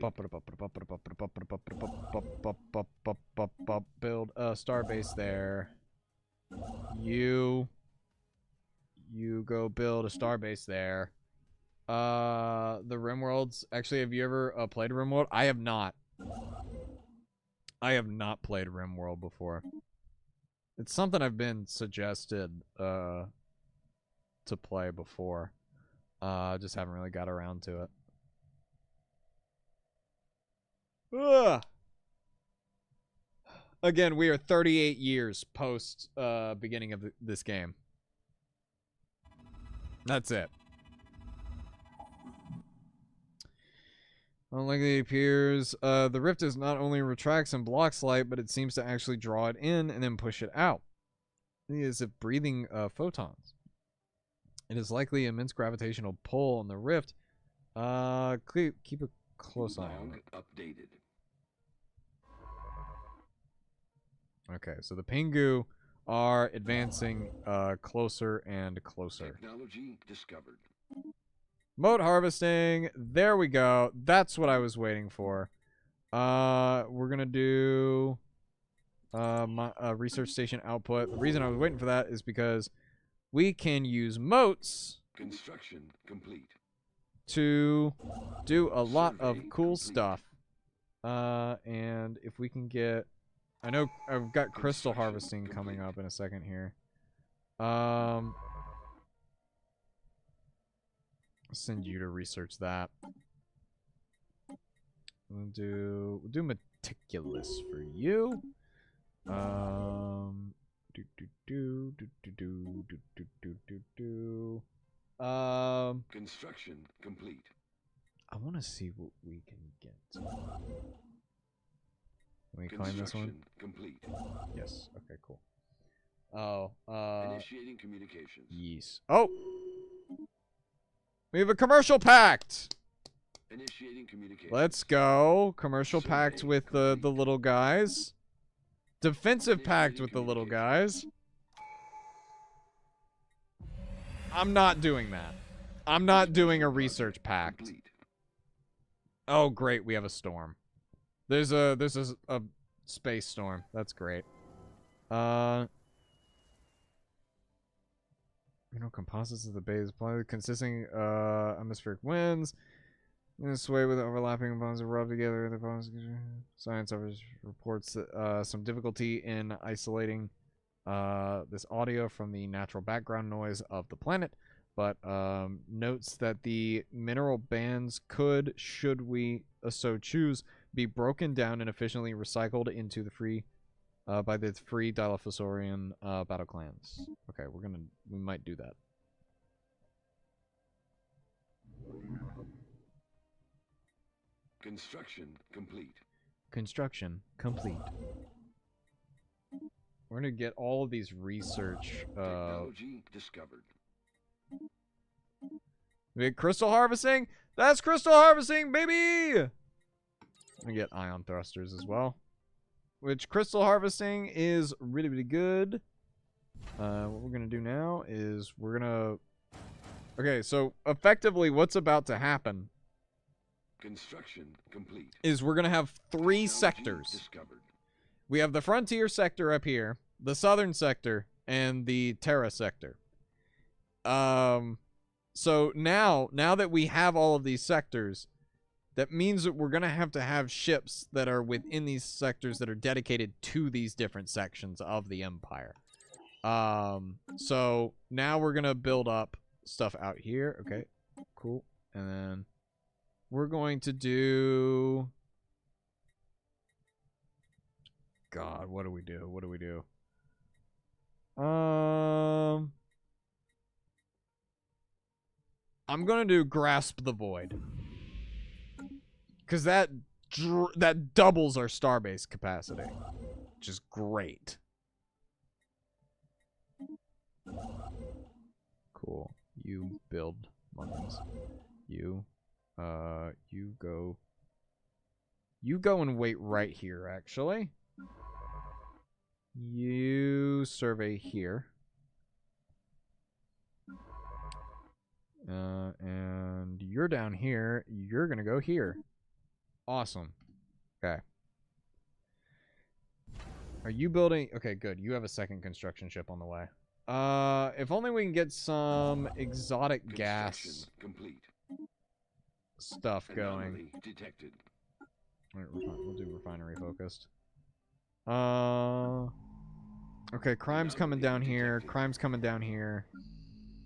S1: Build a starbase there. You go build a starbase there. The RimWorlds. Actually, have you ever played RimWorld? I have not. I have not played RimWorld before. It's something I've been suggested to play before. Just haven't really got around to it. Ugh. Again, we are 38 years post beginning of this game. That's it. Unlikely it appears, the rift is not only retracts and blocks light, but it seems to actually draw it in and then push it out. It is if breathing photons. It is likely immense gravitational pull on the rift. Keep a close eye on it.
S2: Updated.
S1: Okay, so the Pingu are advancing closer and closer.
S2: Technology discovered.
S1: Moat harvesting. There we go. That's what I was waiting for. We're gonna do my research station output. The reason I was waiting for that is because we can use moats.
S2: Construction complete.
S1: To do a lot of
S2: Survey
S1: cool
S2: complete.
S1: stuff. And if we can get... I know I've got crystal harvesting coming up in a second here. I'll send you to research that. We'll do meticulous for you.
S2: Construction complete.
S1: I want to see what we can get. Can we climb this one?
S2: Complete.
S1: Yes. Okay, cool. Oh,
S2: Initiating communications.
S1: yes. Oh! We have a commercial pact!
S2: Initiating communications.
S1: Let's go. Commercial
S2: Survey
S1: pact with the
S2: complete.
S1: little guys. Defensive pact
S2: Initiating
S1: with the little
S2: communications.
S1: guys. I'm not doing that. I'm not doing a research pact.
S2: Complete.
S1: Oh, great. We have a storm. There's a space storm. That's great. You know, composites of the base consisting atmospheric winds. In this way, with overlapping bonds that rub together, the bonds. Science reports some difficulty in isolating this audio from the natural background noise of the planet, but notes that the mineral bands could, should we so choose, be broken down and efficiently recycled into the free by the free Dilophosaurian battle clans. Okay, we might do that.
S2: Construction complete.
S1: Construction complete. We're gonna get all of these research.
S2: Technology discovered.
S1: Crystal harvesting. That's crystal harvesting, baby. I'm gonna get ion thrusters as well. Which crystal harvesting is really, really good. What we're gonna do now is we're gonna. Okay, so effectively, what's about to happen?
S2: Construction complete.
S1: Is we're gonna have 3
S2: Technology
S1: sectors.
S2: discovered.
S1: We have the frontier sector up here, the southern sector, and the Terra sector. So now that we have all of these sectors, that means that we're gonna have to have ships that are within these sectors that are dedicated to these different sections of the Empire. So now we're gonna build up stuff out here. Okay, cool. And then we're going to do... God, what do we do? What do we do? I'm gonna do Grasp the Void. Because that doubles our starbase capacity. Which is great. Cool. You build mummies. You go and wait right here, actually. You survey here. And you're down here. You're gonna go here. Awesome. Okay. Are you building? Okay, good. You have a second construction ship on the way. If only we can get some exotic gas
S2: Complete.
S1: stuff going.
S2: Anomaly detected.
S1: We'll do refinery focused. Okay, crime's coming down here. Crime's coming down here.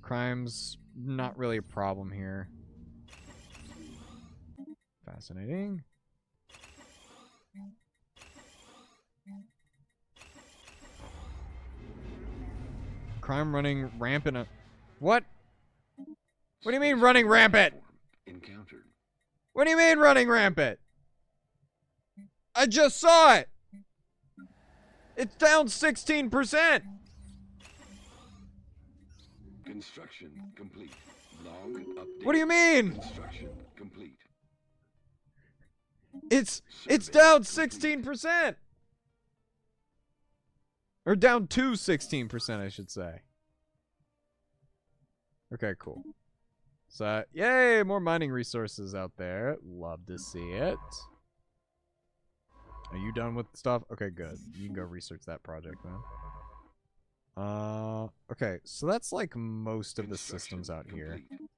S1: Crime's not really a problem here. Fascinating. Crime running rampant. What? What do you mean running rampant?
S2: Encountered.
S1: What do you mean running rampant? I just saw it. It's down 16%.
S2: Construction complete. Long update.
S1: What do you mean?
S2: Construction complete.
S1: It's
S2: Survey
S1: down
S2: complete.
S1: 16%. Or down to 16%, I should say. Okay, cool. So, yay, more mining resources out there. Love to see it. Are you done with stuff? Okay, good. You can go research that project then. Okay, so that's like most of the systems out here.
S2: Complete.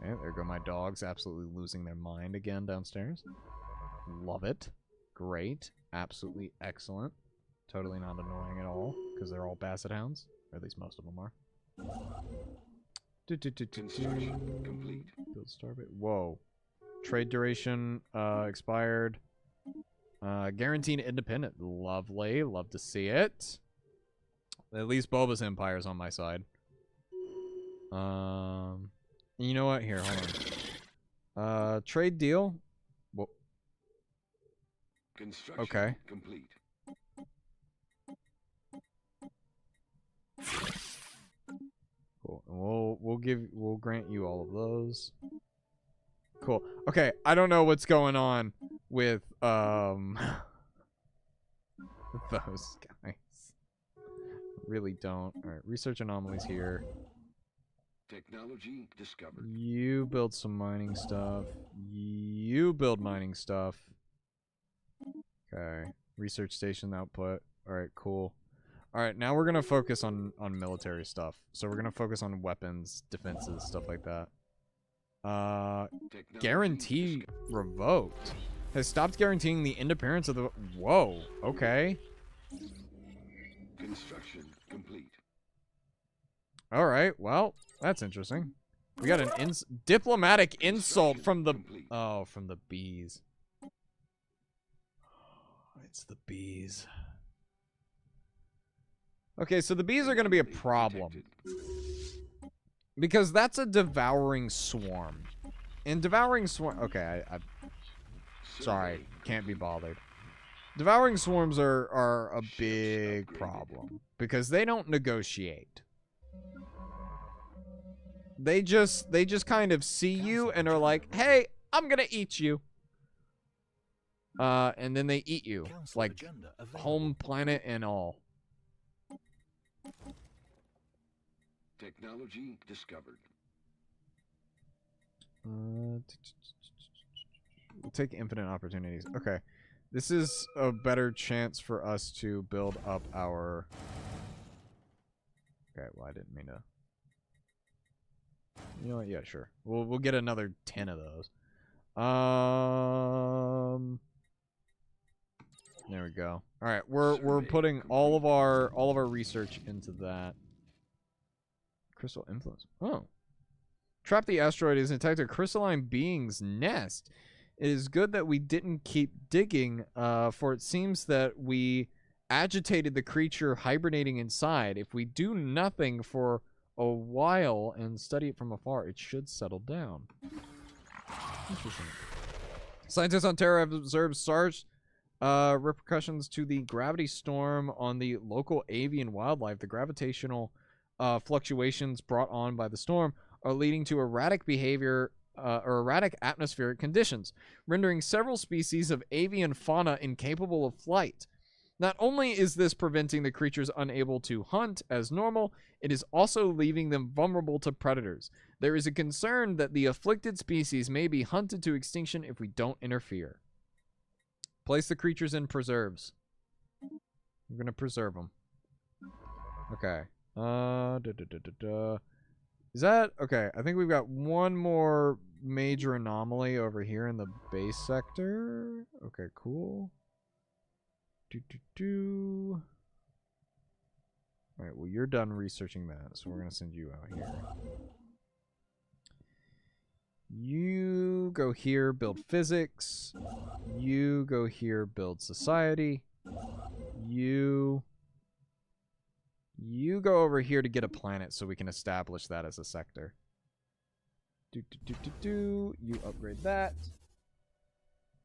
S1: Okay, there go my dogs, absolutely losing their mind again downstairs. Love it. Great. Absolutely excellent. Totally not annoying at all, because they're all basset hounds. Or at least most of them are.
S2: Construction complete.
S1: Build starbase. Whoa. Trade duration expired. Guaranteed independent. Lovely. Love to see it. At least Boba's Empire's on my side. You know what? Here, hold on. Trade deal. Whoa.
S2: Construction
S1: Okay.
S2: complete.
S1: Cool. And we'll grant you all of those. Cool. Okay, I don't know what's going on with those guys. Really don't. All right, research anomalies here.
S2: Technology discovered.
S1: You build some mining stuff. You build mining stuff. Okay. Research station output. All right, cool. All right, now we're going to focus on military stuff. So we're going to focus on weapons, defenses, stuff like that.
S2: Technology
S1: Guarantee
S2: discovered.
S1: revoked. Has stopped guaranteeing the independence of the... Whoa, okay.
S2: Construction complete.
S1: All right, well, that's interesting. We got an diplomatic insult from the...
S2: Complete.
S1: Oh, from the bees. It's the bees. Okay, so the bees are going to be a problem.
S2: Detected.
S1: Because that's a devouring swarm. And devouring swarm... Okay, Sorry,
S2: Survey
S1: can't be bothered. Devouring swarms are a
S2: Ships
S1: big
S2: upgraded.
S1: problem because they don't negotiate. They just kind of see you and are like, "Hey, I'm gonna eat you." And then they eat you,
S3: Council
S1: like
S3: agenda available.
S1: home planet and all.
S2: Technology discovered.
S1: We'll take infinite opportunities. Okay. This is a better chance for us to build up our... Okay, well, I didn't mean to... You know what? Yeah, sure. We'll get another 10 of those. There we go. All right, we're
S2: Survey
S1: putting all
S2: complete.
S1: of our research into that. Crystal influence. Oh. Trap the asteroid is attacked a crystalline being's nest. It is good that we didn't keep digging, for it seems that we agitated the creature hibernating inside. If we do nothing for a while and study it from afar, it should settle down. Interesting. Scientists on Terra have observed SARS repercussions to the gravity storm on the local avian wildlife. The gravitational fluctuations brought on by the storm are leading to erratic behavior or erratic atmospheric conditions, rendering several species of avian fauna incapable of flight. Not only is this preventing the creatures unable to hunt as normal, it is also leaving them vulnerable to predators. There is a concern that the afflicted species may be hunted to extinction if we don't interfere. Place the creatures in preserves. I'm gonna preserve them. Okay. Is that okay? I think we've got one more major anomaly over here in the base sector. Okay, cool. All right, well, you're done researching that, so we're gonna send you out here. You go here, build physics. You go here, build society. You go over here to get a planet so we can establish that as a sector. You upgrade that.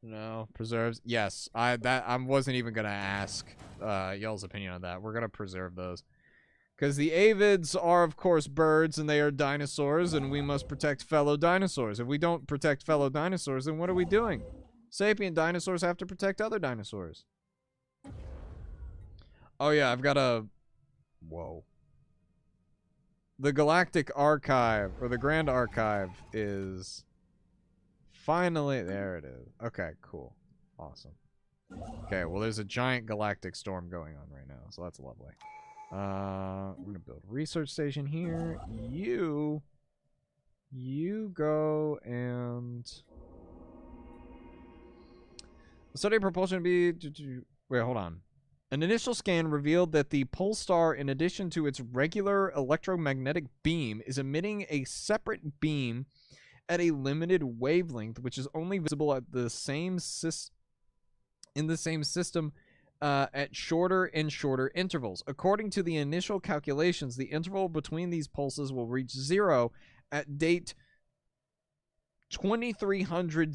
S1: No, preserves. Yes, I wasn't even gonna ask y'all's opinion on that. We're gonna preserve those. Because the avids are, of course, birds, and they are dinosaurs, and we must protect fellow dinosaurs. If we don't protect fellow dinosaurs, then what are we doing? Sapient dinosaurs have to protect other dinosaurs. Oh, yeah, I've got a... Whoa. The Galactic Archive, or the Grand Archive, is... Finally... There it is. Okay, cool. Awesome. Okay, well, there's a giant galactic storm going on right now, so that's lovely. We're gonna build a research station here. You go and the study of propulsion be wait, hold on. An initial scan revealed that the pole star, in addition to its regular electromagnetic beam, is emitting a separate beam at a limited wavelength, which is only visible at the same in the same system at shorter and shorter intervals. According to the initial calculations, the interval between these pulses will reach 0 at date 2300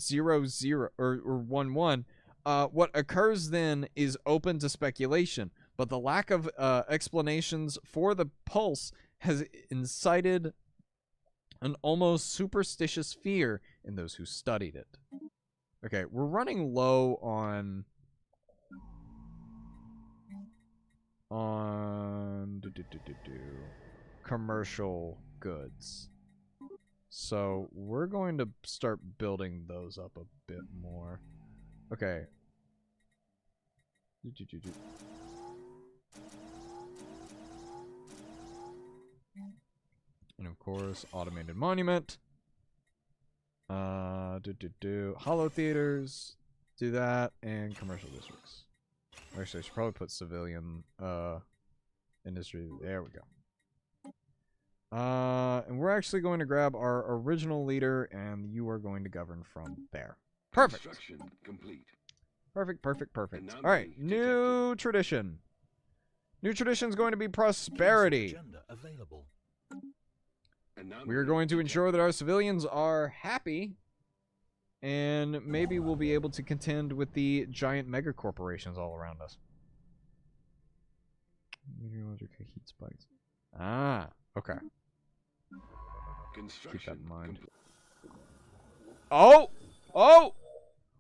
S1: or 11. What occurs then is open to speculation, but the lack of explanations for the pulse has incited an almost superstitious fear in those who studied it. Okay, we're running low on commercial goods. So we're going to start building those up a bit more. Okay. And of course, automated monument. Hollow theaters. Do that. And commercial districts. Actually, I should probably put civilian industry. There we go. And we're actually going to grab our original leader, and you are going to govern from there. Perfect.
S2: Construction complete.
S1: Perfect.
S2: Anomaly
S1: All right, new
S2: detected.
S1: tradition. New tradition is going to be prosperity.
S3: Agenda available.
S1: We are going to ensure that our civilians are happy And maybe we'll be able to contend with the giant mega corporations all around us. Meteorological heat spikes. Ah, okay. Keep that in mind. Oh! Oh!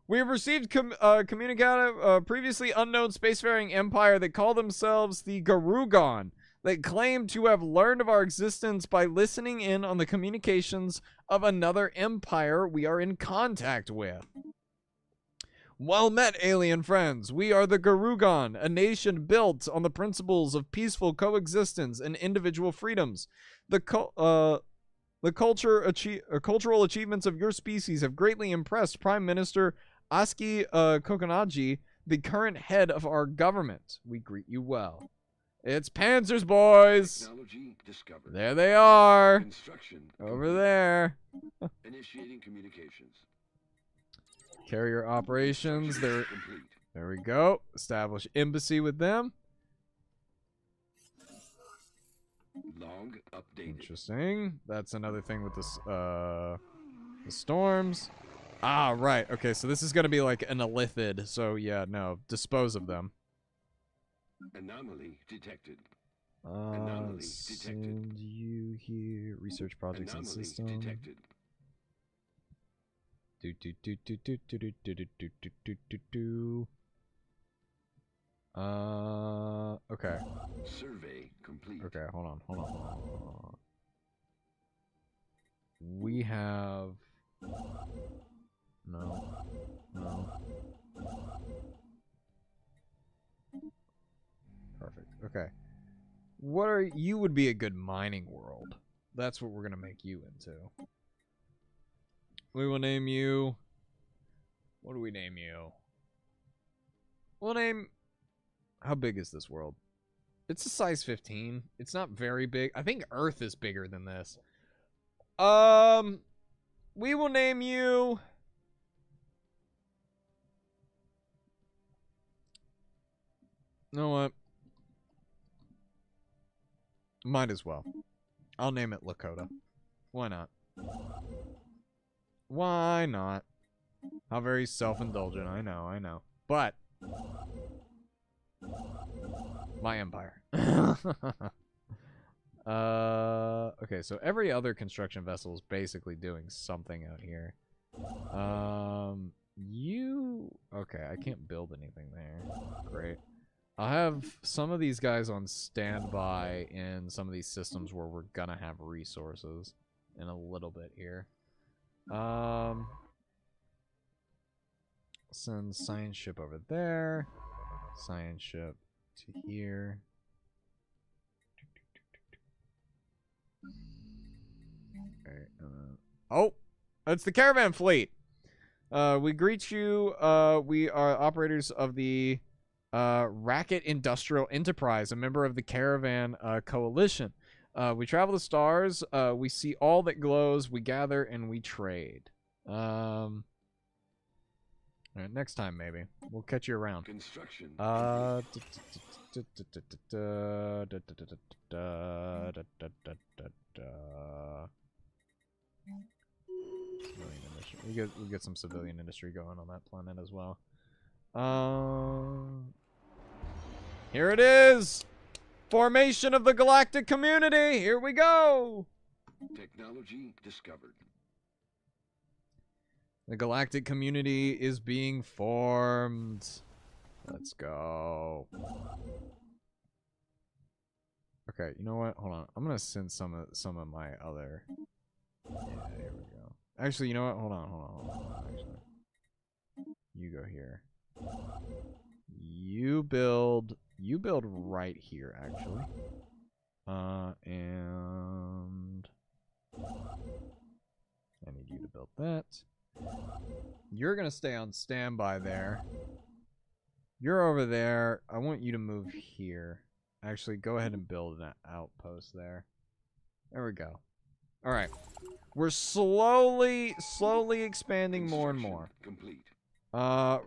S1: We have received communicative previously unknown spacefaring empire that call themselves the Garugon, that claim to have learned of our existence by listening in on the communications of another empire we are in contact with. Well met, alien friends. We are the Garugon, a nation built on the principles of peaceful coexistence and individual freedoms. The cultural achievements of your species have greatly impressed Prime Minister Aski Kokonaji, the current head of our government. We greet you well. It's Panzers, boys.
S2: Technology discovered.
S1: There they are.
S2: Construction
S1: Over
S2: complete.
S1: there.
S2: Initiating communications.
S1: Carrier operations. There
S2: Complete.
S1: we go. Establish embassy with them.
S2: Log updated.
S1: Interesting. That's another thing with this, the storms. Ah, right. Okay, so this is going to be like an elithid. So, yeah, no. Dispose of them.
S2: Anomaly detected. Anomaly detected.
S1: Send you here. Research projects and
S2: Anomaly
S1: system.
S2: detected.
S1: Okay.
S2: Survey complete.
S1: Okay, hold on. We have... No. Perfect. Okay. What are... You would be a good mining world. That's what we're gonna make you into. We will name you... What do we name you? We'll name... How big is this world? It's a size 15. It's not very big. I think Earth is bigger than this. We will name you... You know what? Might as well. I'll name it Lakota. Why not? Why not? How very self-indulgent. I know. But... my empire. Okay, so every other construction vessel is basically doing something out here. Okay, I can't build anything there. Great. I'll have some of these guys on standby in some of these systems where we're gonna have resources in a little bit here. Send science ship over there. Science ship to here. Okay, oh! It's the caravan fleet! We greet you. We are operators of the Racket Industrial Enterprise, a member of the Caravan Coalition. We travel the stars. We see all that glows. We gather and we trade. All right, next time maybe we'll catch you around.
S2: Construction.
S1: We get some civilian industry going on that planet as well. Here it is! Formation of the galactic community! Here we go!
S2: Technology discovered.
S1: The galactic community is being formed. Let's go. Okay, you know what? Hold on. I'm gonna send some of my other... Yeah, here we go. Actually, you know what? Hold on. Actually, you go here. You build right here, actually. And I need you to build that. You're gonna stay on standby there. You're over there. I want you to move here. Actually, go ahead and build an outpost there. There we go. All right. We're slowly expanding more and more.
S2: Complete.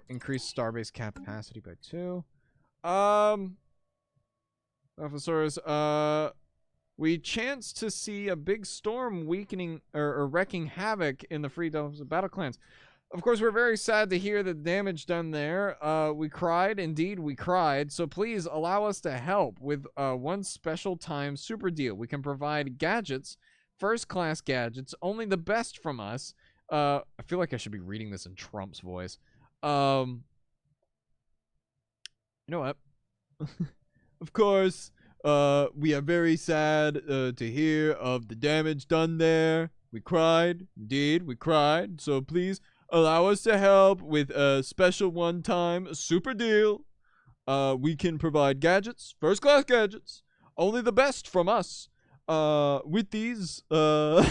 S1: Increase starbase capacity by 2. Officers, we chance to see a big storm weakening or wrecking havoc in the free domes of battle clans. Of course, we're very sad to hear the damage done there. We cried, indeed we cried. So please allow us to help with one special time super deal. We can provide gadgets, first-class gadgets, only the best from us. I feel like I should be reading this in Trump's voice. You know what? Of course, we are very sad to hear of the damage done there. We cried, indeed we cried. So please allow us to help with a special one-time super deal. We can provide gadgets, first-class gadgets, only the best from us. With these, when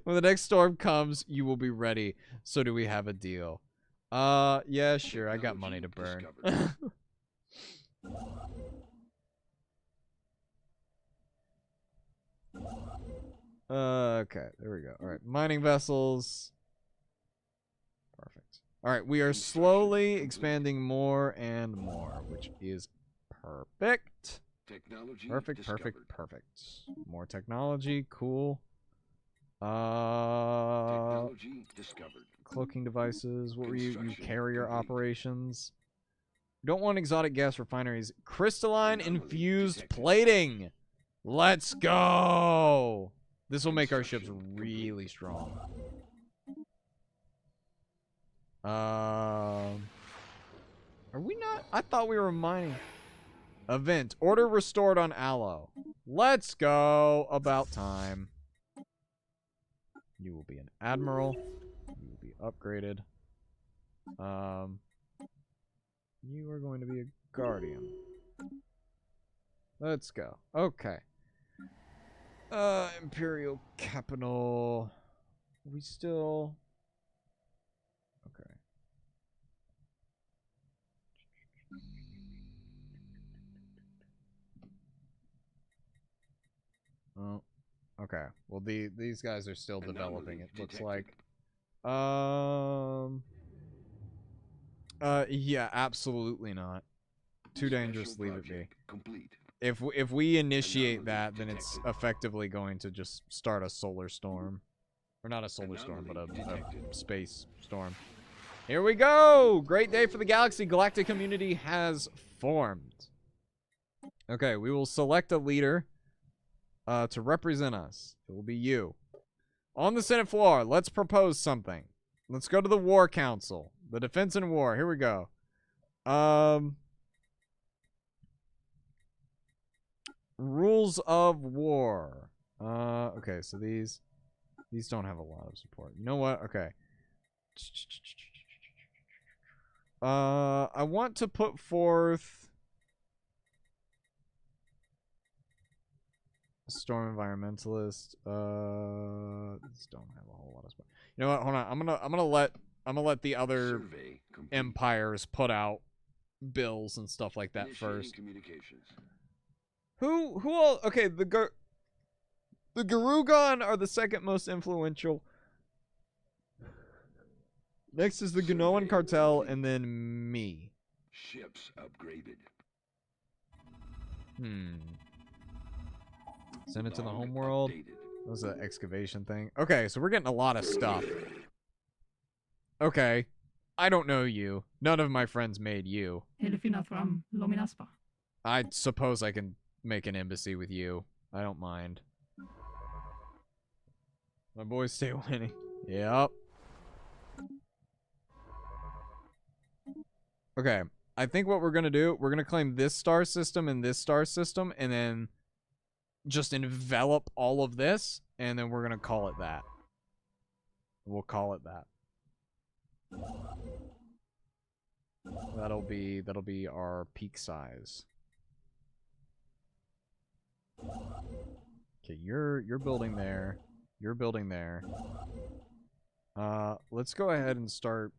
S1: the next storm comes, you will be ready. So do we have a deal? Yeah, sure. I got money to burn. Okay, there we go. All right, mining vessels. Perfect. All right, we are slowly expanding more and more, which is perfect. Perfect, perfect, perfect. More technology, cool. Cloaking devices. What were you? Carrier operations. Don't want exotic gas refineries. Crystalline infused plating. Let's go. This will make our ships really strong. Are we not? I thought we were mining. Event. Order restored on Aloe. Let's go. About time. You will be an admiral. You will be upgraded. You are going to be a guardian. Let's go. Okay. Imperial capital. We still... Okay. Oh. Okay. Well, these guys are still developing, it looks like. Yeah, absolutely not. Too dangerous, leave it be. If we initiate that, then it's effectively going to just start a solar storm. Or not a solar storm, but a space storm. Here we go! Great day for the galaxy. Galactic community has formed. Okay, we will select a leader to represent us. It will be you. On the Senate floor, let's propose something. Let's go to the War Council. The Defense and War. Here we go. Rules of War. Okay, so these don't have a lot of support. You know what? Okay. I want to put forth a storm environmentalist. These don't have a whole lot of support. You know what? Hold on. I'm gonna let the other empires put out bills and stuff like that first. Who all? Okay, the Garugan are the second most influential. Next is the Gnoan cartel, and then me.
S2: Ships upgraded.
S1: Send it to the homeworld. That was an excavation thing. Okay, so we're getting a lot of stuff. Okay. I don't know you. None of my friends made you. I suppose I can make an embassy with you. I don't mind. My boys stay winning. Yep. Okay. I think what we're going to do, we're going to claim this star system and this star system, and then just envelop all of this, and then we're going to call it that. We'll call it that. That'll be our peak size. Okay, you're building there. You're building there. Let's go ahead and start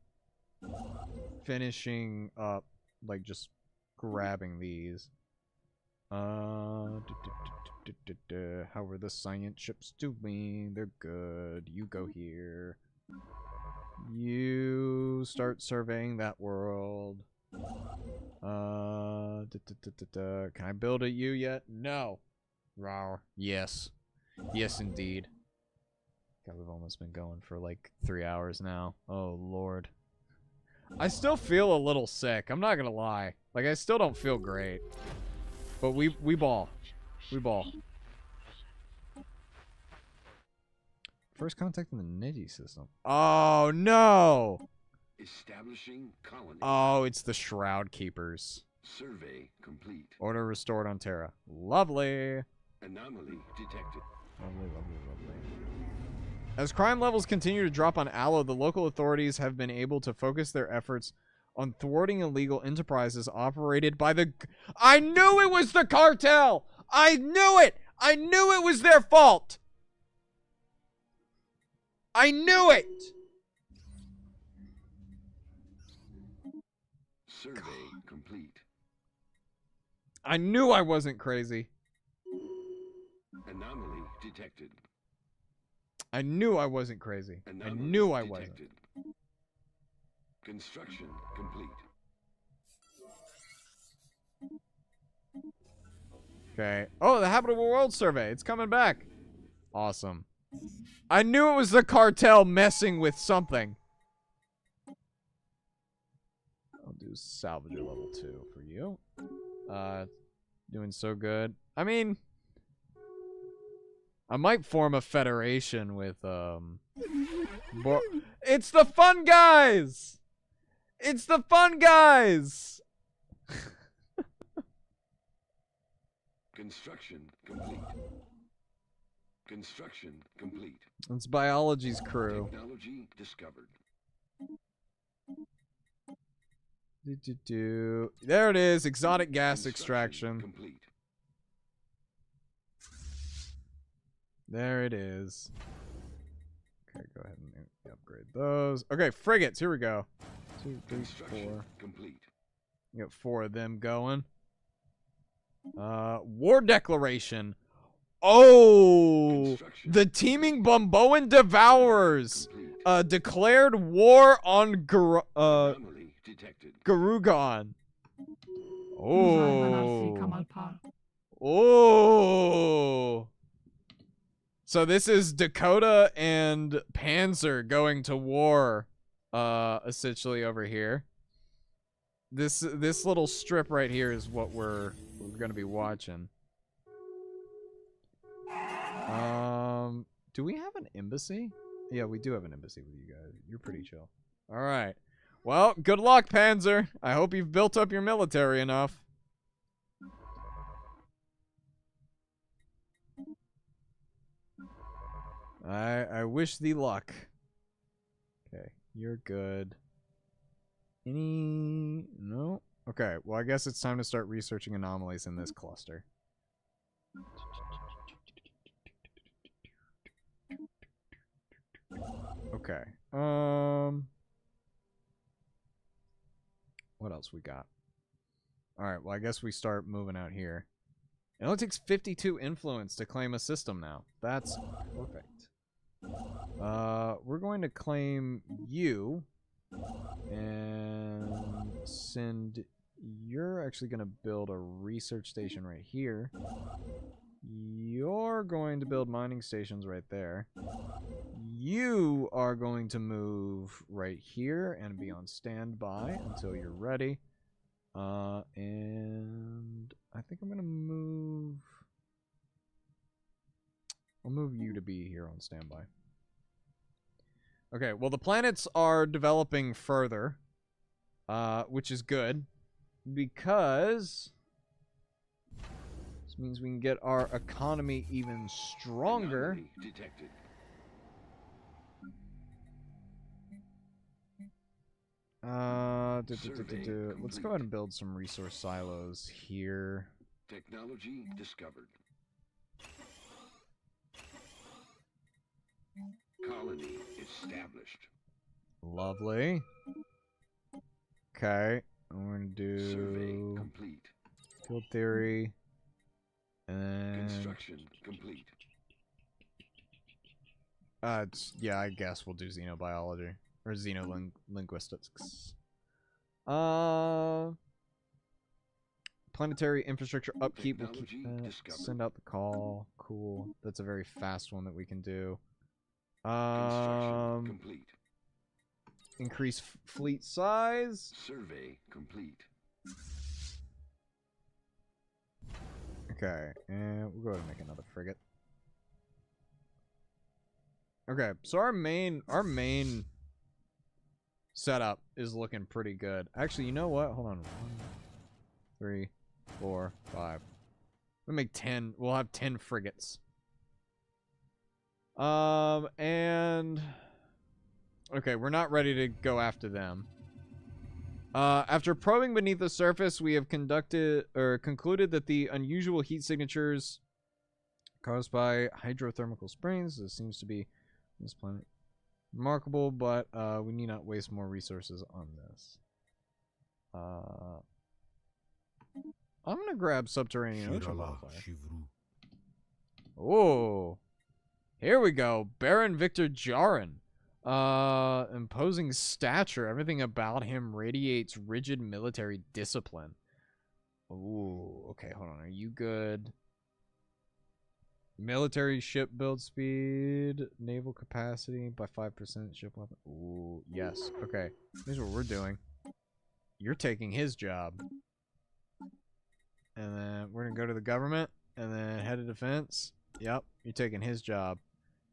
S1: finishing up, like just grabbing these. How are the science ships doing? They're good. You go here. You start surveying that world. Can I build at you yet? No. Rawr. Yes. Yes, indeed. God, we've almost been going for like 3 hours now. Oh, Lord. I still feel a little sick. I'm not gonna lie. Like, I still don't feel great. But we ball. We ball. First contact in the Niji system. Oh, no!
S2: Establishing colony.
S1: Oh, it's the Shroud Keepers.
S2: Survey complete.
S1: Order restored on Terra. Lovely.
S2: Anomaly detected.
S1: Lovely, lovely, lovely. As crime levels continue to drop on Aloe, the local authorities have been able to focus their efforts on thwarting illegal enterprises operated by the... I knew it was the cartel! I knew it! I knew it was their fault! I knew it!
S2: Survey complete.
S1: I knew I wasn't crazy.
S2: Anomaly detected.
S1: I knew I wasn't crazy.
S2: Anomaly
S1: I knew I wasn't.
S2: detected. Construction complete.
S1: Okay. Oh, the Habitable World Survey. It's coming back. Awesome. I knew it was the cartel messing with something. I'll do Salvager level 2 for you. Doing so good. I mean, I might form a federation with, it's the fun guys! It's the fun guys!
S2: Construction complete. Construction complete.
S1: It's biology's crew.
S2: Technology discovered.
S1: There it is. Exotic gas
S2: Construction
S1: extraction.
S2: complete.
S1: There it is. Okay, go ahead and upgrade those. Okay, frigates. Here we go. 2, 3, 4.
S2: Complete.
S1: You got 4 of them going. War declaration. Oh, the teeming Bumboan devourers declared war on
S2: Anomaly detected.
S1: Garugon. Oh. Oh. So this is Dakota and Panzer going to war, essentially over here. This little strip right here is what we're gonna be watching. Do we have an embassy? Yeah, we do have an embassy with you guys. You're pretty chill. All right. Well, good luck, Panzer. I hope you've built up your military enough. I wish thee luck. Okay, you're good. Any... No? Okay, well, I guess it's time to start researching anomalies in this cluster. Okay. What else we got? Alright, well, I guess we start moving out here. It only takes 52 influence to claim a system now. That's perfect. We're going to claim you and send... You're actually going to build a research station right here. You're going to build mining stations right there. You are going to move right here and be on standby until you're ready. And I think I'm going to move... I'll move you to be here on standby. Okay, well, the planets are developing further, which is good, because this means we can get our economy even stronger.
S2: Detected.
S1: Let's go ahead and build some resource silos here.
S2: Technology discovered. Colony established.
S1: Lovely. Okay, I'm gonna do
S2: Survey complete.
S1: field theory, and
S2: Construction complete.
S1: yeah, I guess we'll do xenobiology or xenolinguistics. Planetary infrastructure upkeep. We'll keep that. Send out the call. Cool. That's a very fast one that we can do.
S2: Construction complete.
S1: Increase fleet size.
S2: Survey complete.
S1: Okay, and we'll go ahead and make another frigate. Okay, so our main setup is looking pretty good. Actually, you know what? Hold on. 1, 3, 4, 5. We'll make 10. We'll have 10 frigates. And okay, we're not ready to go after them. After probing beneath the surface, we have concluded that the unusual heat signatures caused by hydrothermal springs. This seems to be this planet remarkable, but we need not waste more resources on this. I'm gonna grab subterranean ocean wildfire. Oh, here we go, Baron Victor Jarin. Imposing stature. Everything about him radiates rigid military discipline. Ooh, okay, hold on. Are you good? Military ship build speed, naval capacity by 5%, ship weapon. Ooh, yes. Okay, here's what we're doing. You're taking his job. And then we're gonna go to the government, and then head of defense. Yep, you're taking his job.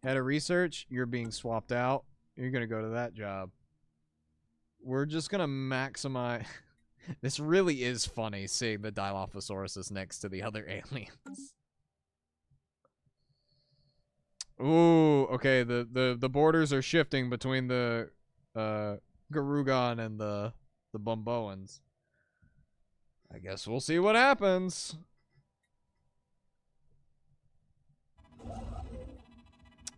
S1: Head of research, you're being swapped out. You're gonna go to that job. We're just gonna maximize. This really is funny seeing the Dilophosaurus next to the other aliens. Ooh, okay. The borders are shifting between the Garugan and the Bumboans. I guess we'll see what happens.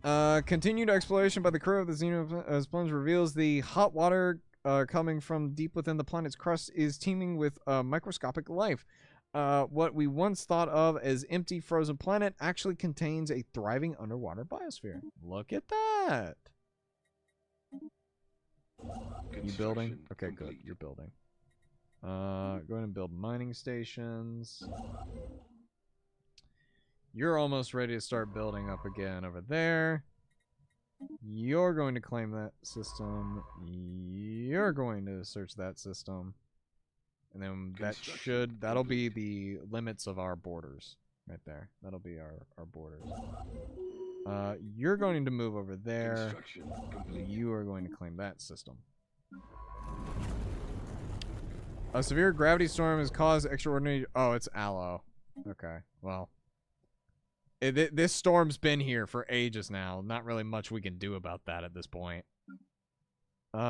S1: Continued exploration by the crew of the Xenosponge reveals the hot water coming from deep within the planet's crust is teeming with microscopic life. What we once thought of as empty frozen planet actually contains a thriving underwater biosphere. Look at that. You building? Okay, good. You're building. Go ahead and build mining stations. You're almost ready to start building up again over there. You're going to claim that system. You're going to search that system. And then that'll be the limits of our borders right there. That'll be our borders. You're going to move over there. You are going to claim that system. A severe gravity storm has caused extraordinary... Oh, it's aloe. Okay, well... This storm's been here for ages now. Not really much we can do about that at this point. Okay.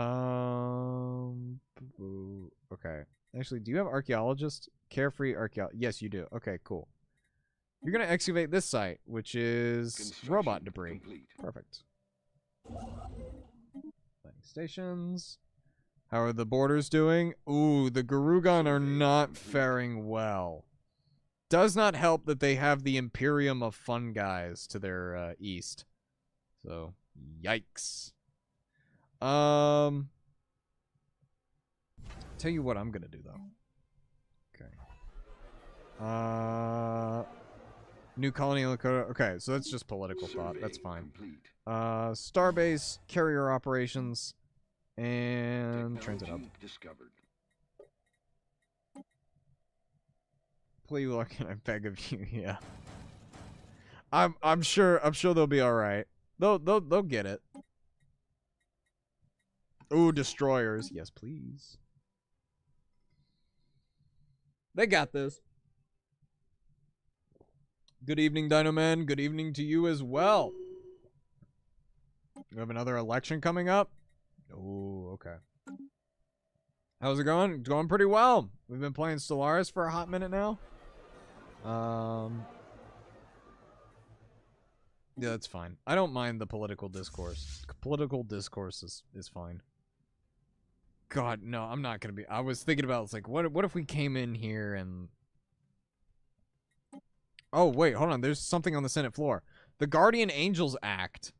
S1: Actually, do you have archaeologists? Carefree archaeologist. Yes, you do. Okay, cool. You're going to excavate this site, which is robot debris. Perfect. Landing stations. How are the borders doing? Ooh, the Garugan are not faring well. Does not help that they have the Imperium of Fun Guys to their east. So, yikes. Tell you what I'm gonna do though. Okay. New colony in Lakota. Okay, so that's just political thought. That's fine. Starbase, carrier operations, and transit hub. Please look, and I beg of you, yeah. I'm sure they'll be all right. They'll get it. Ooh, destroyers. Yes, please. They got this. Good evening, Dino Man. Good evening to you as well. We have another election coming up. Ooh, okay. How's it going? It's going pretty well. We've been playing Stellaris for a hot minute now. Yeah, that's fine. I don't mind the political discourse. Political discourse is fine. God, no, I'm not gonna be. I was thinking about, it's like, what if we came in here and... Oh, wait, hold on. There's something on the Senate floor. The Guardian Angels Act.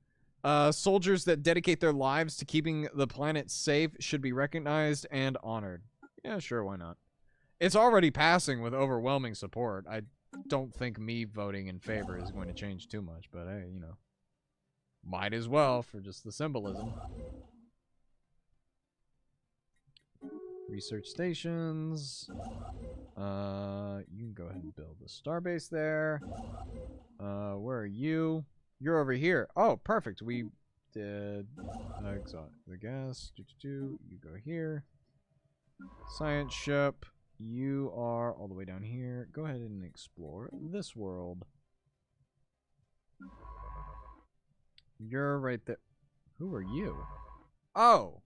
S1: Soldiers that dedicate their lives to keeping the planet safe should be recognized and honored. Yeah, sure, why not? It's already passing with overwhelming support. I don't think me voting in favor is going to change too much, but hey, you know. Might as well for just the symbolism. Research stations. You can go ahead and build the starbase there. Where are you? You're over here. Oh, perfect. We did exhaust the gas. You go here. Science ship. You are all the way down here. Go ahead and explore this world. You're right there. Who are you? Oh!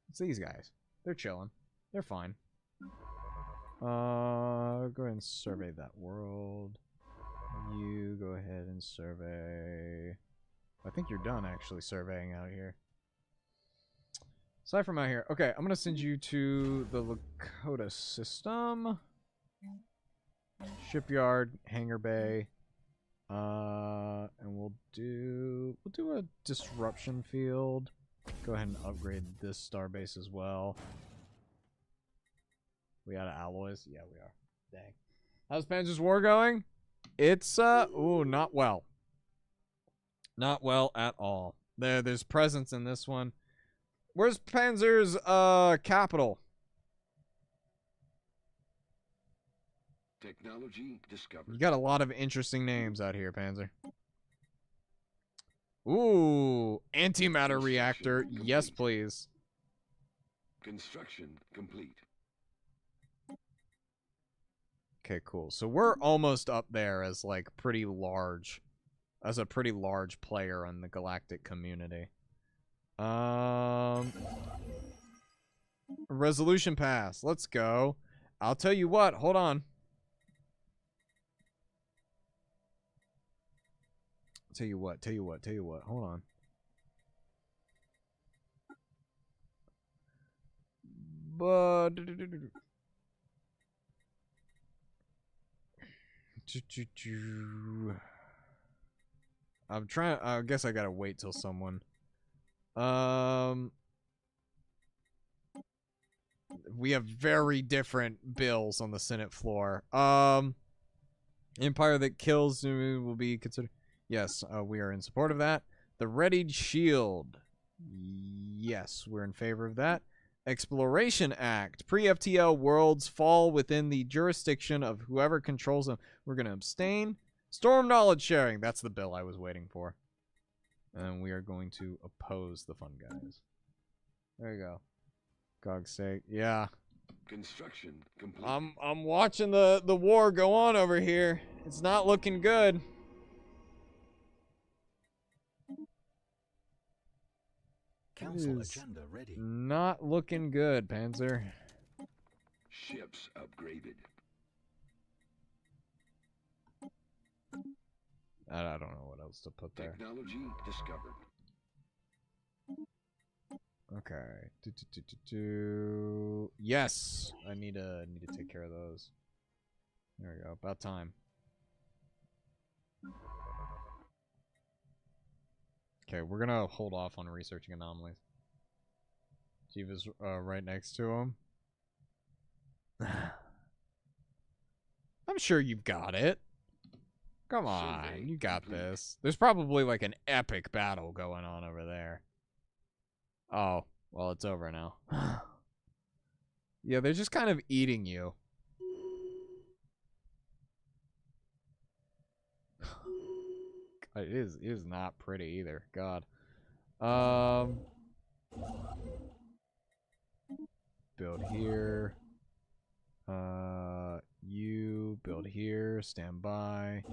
S1: It's these guys. They're chilling. They're fine. Go ahead and survey that world. You go ahead and survey. I think you're done actually surveying out here. Aside from out here. Okay, I'm gonna send you to the Lakota system. Shipyard, hangar bay. And we'll do a disruption field. Go ahead and upgrade this starbase as well. We out of alloys? Yeah, we are. Dang. How's Panzer's War going? It's ooh, not well. Not well at all. There's presence in this one. Where's Panzer's capital?
S2: Technology discovered.
S1: You got a lot of interesting names out here, Panzer. Ooh, antimatter reactor.
S2: Complete.
S1: Yes, please.
S2: Construction complete.
S1: Okay, cool. So we're almost up there as like a pretty large player in the galactic community. Resolution pass. Let's go. I'll tell you what. Hold on. Tell you what. Hold on. But I'm trying. I guess I gotta wait till someone. We have very different bills on the Senate floor. Empire that kills will be considered. Yes, we are in support of that. The Readied Shield. Yes, we're in favor of that. Exploration Act. Pre-FTL worlds fall within the jurisdiction of whoever controls them. We're going to abstain. Storm Knowledge Sharing. That's the bill I was waiting for. And we are going to oppose the fun guys. There you go. Gog's sake. Yeah.
S2: Construction complete.
S1: I'm watching the war go on over here. It's not looking good.
S3: Council agenda ready.
S1: Not looking good, Panzer.
S2: Ships upgraded.
S1: I don't know what else to put there.
S2: Technology discovered.
S1: Okay. Yes, I need to take care of those. There we go. About time. Okay, we're gonna hold off on researching anomalies. Jiva's right next to him. I'm sure you've got it. Come on, you got this. There's probably like an epic battle going on over there. Oh, well, it's over now. Yeah, they're just kind of eating you. It is not pretty either. God. Build here. You build here. Stand by.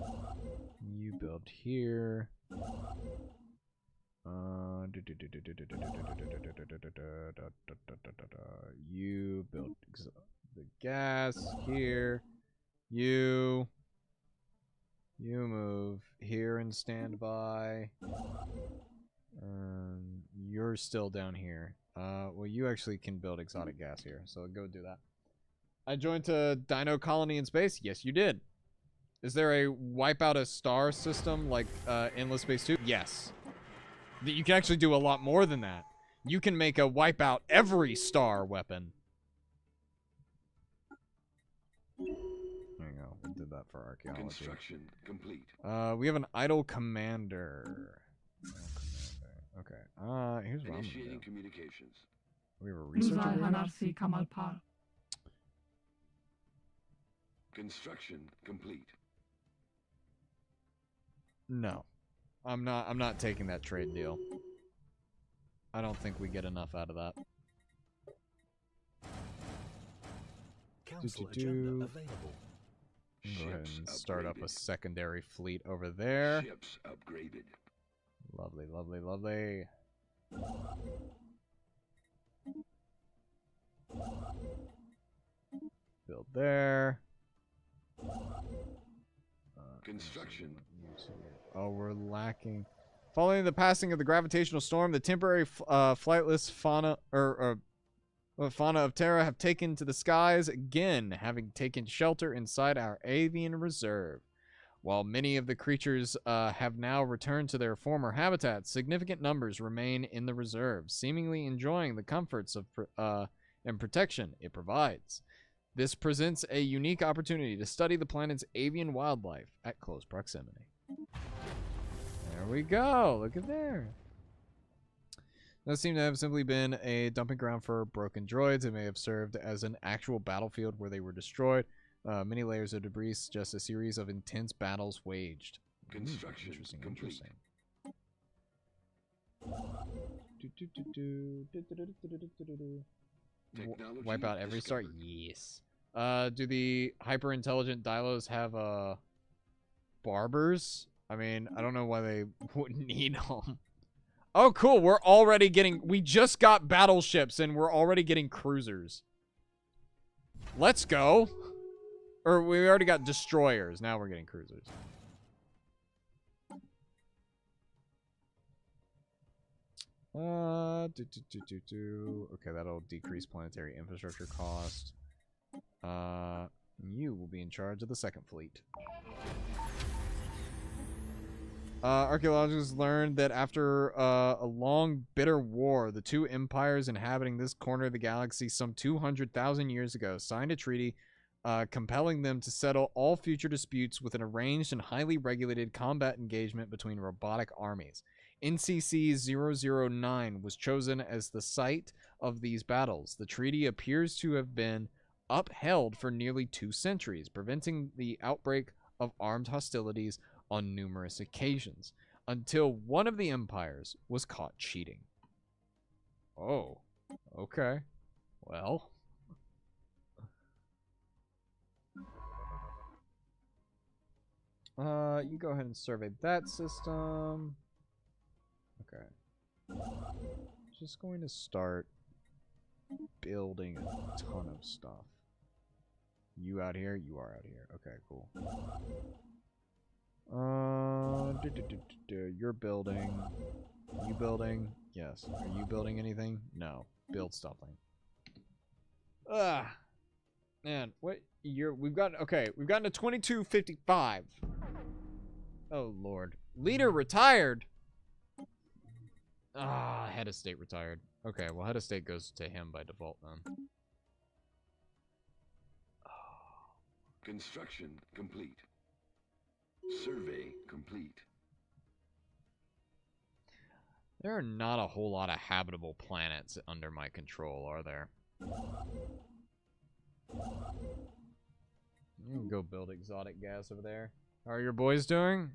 S1: You build here. You build the gas here. You move here and stand by. You're still down here. Well, you actually can build exotic gas here, so go do that. I joined a dino colony in space. Yes, you did. Is there a wipe out a star system like Endless Space 2? Yes. You can actually do a lot more than that. You can make a wipe out every star weapon. There you go. We did that for archaeology.
S2: Construction complete.
S1: We have an idle commander. Okay. Here's what I'm
S2: Initiating
S1: gonna do.
S2: communications.
S1: We have a researcher here?
S2: Construction complete.
S1: No. I'm not taking that trade deal. I don't think we get enough out of that.
S3: Council agenda available.
S1: Go ahead
S2: Ships
S1: and start up a
S2: upgraded.
S1: secondary fleet over there.
S2: Ships upgraded.
S1: Lovely, lovely, lovely. Build there.
S2: Construction.
S1: Oh, we're lacking. Following the passing of the gravitational storm, the temporary flightless fauna fauna of Terra have taken to the skies again, having taken shelter inside our avian reserve. While many of the creatures have now returned to their former habitats, significant numbers remain in the reserve, seemingly enjoying the comforts of and protection it provides. This presents a unique opportunity to study the planet's avian wildlife at close proximity. There we go. Look at there. Those seem to have simply been a dumping ground for broken droids. It may have served as an actual battlefield where they were destroyed. Many layers of debris suggest a series of intense battles waged.
S2: Construction
S1: Interesting,
S2: complete.
S1: interesting.
S2: Technology
S1: Wipe out every star?
S2: discovered.
S1: Yes. Do the hyper-intelligent Dilos have barbers? I mean, I don't know why they wouldn't need them. Oh, cool. We're already getting... We just got battleships, and we're already getting cruisers. Let's go. Or we already got destroyers. Now we're getting cruisers. Okay, that'll decrease planetary infrastructure cost. You will be in charge of the second fleet. Archaeologists learned that after a long, bitter war, the two empires inhabiting this corner of the galaxy some 200,000 years ago signed a treaty compelling them to settle all future disputes with an arranged and highly regulated combat engagement between robotic armies. NCC-009 was chosen as the site of these battles. The treaty appears to have been upheld for nearly 2 centuries, preventing the outbreak of armed hostilities on numerous occasions, until one of the empires was caught cheating. Oh, okay. Well. You go ahead and survey that system. Okay. Just going to start building a ton of stuff. You out here? You are out here. Okay, cool. You're building. You building? Yes. Are you building anything? No. Build something. Ugh. Man, what year? We've gotten to 2255. Oh, Lord. Leader retired. Head of state retired. Okay, well, head of state goes to him by default then.
S2: Construction complete. Survey complete.
S1: There are not a whole lot of habitable planets under my control, are there? You can go build exotic gas over there. How are your boys doing?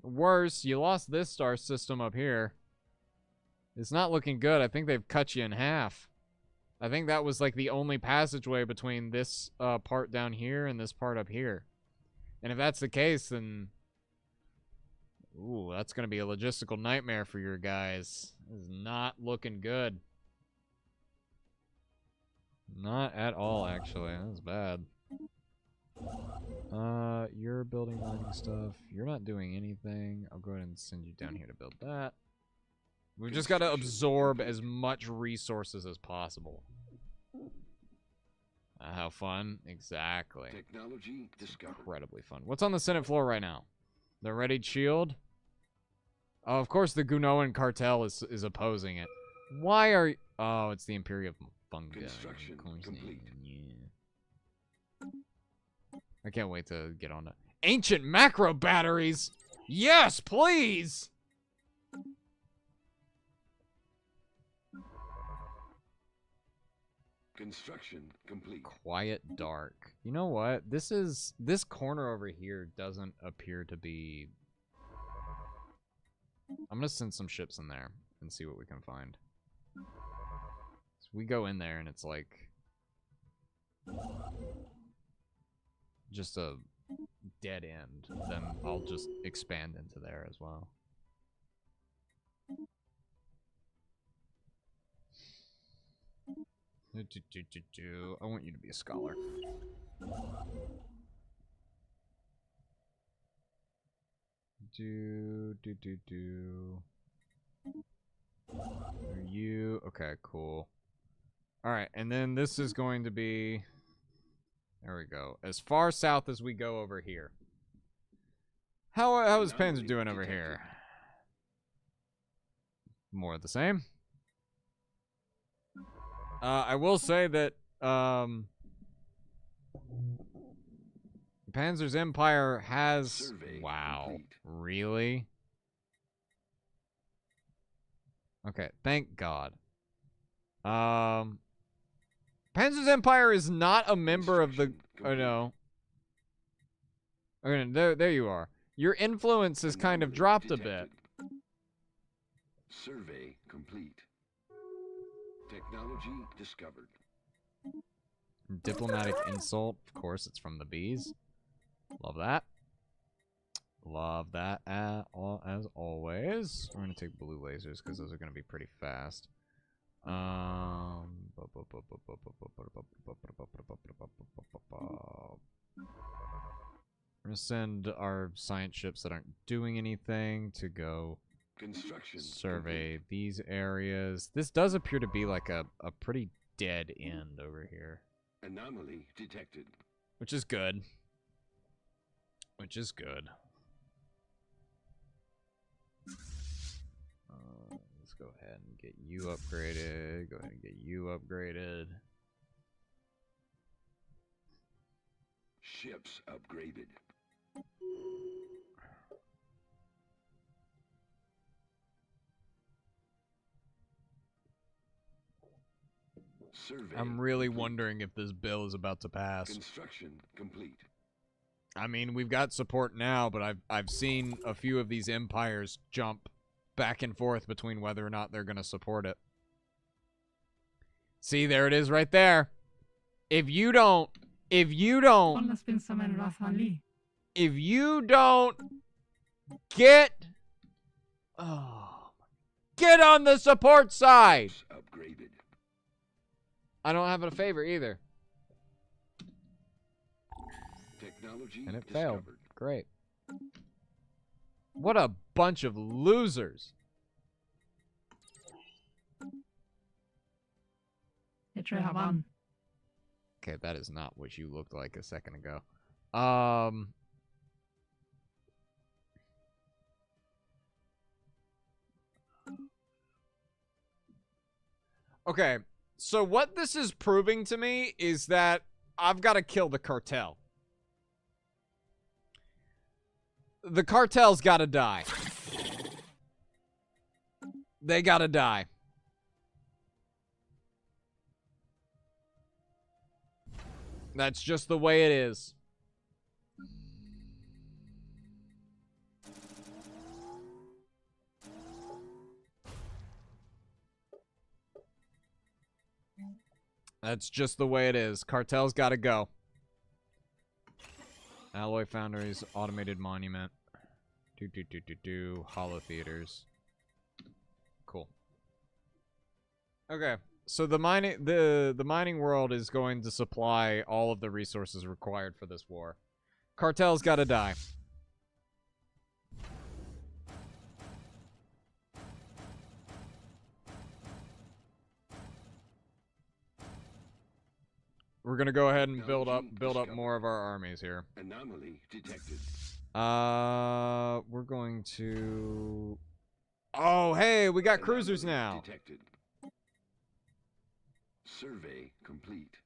S1: Worse, you lost this star system up here. It's not looking good. I think they've cut you in half. I think that was like the only passageway between this part down here and this part up here. And if that's the case, then... Ooh, that's going to be a logistical nightmare for your guys. This is not looking good. Not at all, actually. That's bad. You're building mining stuff. You're not doing anything. I'll go ahead and send you down here to build that. We've just got to absorb as much resources as possible. How fun? Exactly.
S2: Technology discovered.
S1: Incredibly fun. What's on the Senate floor right now? The readied shield? Oh, of course the Gnoan cartel is opposing it. Why are you... Oh, it's the Imperial Fungi.
S2: Construction complete.
S1: Yeah. I can't wait to get on to... Ancient macro batteries! Yes, please!
S2: Construction complete.
S1: Quiet dark. You know what? This corner over here doesn't appear to be... I'm gonna send some ships in there and see what we can find. So we go in there and it's like... just a dead end. Then I'll just expand into there as well. I want you to be a scholar. Are you okay? Cool. All right, and then this is going to be. There we go. As far south as we go over here. How is Panzer doing over here? More of the same. I will say that Panzer's Empire has...
S2: Survey
S1: wow.
S2: complete.
S1: Really? Okay, thank God. Panzer's Empire is not a member of the... oh, no. Okay, there you are. Your influence has kind of
S2: Anomaly
S1: dropped a
S2: detected.
S1: bit.
S2: Survey complete. Technology discovered.
S1: Diplomatic insult. Of course, it's from the bees. Love that. Love that as always. We're going to take blue lasers because those are going to be pretty fast. We're going to send our science ships that aren't doing anything to go
S2: Construction
S1: survey these areas. This does appear to be like a pretty dead end over here.
S2: complete. Anomaly detected.
S1: Which is good. Which is good. Let's go ahead and get you upgraded. Go ahead and get you upgraded.
S2: Ships upgraded. Survey
S1: I'm really
S2: complete.
S1: wondering if this bill is about to pass.
S2: Construction complete.
S1: I mean, we've got support now, but I've seen a few of these empires jump back and forth between whether or not they're going to support it. See, there it is right there. If you don't get get on the support side.
S2: Ships upgraded.
S1: I don't have a favor either.
S2: Technology
S1: And it failed.
S2: discovered.
S1: Great. What a bunch of losers. Okay, that is not what you looked like a second ago. Okay, so what this is proving to me is that I've got to kill the cartel. The cartel's got to die. They got to die. That's just the way it is. That's just the way it is. Cartel's got to go. Alloy foundries, automated monument. Hollow theaters. Cool. Okay. So the mining world is going to supply all of the resources required for this war. Cartel's got to die. We're gonna go ahead and build up more of our armies here.
S2: Anomaly detected.
S1: We're going to. Oh, hey, we got cruisers
S2: Anomaly
S1: now.
S2: Detected. Survey complete.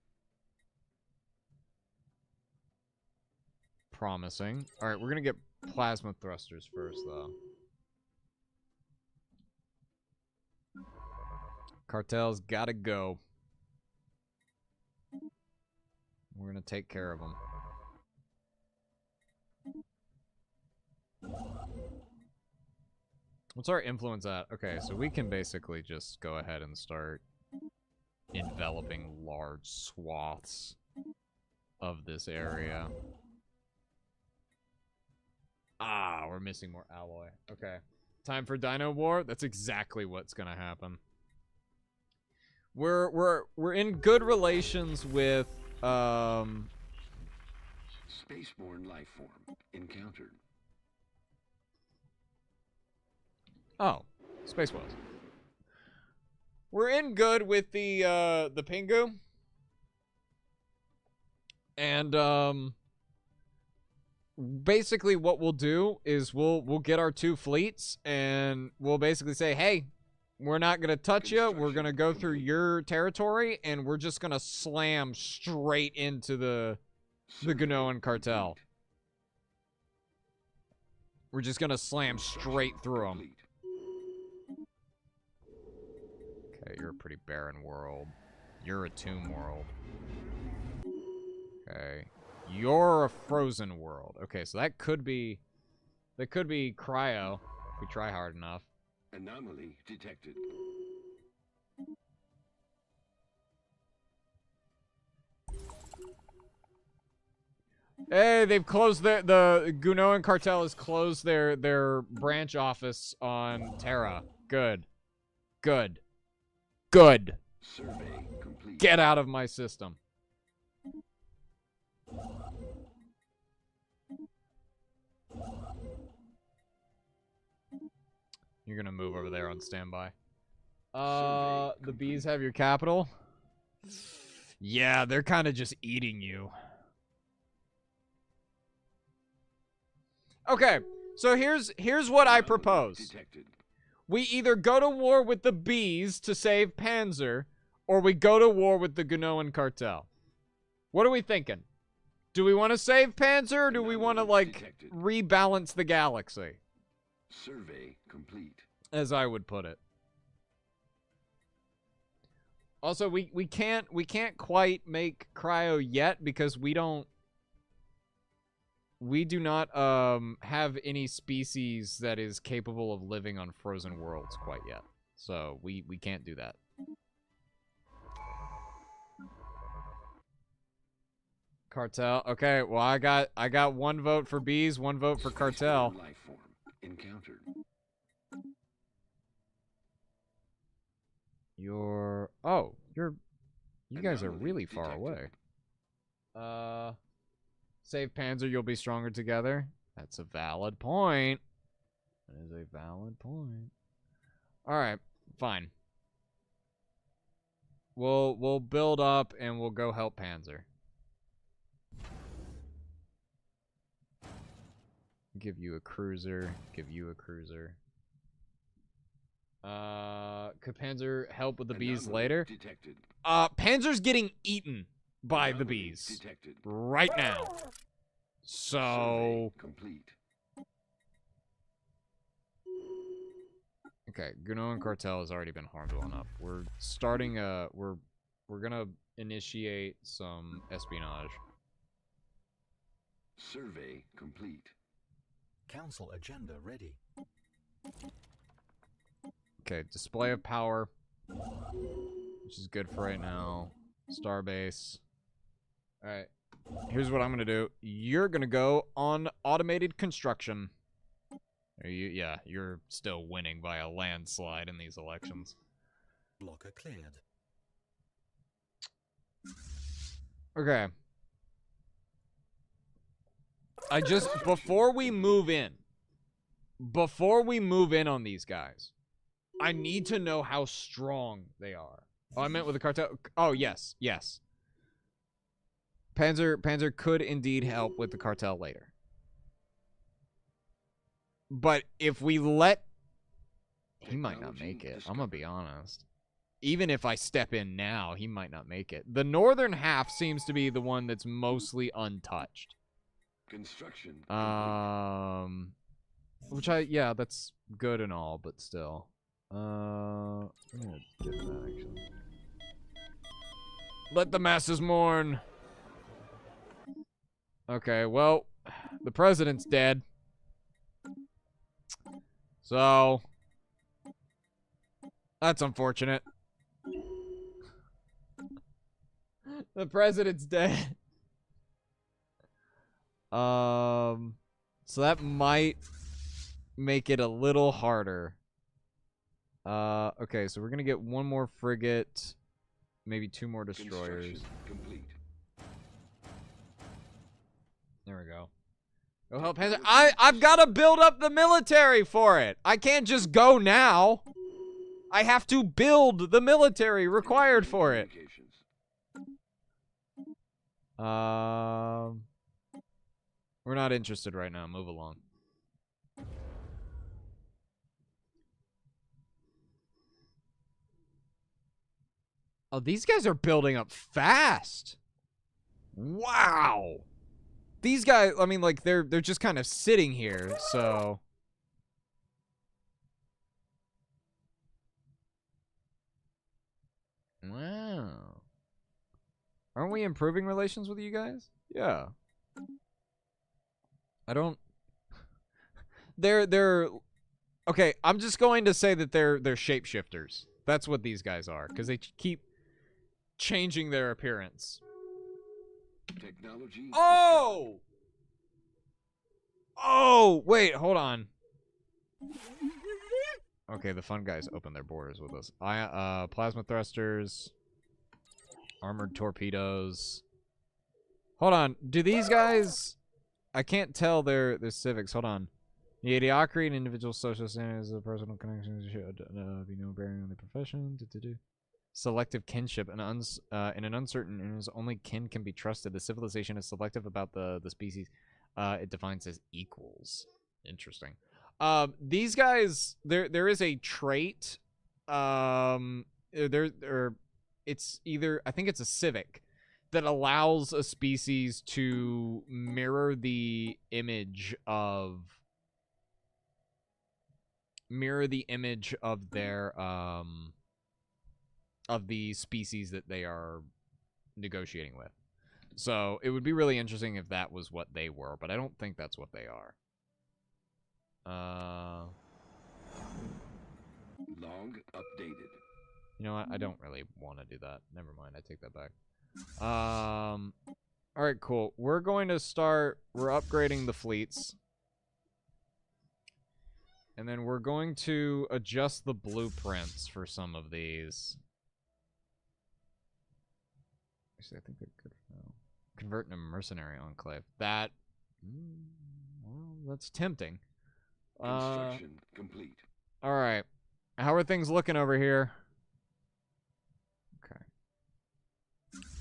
S1: Promising. All right, we're gonna get plasma thrusters first, though. Cartel's gotta go. We're gonna take care of them. What's our influence at? Okay, so we can basically just go ahead and start enveloping large swaths of this area. Ah, we're missing more alloy. Okay. Time for Dino War? That's exactly what's gonna happen. We're in good relations with
S2: Spaceborne life form encountered.
S1: Oh, Space Whales. We're in good with the Pingu. And basically what we'll do is we'll get our 2 fleets and we'll basically say, "Hey, we're not going to touch you. We're going to go through your territory and we're just going to slam straight into the Gnoan cartel." We're just going to slam straight through them. Okay, you're a pretty barren world. You're a tomb world. Okay. You're a frozen world. Okay, so that could be cryo if we try hard enough.
S2: Anomaly detected.
S1: Hey, they've closed the Gnoan cartel has closed their branch office on Terra. Good. Good. Good.
S2: Survey complete.
S1: Get out of my system. You're gonna move over there on standby. The bees have your capital? Yeah, they're kind of just eating you. Okay, so here's what I propose.
S2: Detected.
S1: We either go to war with the bees to save Panzer, or we go to war with the Gnoan cartel. What are we thinking? Do we want to save Panzer, or do we want to, like, rebalance the galaxy?
S2: Survey complete.
S1: As I would put it. Also, we can't quite make cryo yet because we do not have any species that is capable of living on frozen worlds quite yet. So we can't do that. Cartel. Okay, well I got 1 vote for bees, 1 vote for cartel.
S2: Life form encountered.
S1: You guys are really far away. Save Panzer, you'll be stronger together. That's a valid point. That is a valid point. Alright, fine. We'll build up and we'll go help Panzer. Give you a cruiser. Give you a cruiser. Could Panzer help with the bees later?
S2: Detected.
S1: Panzer's getting eaten by the bees
S2: Detected.
S1: right now. So
S2: Complete.
S1: okay, Gnoan cartel has already been harmed well enough. We're starting we're gonna initiate some espionage.
S2: Survey complete.
S3: Council agenda ready.
S1: Okay, display of power, which is good for right now. Starbase. All right, here's what I'm gonna do. You're gonna go on automated construction. Yeah, you're still winning by a landslide in these elections.
S3: Blocker cleared.
S1: Okay. Before we move in on these guys, I need to know how strong they are. Oh, I meant with the cartel. Oh, yes, yes. Panzer could indeed help with the cartel later. But if we let... He might not make it. I'm gonna be honest. Even if I step in now, he might not make it. The northern half seems to be the one that's mostly untouched.
S2: Construction complete.
S1: Which yeah, that's good and all, but still. I'm gonna get that actually. Let the masses mourn. Okay, well, the president's dead. So, that's unfortunate. The president's dead. So that might make it a little harder. Okay, so we're gonna get one more frigate, maybe 2 more destroyers.
S2: Complete.
S1: There we go. Go help Panzer. I've got to build up the military for it. I can't just go now. I have to build the military required for it. We're not interested right now. Move along. Oh, these guys are building up fast. Wow. These guys, I mean, like, they're just kind of sitting here, so. Wow. Aren't we improving relations with you guys? Yeah. I don't. They're. Okay, I'm just going to say that they're shapeshifters. That's what these guys are, because they keep changing their appearance.
S2: Technology.
S1: Oh! Oh, wait, hold on. Okay, the fun guys open their borders with us. Plasma thrusters, armored torpedoes. Hold on, do these guys? I can't tell their civics. Hold on. The idiocracy and individual social standards of personal connections should be no bearing on the profession. Selective kinship in an uncertain and only kin can be trusted. The civilization is selective about the species it defines as equals. Interesting. These guys, there is a trait. It's either, I think it's a civic that allows a species to mirror the image of their of the species that they are negotiating with. So it would be really interesting if that was what they were, but I don't think that's what they are.
S2: Log updated.
S1: You know what? I don't really want to do that. Never mind. I take that back. All right, cool. We're going to start. We're upgrading the fleets. And then we're going to adjust the blueprints for some of these. Actually, I think they're good for now. Convert into mercenary enclave. That, well, that's tempting.
S2: Construction complete.
S1: All right. How are things looking over here? Okay.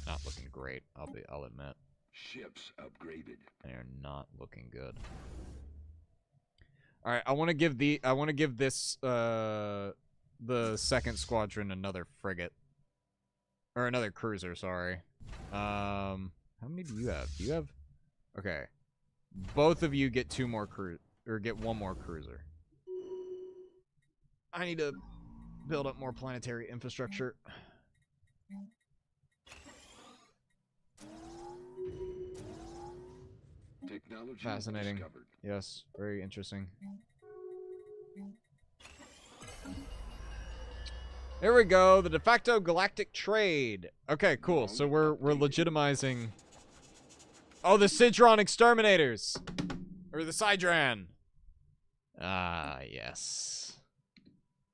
S1: Not looking great. I'll admit.
S2: Ships upgraded.
S1: They are not looking good. All right. I want to give this the second squadron another frigate. Or another cruiser, sorry. How many do you have? Do you have... Okay. Both of you get 2 more or get 1 more cruiser. I need to build up more planetary infrastructure.
S2: Technology
S1: Fascinating.
S2: discovered.
S1: Yes, very interesting. There we go, the de facto galactic trade. Okay, cool. So we're legitimizing. Oh, the Sidron exterminators, or the Sidran. Ah, yes.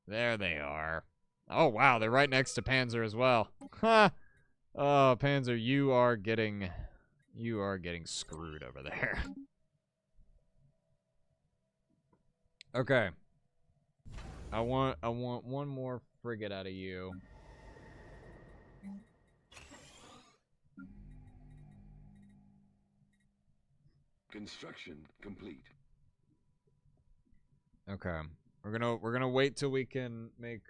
S1: There they are. Oh wow, they're right next to Panzer as well. Ha! Oh, Panzer, you are getting screwed over there. Okay. I want 1 more frigate out of you.
S2: Construction complete.
S1: Okay. We're gonna wait till we can make.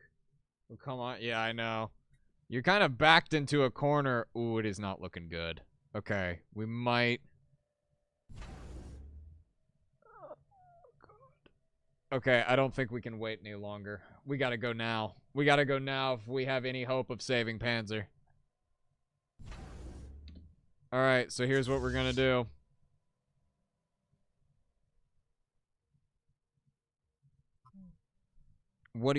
S1: Oh, come on. Yeah, I know. You're kind of backed into a corner. Ooh, it is not looking good. Okay, we might Okay, I don't think we can wait any longer. We gotta go now. We gotta go now if we have any hope of saving Panzer. Alright, so here's what we're gonna do. What?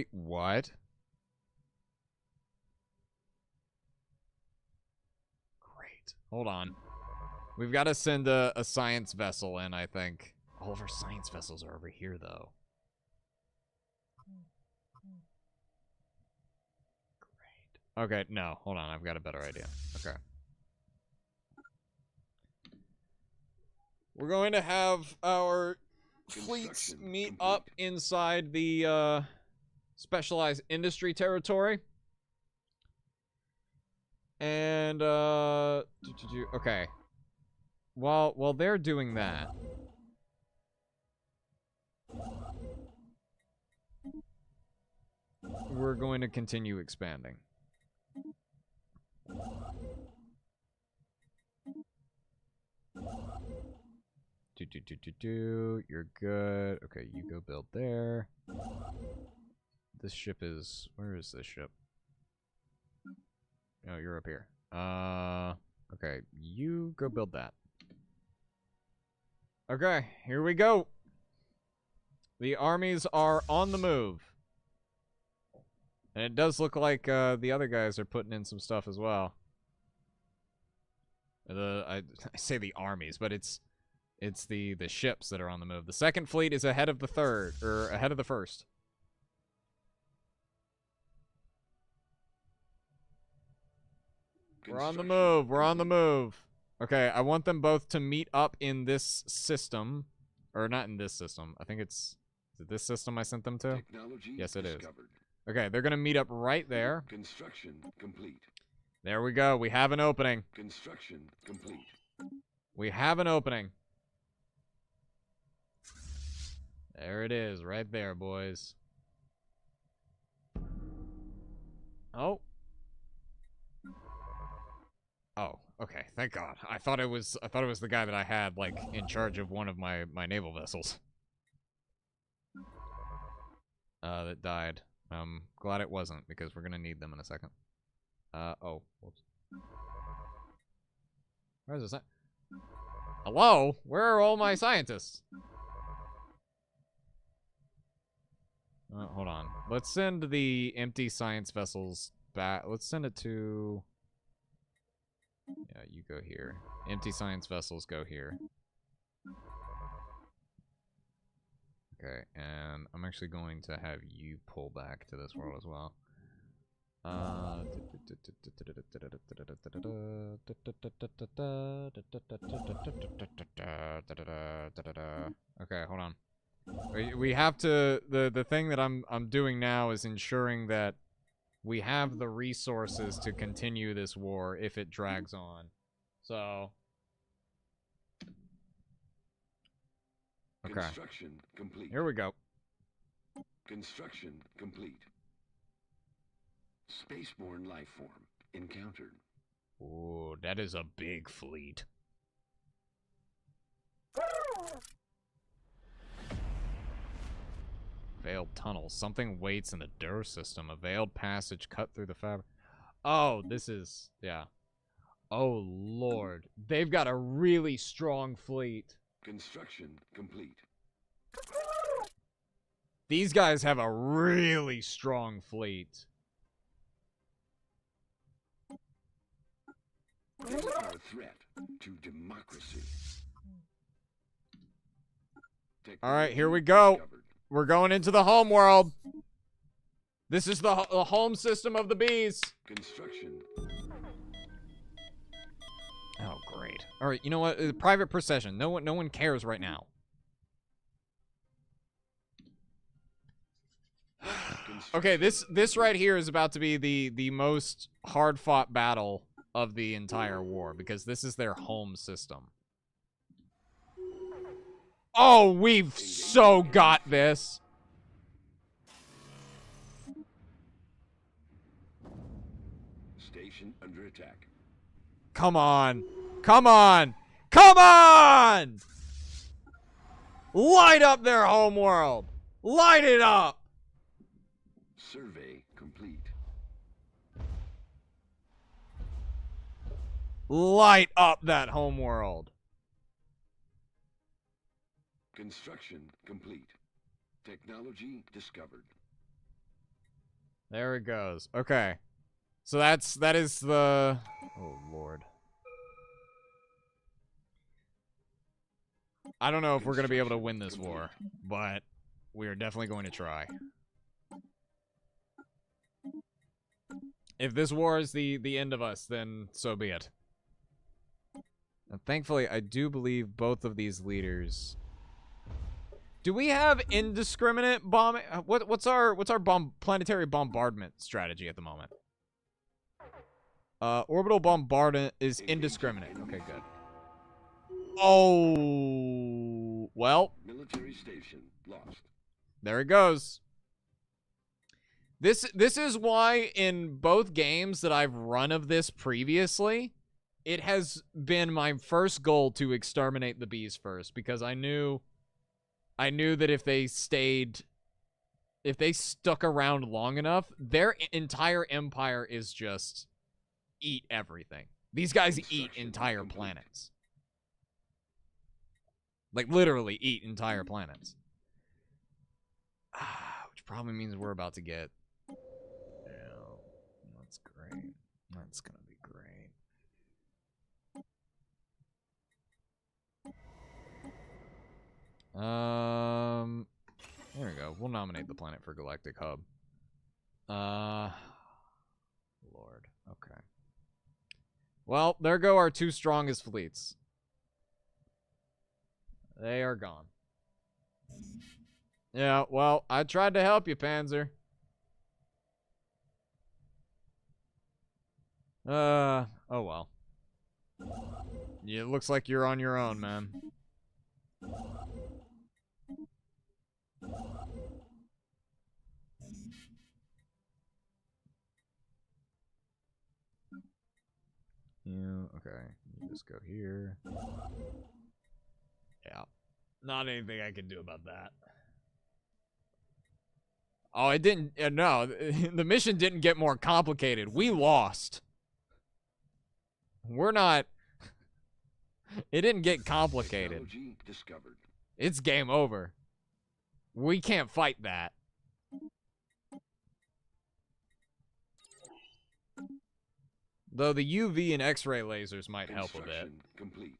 S1: Great. Hold on. We've got to send a science vessel in, I think. All of our science vessels are over here, though. Great. Okay, no. Hold on. I've got a better idea. Okay. We're going to have our fleets meet up inside the specialized industry territory. And, okay. While they're doing that, we're going to continue expanding. You're good. Okay, you go build there. This ship is... Where is this ship? Oh, you're up here. Okay, you go build that. Okay, here we go. The armies are on the move. And it does look like the other guys are putting in some stuff as well. I say the armies, but it's the ships that are on the move. The second fleet is ahead of the third, or ahead of the first. We're on the move. We're on the move. Okay, I want them both to meet up in this system. Or not in this system. I think it's... Is it this system I sent them to?
S2: Technology
S1: yes, it is.
S2: discovered.
S1: Okay, they're going to meet up right there.
S2: Construction complete.
S1: There we go. We have an opening.
S2: Construction complete.
S1: We have an opening. There it is. Right there, boys. Oh. Oh, okay. Thank God. I thought it was the guy that I had, like, in charge of one of my naval vessels. That died. Glad it wasn't, because we're gonna need them in a second. Oh. Whoops. Where's this at? Hello? Where are all my scientists? Hold on. Let's send the empty science vessels back. Let's send it to... Yeah, you go here. Empty science vessels go here. Okay, and I'm actually going to have you pull back to this world as well. Okay, hold on. We have to... The thing that I'm doing now is ensuring that we have the resources to continue this war if it drags on. So... Okay.
S2: Construction complete.
S1: Here we go.
S2: Construction complete. Spaceborne life form encountered.
S1: Ooh, that is a big fleet. Veiled tunnels. Something waits in the Dur system. A veiled passage cut through the fabric. Oh, this is... Yeah. Oh, Lord. They've got a really strong fleet.
S2: Construction complete.
S1: These guys have a really strong fleet.
S2: They are a threat to democracy.
S1: Alright, here we go. We're going into the home world. This is the home system of the bees.
S2: Construction.
S1: Oh, great. All right, you know what? Private procession. No one cares right now. Okay, this right here is about to be the most hard-fought battle of the entire war because this is their home system. Oh, we've so got this.
S2: Station under attack.
S1: Come on. Come on. Come on! Light up their home world. Light it up!
S2: Survey complete.
S1: Light up that homeworld.
S2: Construction complete. Technology discovered.
S1: There it goes. Okay. So that is the... Oh, Lord. I don't know if we're going to be able to win this war, but we are definitely going to try. If this war is the end of us, then so be it. And thankfully, I do believe both of these leaders... Do we have indiscriminate bombing? What's our planetary bombardment strategy at the moment? Orbital bombardment is indiscriminate. Okay, good. Oh, well.
S2: Military station lost.
S1: There it goes. This is why in both games that I've run of this previously, it has been my first goal to exterminate the bees first, because I knew that if they stuck around long enough, their entire empire is just eat everything. These guys eat entire planets. Like, literally eat entire planets. Which probably means we're about to get... Yeah, that's great. That's gonna be great. There we go. We'll nominate the planet for Galactic Hub. Lord. Okay. Well, there go our two strongest fleets. They are gone. Yeah, well, I tried to help you, Panzer. Oh well. Yeah, it looks like you're on your own, man. Yeah, okay. You just go here. Yeah. Not anything I can do about that. Oh, it didn't... no, the mission didn't get more complicated. We lost. We're not... It didn't get complicated.
S2: Technology discovered.
S1: It's game over. We can't fight that. Though the UV and X-ray lasers might help a bit.
S2: Complete.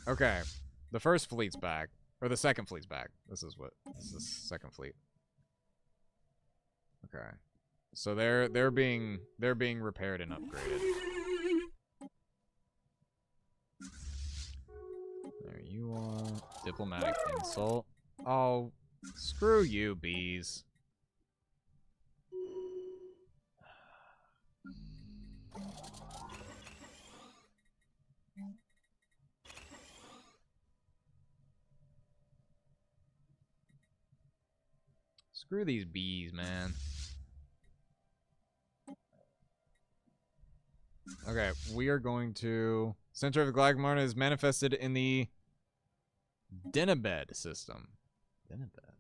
S1: Okay. The first fleet's back. Or the second fleet's back. This is the second fleet. Okay. So they're being repaired and upgraded. There you are. Diplomatic insult. Oh, screw you, bees. Screw these bees, man. Okay, we are going to... Center of the Galactic Marna is manifested in the Dinabed system. Dinabed.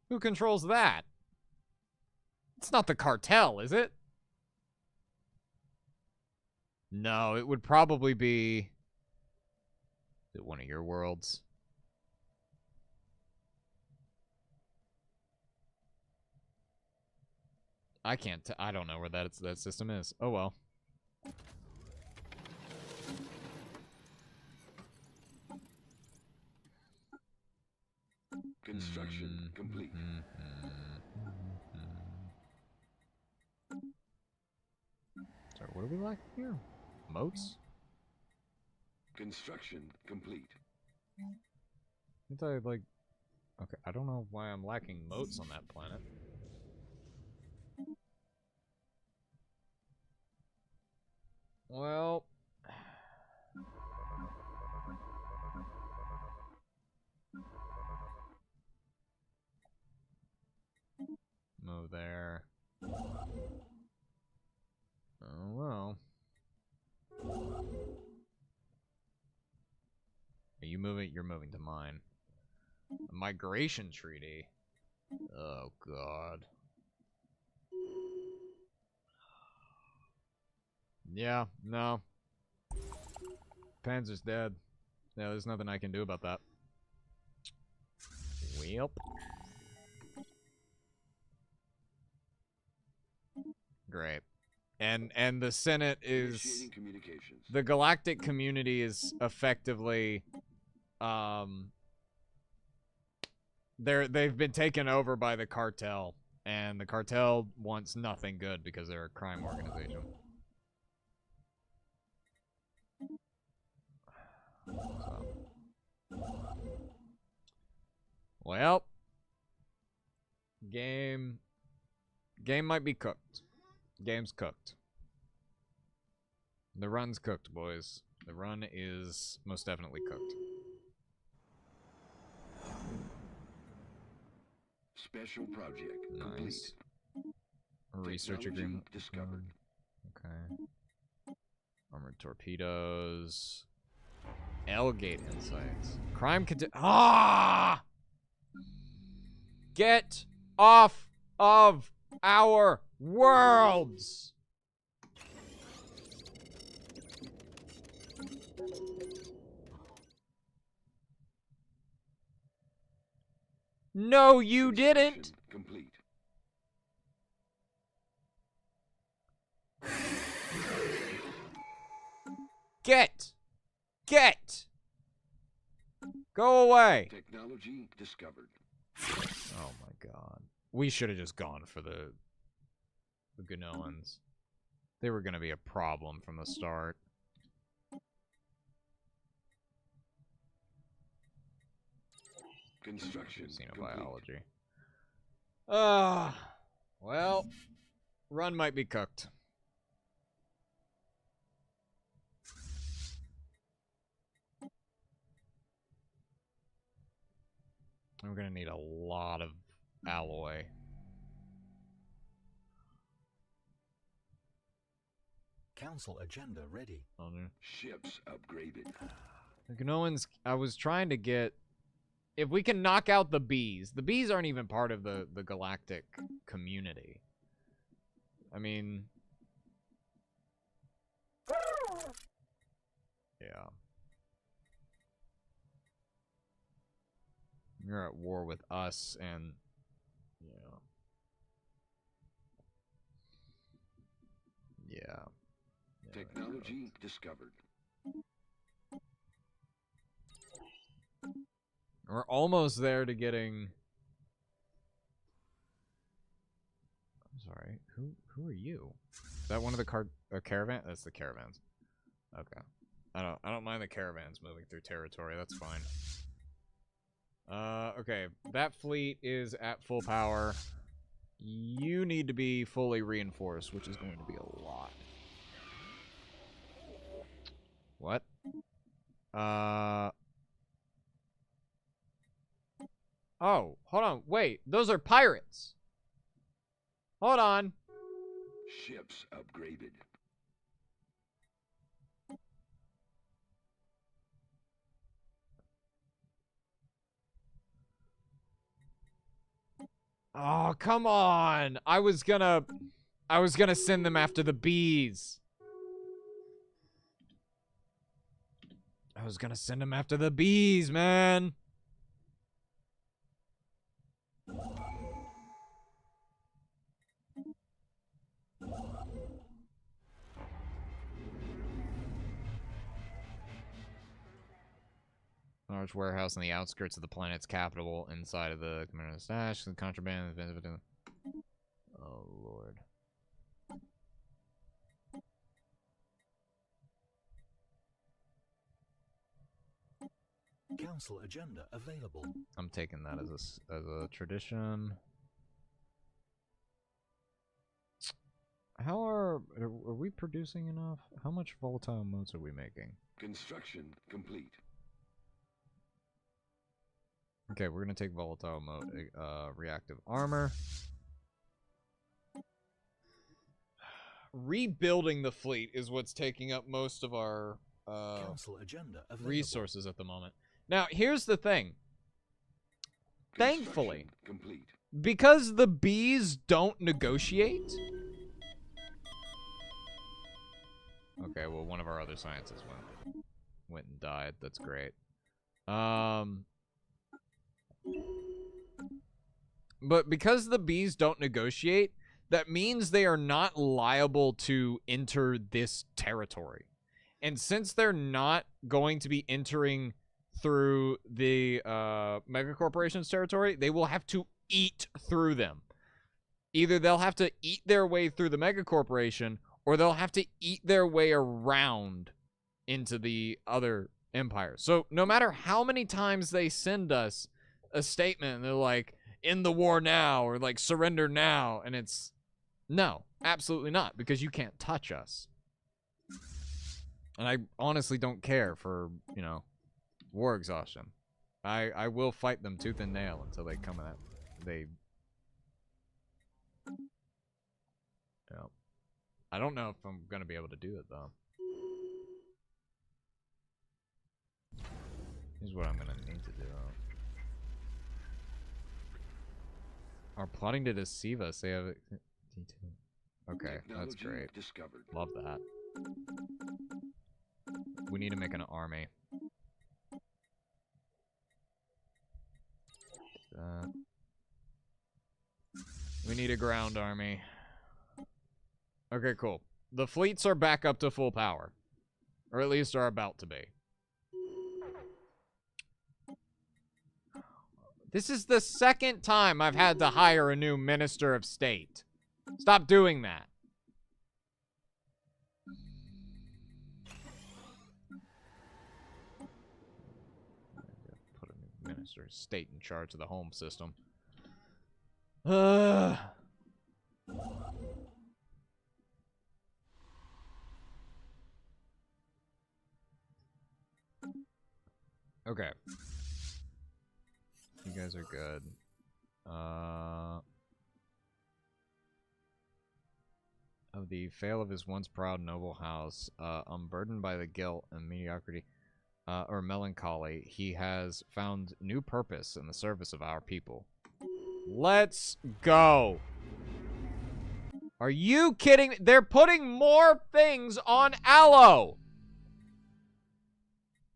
S1: Who controls that? It's not the cartel, is it? No, it would probably be... Is it one of your worlds? I can't. I don't know where that system is. Oh well.
S2: Construction complete.
S1: Sorry, what do we like here? Moats?
S2: Construction complete.
S1: I thought I'd like. Okay, I don't know why I'm lacking moats on that planet. Well, move there. Oh well. Are you moving? You're mine. A migration treaty. Oh, God. Yeah, no. Panzer's dead. Yeah, there's nothing I can do about that. Welp. Great. And the Senate is...
S2: Initiating communications.
S1: The galactic community is effectively... they've been taken over by the cartel. And the cartel wants nothing good because they're a crime organization. So. Well, game might be cooked. Game's cooked. The run's cooked, boys. The run is most definitely cooked.
S2: Special project complete.
S1: Nice. Research
S2: Technology
S1: agreement
S2: discovered.
S1: Okay. Armored torpedoes. L-gate insights. Crime Ah! Get off of our worlds! No, you didn't!
S2: Complete.
S1: Get! Go away!
S2: Technology discovered.
S1: Oh my god. We should have just gone for the Gnoans. They were gonna be a problem from the start.
S2: Construction
S1: Xenobiology. Well, run might be cooked. We're gonna need a lot of alloy.
S3: Council agenda ready.
S1: Oh, no.
S2: Ships upgraded.
S1: The Gnoans, I was trying to get... If we can knock out the bees. The bees aren't even part of the galactic community. I mean... Yeah. You're at war with us and... Yeah. Yeah.
S2: Technology discovered.
S1: We're almost there to getting... I'm sorry. Who are you? Is that one of the caravan? That's the caravans. Okay. I don't mind the caravans moving through territory. That's fine. Okay. That fleet is at full power. You need to be fully reinforced, which is going to be a lot. What? Oh, hold on. Wait, those are pirates. Hold on.
S2: Ships upgraded.
S1: Oh, come on. I was gonna send them after the bees. I was gonna send them after the bees, man. Large warehouse on the outskirts of the planet's capital, inside of the commander stash, the contraband. Oh lord.
S3: Council agenda available.
S1: I'm taking that as a tradition. How are we producing enough? How much volatile motes are we making?
S2: Construction complete.
S1: Okay, we're gonna take volatile mode, reactive armor. Rebuilding the fleet is what's taking up most of our
S3: Council agenda available.
S1: resources at the moment. Now, here's the thing. Thankfully,
S2: Construction complete.
S1: because the bees don't negotiate... Okay, well, one of our other scientists went and died. That's great. But because the bees don't negotiate, that means they are not liable to enter this territory. And since they're not going to be entering through the megacorporation's territory, they will have to eat through them. Either they'll have to eat their way through the megacorporation, or they'll have to eat their way around into the other empires. So no matter how many times they send us a statement, they're like, "In the war now," or like, "Surrender now," and it's no, absolutely not, because you can't touch us. And I honestly don't care for, you know, war exhaustion. I will fight them tooth and nail until they come at they. Yeah. I don't know if I'm gonna be able to do it though. Here's what I'm gonna need to do. Are plotting to deceive us. They have D2. Okay, that's great.
S2: Discovered.
S1: Love that. We need to make an army. We need a ground army. Okay, cool. The fleets are back up to full power. Or at least are about to be. This is the second time I've had to hire a new Minister of State. Stop doing that. Put a new Minister of State in charge of the home system. Okay. You guys are good. Of the fail of his once proud noble house, unburdened by the guilt and mediocrity, or melancholy, he has found new purpose in the service of our people. Let's go! Are you kidding me? They're putting more things on Aloe!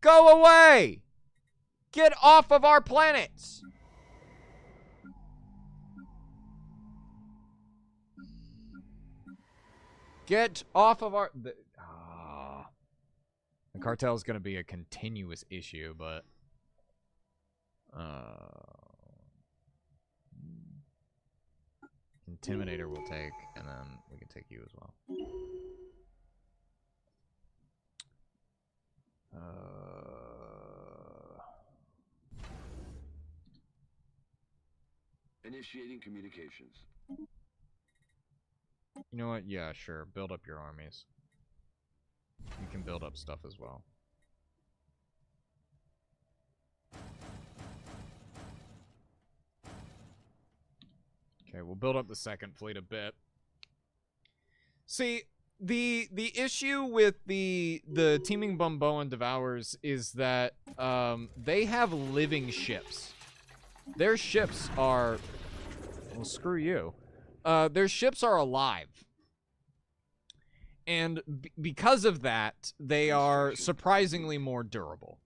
S1: Go away! Get off of our planets! Get off of our... The cartel is going to be a continuous issue, but... Intimidator will take, and then we can take you as well.
S2: Initiating communications.
S1: You know what? Yeah, sure. Build up your armies. You can build up stuff as well. Okay, we'll build up the second fleet a bit. See, the issue with the teaming Bumboan devourers is that they have living ships. Their ships are... Well, screw you. Their ships are alive. And because of that, they are surprisingly more durable.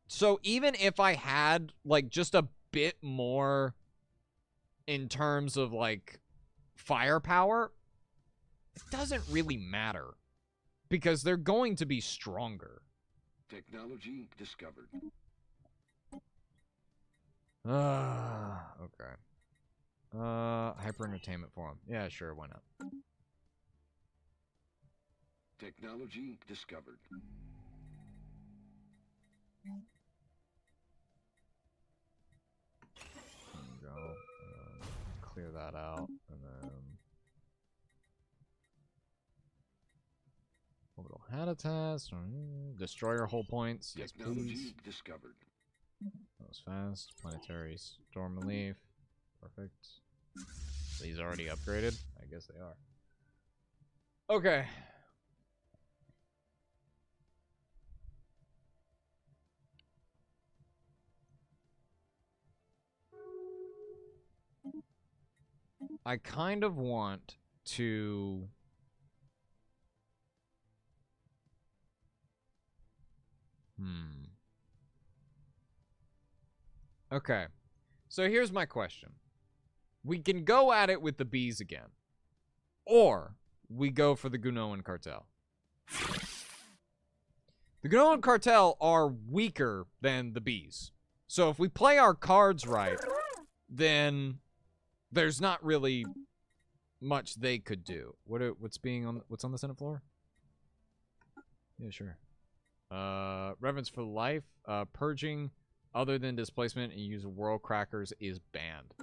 S1: So even if I had, like, just a bit more in terms of, like, firepower, it doesn't really matter. Because they're going to be stronger.
S2: Technology discovered.
S1: Okay. Hyper entertainment forum. Yeah, sure, why not?
S2: Technology discovered.
S1: There we go. Clear that out, and then orbital habitats. Destroyer hull points. Yes,
S2: Technology
S1: please.
S2: discovered.
S1: That was fast. Planetary storm relief. Perfect. These already upgraded? I guess they are. Okay. I kind of want to... Okay. So here's my question. We can go at it with the bees again. Or we go for the Gnoan cartel. The Gnoan cartel are weaker than the bees. So if we play our cards right, then there's not really much they could do. What's on the Senate floor? Yeah, sure. Reverence for life, purging other than displacement and use of world crackers is banned.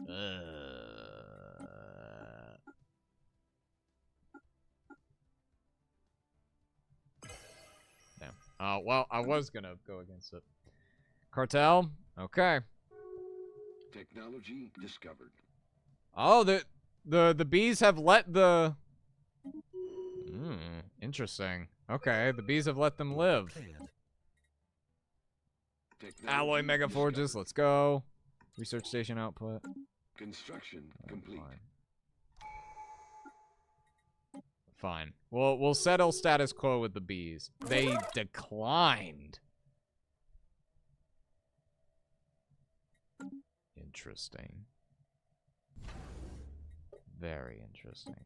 S1: Damn. Well, I was gonna go against it. Cartel? Okay.
S2: Technology discovered.
S1: Oh, the bees have let the... interesting. Okay, the bees have let them live. Alloy mega forges, let's go. Research station output.
S2: Construction complete.
S1: Fine. We'll settle status quo with the bees. They declined. Interesting. Very interesting.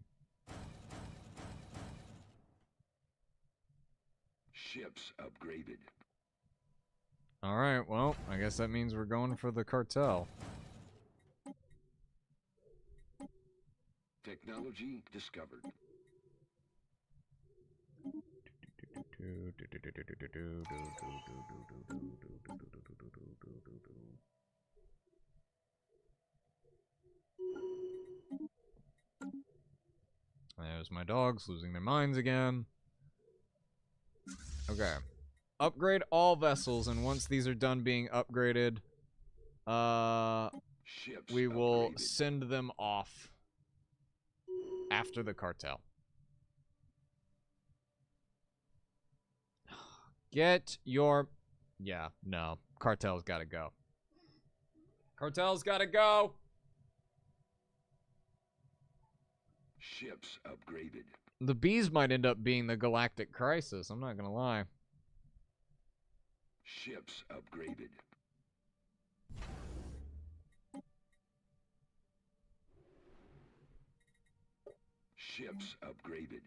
S2: Ships upgraded.
S1: Alright, well, I guess that means we're going for the cartel.
S2: Technology discovered.
S1: There's my dogs losing their minds again. Okay. Upgrade all vessels, and once these are done being upgraded,
S2: Ships
S1: we will
S2: upgraded.
S1: send them off after the cartel. Get your... Yeah, no. Cartel's gotta go. Cartel's gotta go!
S2: Ships upgraded.
S1: The bees might end up being the galactic crisis, I'm not gonna lie.
S2: Ships upgraded. Ships upgraded.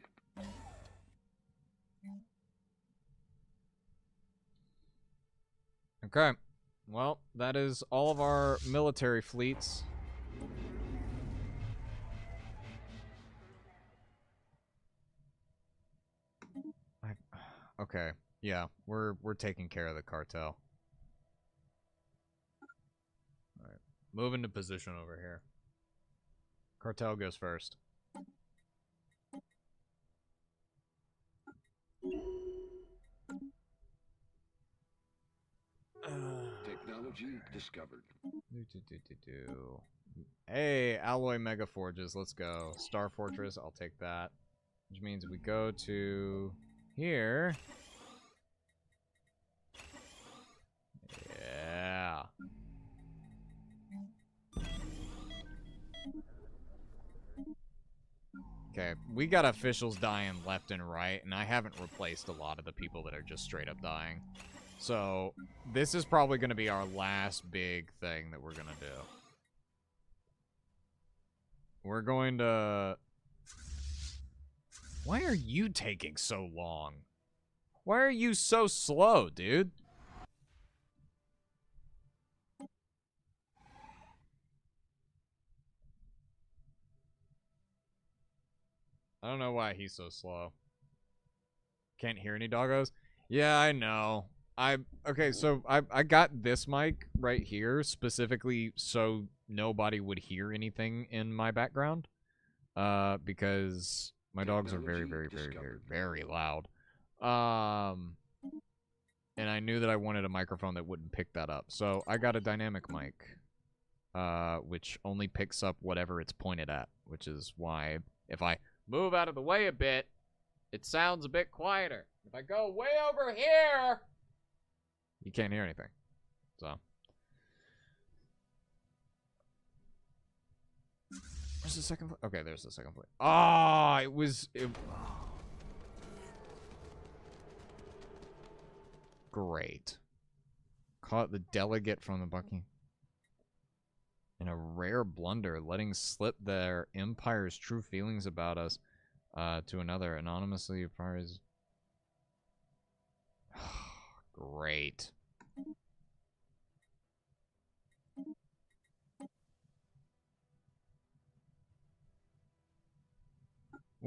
S1: Okay. Well, that is all of our military fleets. Okay. Yeah, we're taking care of the cartel. Alright. Move into position over here. Cartel goes first.
S2: Technology discovered.
S1: Hey, alloy mega forges, let's go. Star Fortress, I'll take that. Which means we go to here. Yeah. Okay, we got officials dying left and right, and I haven't replaced a lot of the people that are just straight up dying. So, this is probably going to be our last big thing that we're going to do. We're going to... Why are you taking so long? Why are you so slow, dude? I don't know why he's so slow. Can't hear any doggos? Yeah, I know. Okay, so I got this mic right here specifically so nobody would hear anything in my background. Because my dogs are very, very, very, very, very loud. And I knew that I wanted a microphone that wouldn't pick that up. So I got a dynamic mic, which only picks up whatever it's pointed at, which is why if I move out of the way a bit, it sounds a bit quieter. If I go way over here, you can't hear anything. So. Where's the second plate? Okay, there's the second plate. Ah, it was... Great. Caught the delegate from the Bucky. In a rare blunder, letting slip their empire's true feelings about us to another anonymously prize. Great.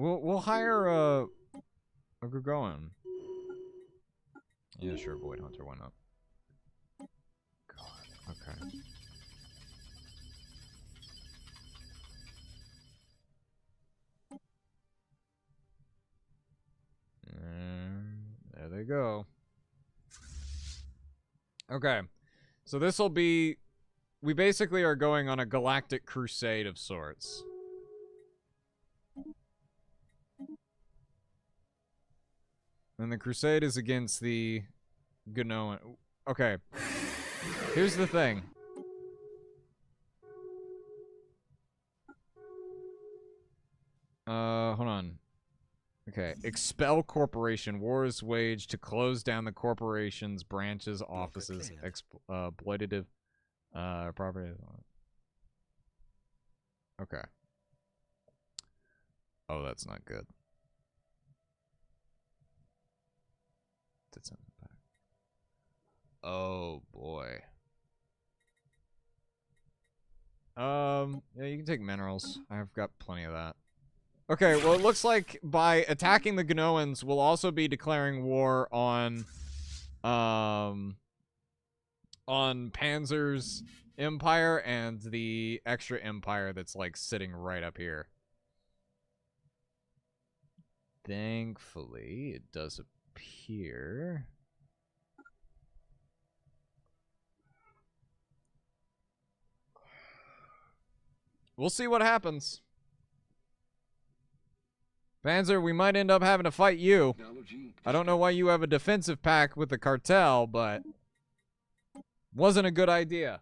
S1: We'll hire a Gnoan. Yeah, sure, Void Hunter, why not? God, okay. There they go. Okay. So this will be... We basically are going on a galactic crusade of sorts. And the crusade is against the Gnoan. Okay. Here's the thing. Hold on. Okay. Expel corporation. War is waged to close down the corporation's branches, offices, exploitative property. Okay. Oh, that's not good. Did something back. Oh boy. Yeah, you can take minerals. I've got plenty of that. Okay, well, it looks like by attacking the Gnoans, we'll also be declaring war on Panzer's empire and the extra empire that's, like, sitting right up here. Thankfully, it does appear... We'll see what happens. Panzer, we might end up having to fight you. I don't know why you have a defensive pact with the cartel, but... wasn't a good idea.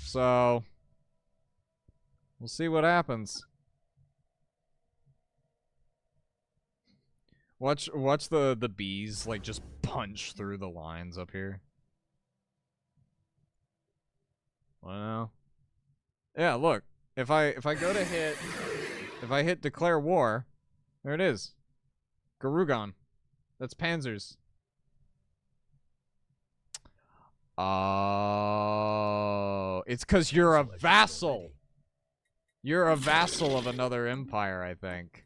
S1: So... we'll see what happens. Watch the bees, like, just punch through the lines up here. Well, yeah, look. If I go to hit, if I hit declare war, there it is. Garugon. That's Panzer's. Oh, it's because you're a vassal. You're a vassal of another empire, I think.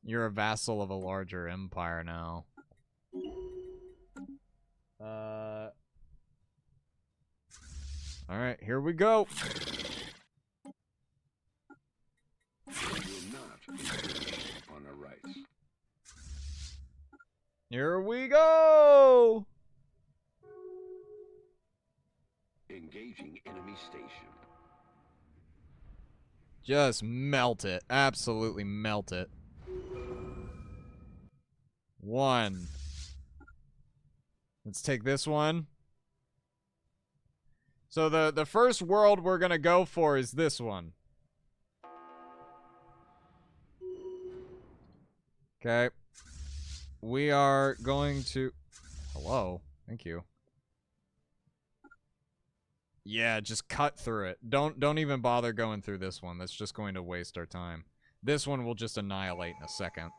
S1: You're a vassal of a larger empire now. Alright, here we go.
S2: On our rights.
S1: Here we go.
S2: Engaging enemy station.
S1: Just melt it. Absolutely melt it. One. Let's take this one. So the first world we're gonna go for is this one. Okay. We are going to... Hello. Thank you. Yeah, just cut through it. Don't even bother going through this one. That's just going to waste our time. This one will just annihilate in a second.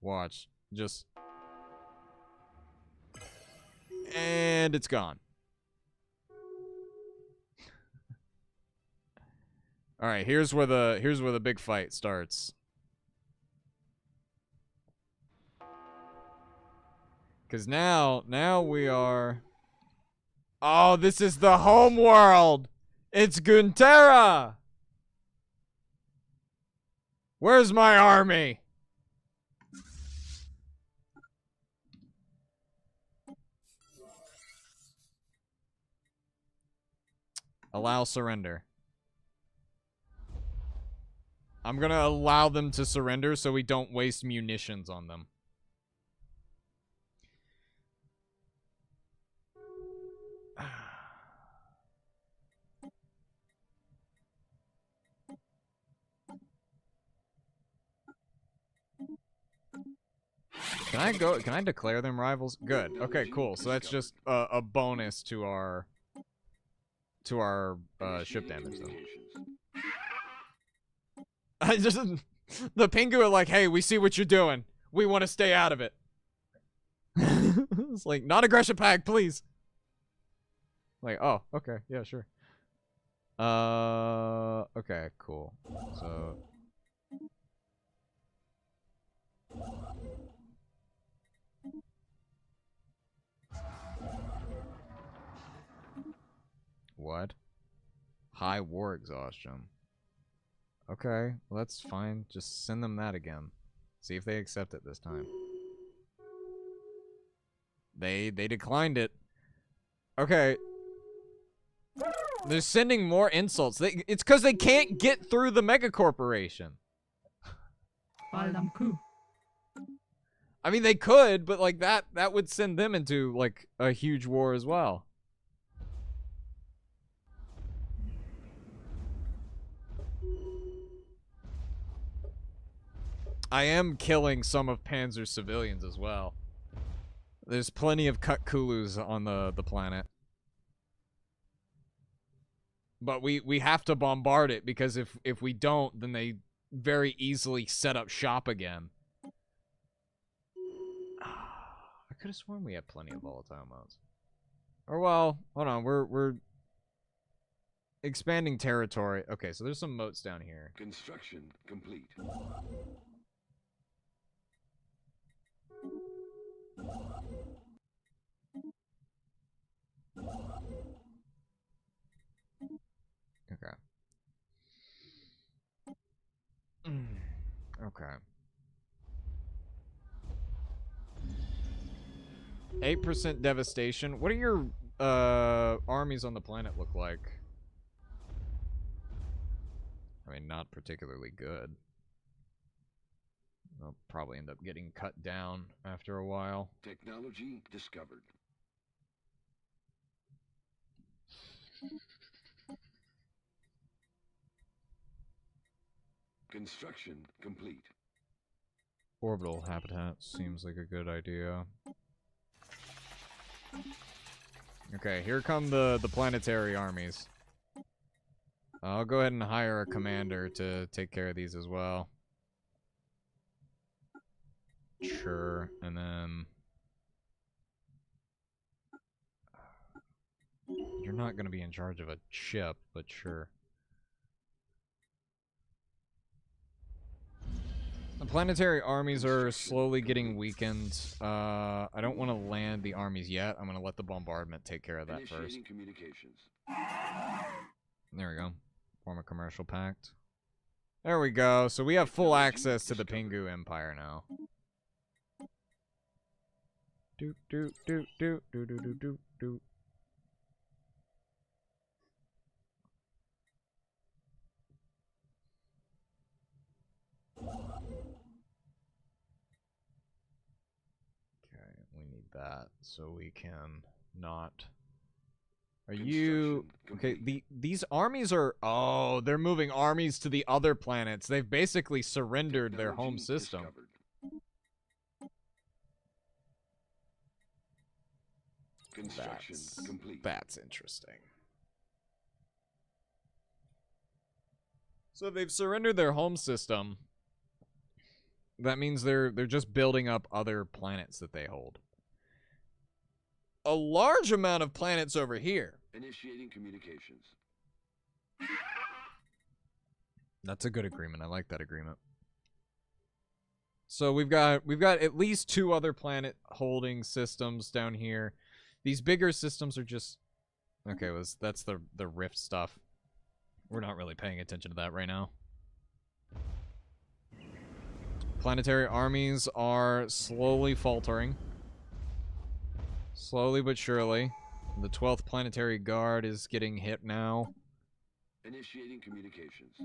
S1: Watch. Just... and it's gone. Alright, here's where the big fight starts. Cause now we are... Oh, this is the home world! It's Gunterra! Where's my army? Allow surrender. I'm gonna allow them to surrender so we don't waste munitions on them. Can I declare them rivals? Good. Okay, cool. So that's just a bonus to our ship damage though. I just the Pingu are like, hey, we see what you're doing. We want to stay out of it. It's like, non-aggression pact, please. Like, oh, okay, yeah, sure. Okay, cool. So what? High war exhaustion. Okay, well, that's fine. Just send them that again. See if they accept it this time. They declined it. Okay. They're sending more insults. It's because they can't get through the mega corporation. I mean, they could, but like that would send them into like a huge war as well. I am killing some of Panzer's civilians as well. There's plenty of cut Kulus on the planet. But we have to bombard it, because if we don't, then they very easily set up shop again. I could have sworn we had plenty of volatile modes. Or well, hold on, we're expanding territory. Okay, so there's some moats down here.
S2: Construction complete.
S1: Okay. Okay. 8% devastation. What do your armies on the planet look like? I mean, not particularly good. They'll probably end up getting cut down after a while.
S2: Technology discovered. Construction complete.
S1: Orbital habitat seems like a good idea. Okay, here come the planetary armies. I'll go ahead and hire a commander to take care of these as well. Sure, and then... You're not going to be in charge of a ship, but sure. The planetary armies are slowly getting weakened. I don't want to land the armies yet. I'm going to let the bombardment take care of that first. There we go. Form a commercial pact. There we go. So we have full access to the Pingu Empire now. Do do do do do do do do do. Okay, we need that so we can not. Are you okay? These armies are they're moving armies to the other planets. They've basically surrendered their home system. That's interesting. So they've surrendered their home system. That means they're just building up other planets that they hold. A large amount of planets over here.
S2: Initiating communications.
S1: That's a good agreement. I like that agreement. So we've got at least 2 other planet holding systems down here. These bigger systems are just okay. That's the rift stuff. We're not really paying attention to that right now. Planetary armies are slowly faltering. Slowly but surely. The 12th Planetary Guard is getting hit now.
S2: Initiating communications.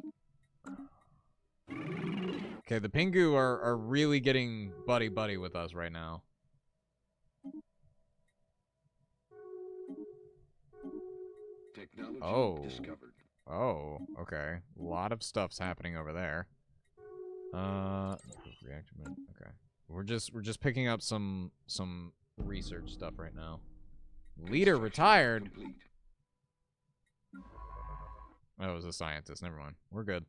S1: Okay, the Pingu are really getting buddy-buddy with us right now.
S2: Technology discovered.
S1: Oh, okay. A lot of stuff's happening over there. Okay. We're just picking up some research stuff right now. Leader retired.
S2: Complete.
S1: Oh, it was a scientist. Never mind. We're good.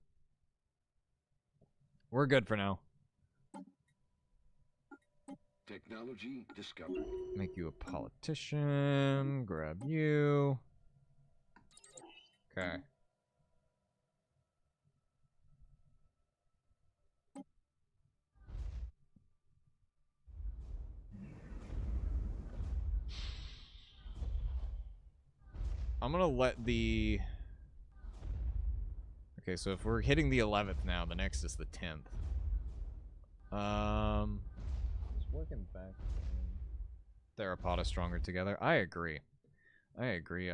S1: We're good for now.
S2: Technology discovered.
S1: Make you a politician. Grab you. Okay. I'm gonna let the... Okay, so if we're hitting the 11th now, the next is the 10th. Just working back. Theropod is stronger together. I agree. I agree.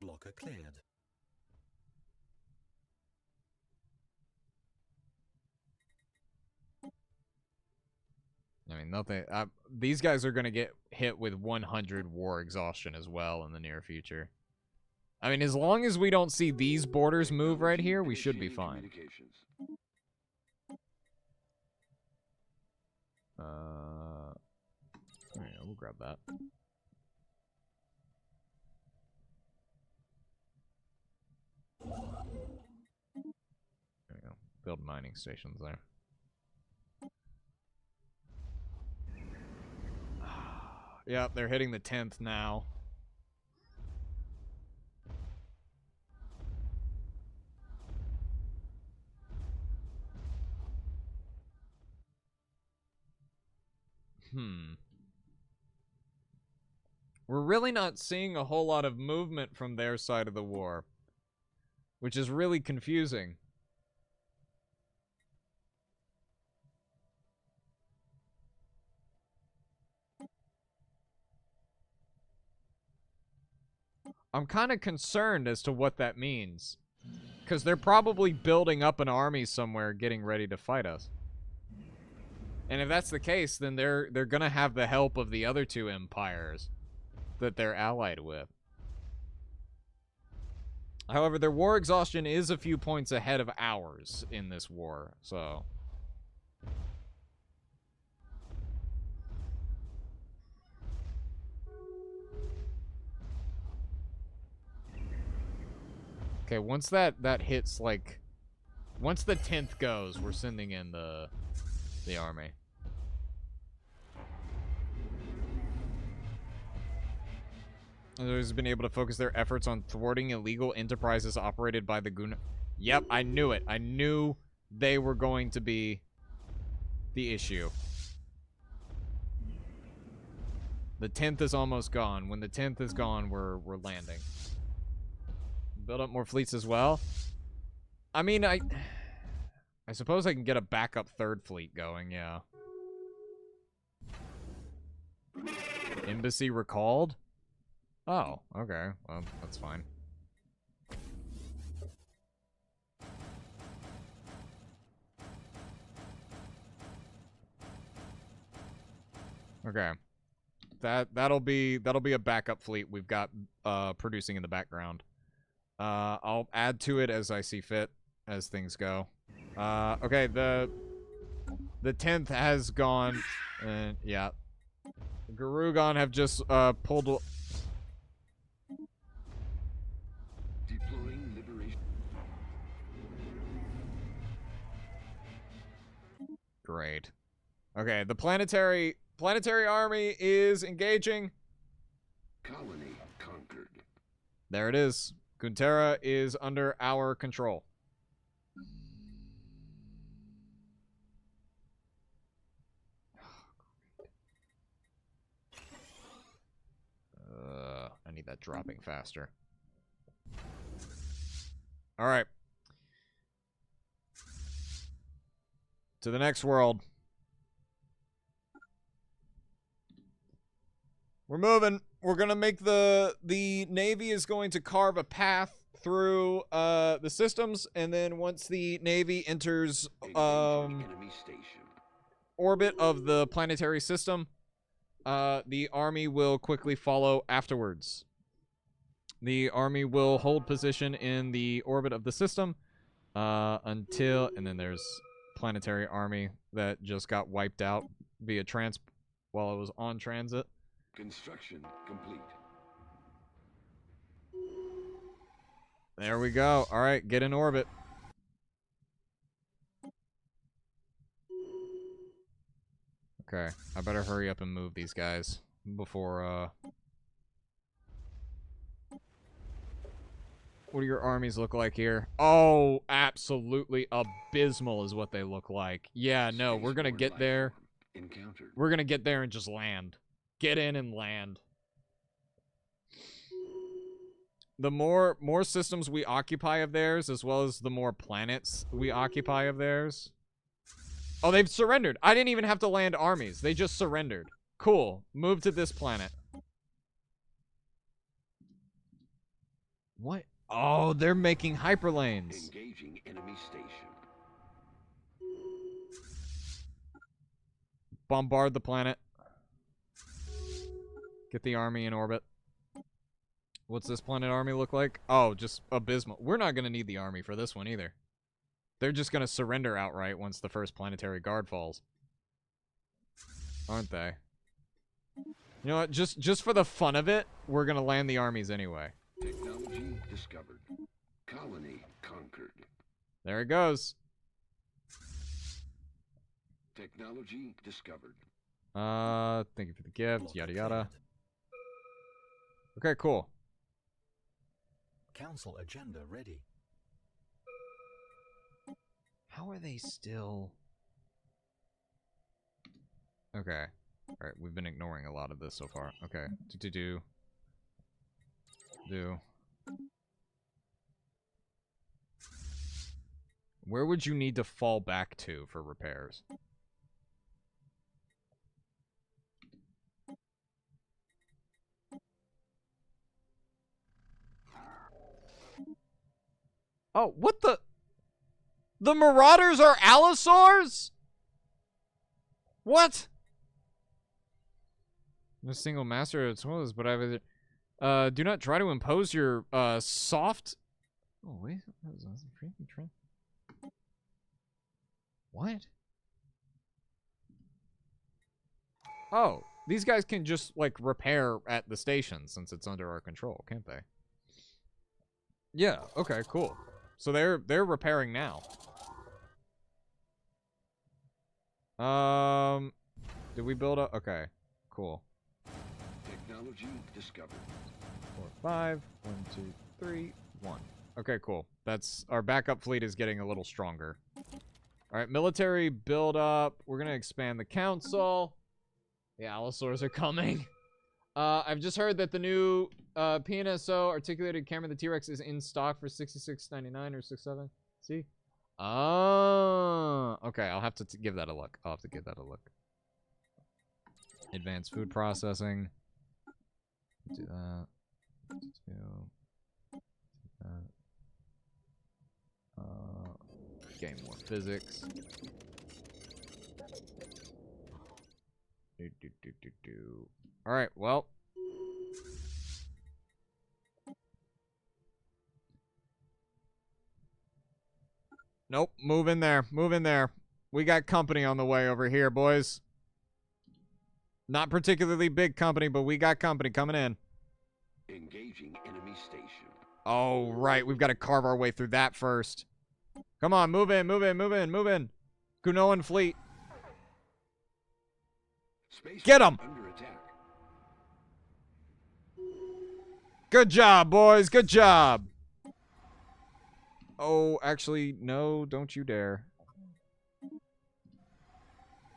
S3: Blocker cleared.
S1: I mean, nothing. These guys are going to get hit with 100 war exhaustion as well in the near future. I mean, as long as we don't see these borders move right here, we should be fine. Yeah, we'll grab that. There we go. Build mining stations there. Yep, they're hitting the 10th now. We're really not seeing a whole lot of movement from their side of the war, which is really confusing. I'm kind of concerned as to what that means, because they're probably building up an army somewhere getting ready to fight us. And if that's the case, then they're gonna have the help of the other two empires that they're allied with. However, their war exhaustion is a few points ahead of ours in this war, so... Okay, once that hits, like... Once the 10th goes, we're sending in the army. Others have been able to focus their efforts on thwarting illegal enterprises operated by the Gnoan. Yep, I knew it. I knew they were going to be the issue. The 10th is almost gone. When the 10th is gone, we're landing. Build up more fleets as well. I mean, I suppose I can get a backup third fleet going, yeah. Embassy recalled? Oh, okay. Well, that's fine. Okay. That'll be a backup fleet we've got producing in the background. I'll add to it as I see fit as things go. Okay, the 10th has gone, and yeah. Garugon have just pulled.
S2: Deploying liberation.
S1: Great. Okay, the planetary army is engaging.
S2: Colony conquered.
S1: There it is. Guntera is under our control. I need that dropping faster. All right. To the next world. We're moving. We're going to make the Navy is going to carve a path through the systems, and then once the Navy enters
S2: Enemy station.
S1: orbit of the planetary system, the Army will quickly follow afterwards. The Army will hold position in the orbit of the system until, and then there's planetary Army that just got wiped out via while it was on transit.
S2: Construction complete.
S1: There we go. All right, get in orbit. Okay, I better hurry up and move these guys before, What do your armies look like here? Oh, absolutely abysmal is what they look like. Yeah, no, we're gonna get there. We're gonna get there and just land. Get in and land. The more systems we occupy of theirs, as well as the more planets we occupy of theirs. Oh, they've surrendered. I didn't even have to land armies. They just surrendered. Cool. Move to this planet. What? Oh, they're making hyperlanes.
S2: Engaging enemy station.
S1: Bombard the planet. Get the army in orbit. What's this planet army look like? Oh, just abysmal. We're not going to need the army for this one either. They're just going to surrender outright once the first planetary guard falls. Aren't they? You know what? Just for the fun of it, we're going to land the armies anyway.
S2: Technology discovered. Colony conquered.
S1: There it goes.
S2: Technology discovered.
S1: Thank you for the gift. Yada yada. Okay, cool.
S3: Council agenda ready.
S1: How are they still... Okay. Alright, we've been ignoring a lot of this so far. Okay. Do. Where would you need to fall back to for repairs? Oh, what the... The Marauders are allosaurs? What? No single master of spoilers, but I've... do not try to impose your, soft... Oh, wait. What? Oh, these guys can just, like, repair at the station since it's under our control, can't they? Yeah, okay, cool. So they're repairing now. Did we build a... Okay, cool.
S2: Technology discovered.
S1: 4, 5. 1, 2, 3, 1. Okay, cool. That's... Our backup fleet is getting a little stronger. Alright, military build up. We're gonna expand the council. The allosaurs are coming. I've just heard that the new PNSO articulated camera, the T-Rex, is in stock for $66.99 or $67. See? Oh, okay. I'll have to give that a look. I'll have to give that a look. Advanced food processing. Do that. Do that. Gain more physics. Do. All right. Well. Nope. Move in there. Move in there. We got company on the way over here, boys. Not particularly big company, but we got company coming in.
S2: Engaging enemy station.
S1: Oh, right. We've got to carve our way through that first. Come on. Move in. Move in. Move in. Move in. Gnoan fleet.
S2: Space
S1: Get him.
S2: Under attack.
S1: Good job, boys. Good job. Oh, actually, no. Don't you dare.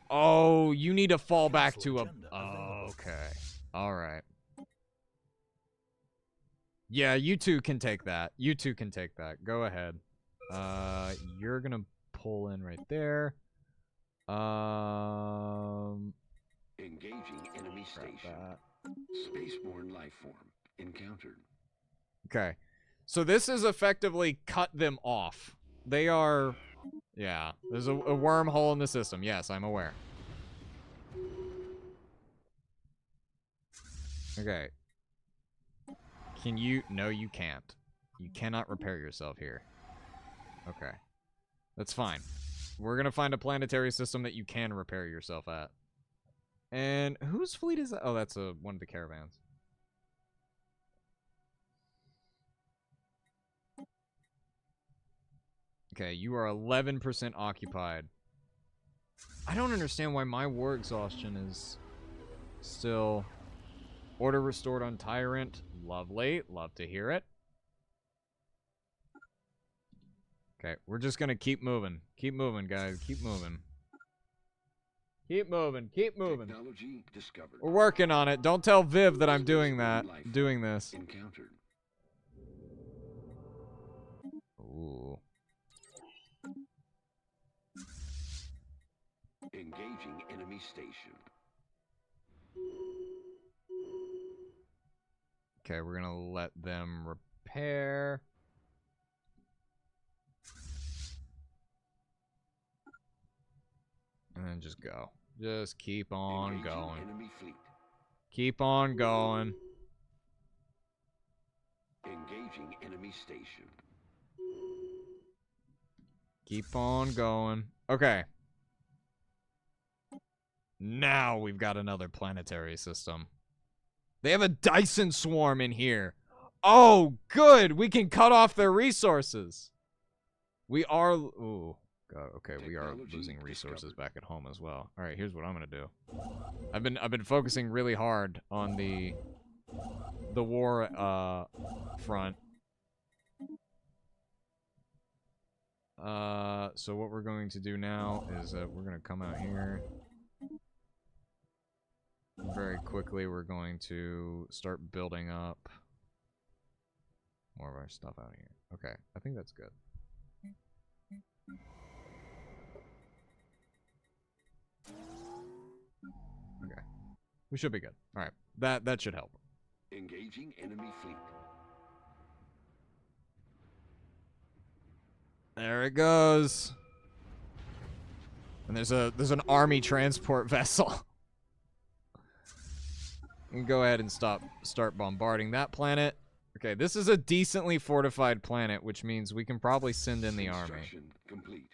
S1: Oh, you need to fall back to a... Oh, okay. All right. Yeah, you two can take that. You two can take that. Go ahead. You're gonna pull in right there.
S2: Engaging enemy station. Spaceborne life form encountered.
S1: Okay. So this is effectively cut them off. They are... Yeah, there's a wormhole in the system. Yes, I'm aware. Okay. Can you... No, you can't. You cannot repair yourself here. Okay. That's fine. We're gonna find a planetary system that you can repair yourself at. And whose fleet is that? Oh, that's one of the caravans. Okay, you are 11% occupied. I don't understand why my war exhaustion is still... Order restored on Tyrant. Lovely. Love to hear it. Okay, we're just gonna keep moving. Keep moving, guys. Keep moving. Keep moving. Keep moving.
S2: Technology discovered.
S1: We're working on it. Don't tell Viv that I'm doing that. Doing this.
S2: Encountered.
S1: Ooh.
S2: Engaging enemy station.
S1: Okay, we're gonna let them repair. And then just go. Just keep on
S2: Engaging
S1: going.
S2: enemy fleet.
S1: Keep on going.
S2: Engaging enemy station.
S1: Keep on going. Okay. Now we've got another planetary system. They have a Dyson swarm in here. Oh, good. We can cut off their resources. We are... Ooh. God, okay, we are losing resources back at home as well. All right, here's what I'm gonna do. I've been focusing really hard on the war front. So what we're going to do now is we're gonna come out here. Very quickly, we're going to start building up more of our stuff out here. Okay, I think that's good. Okay. We should be good. Alright. That should help.
S2: Engaging enemy fleet.
S1: There it goes. And there's an army transport vessel. We can go ahead and start bombarding that planet. Okay, this is a decently fortified planet, which means we can probably send in the army.
S2: Complete.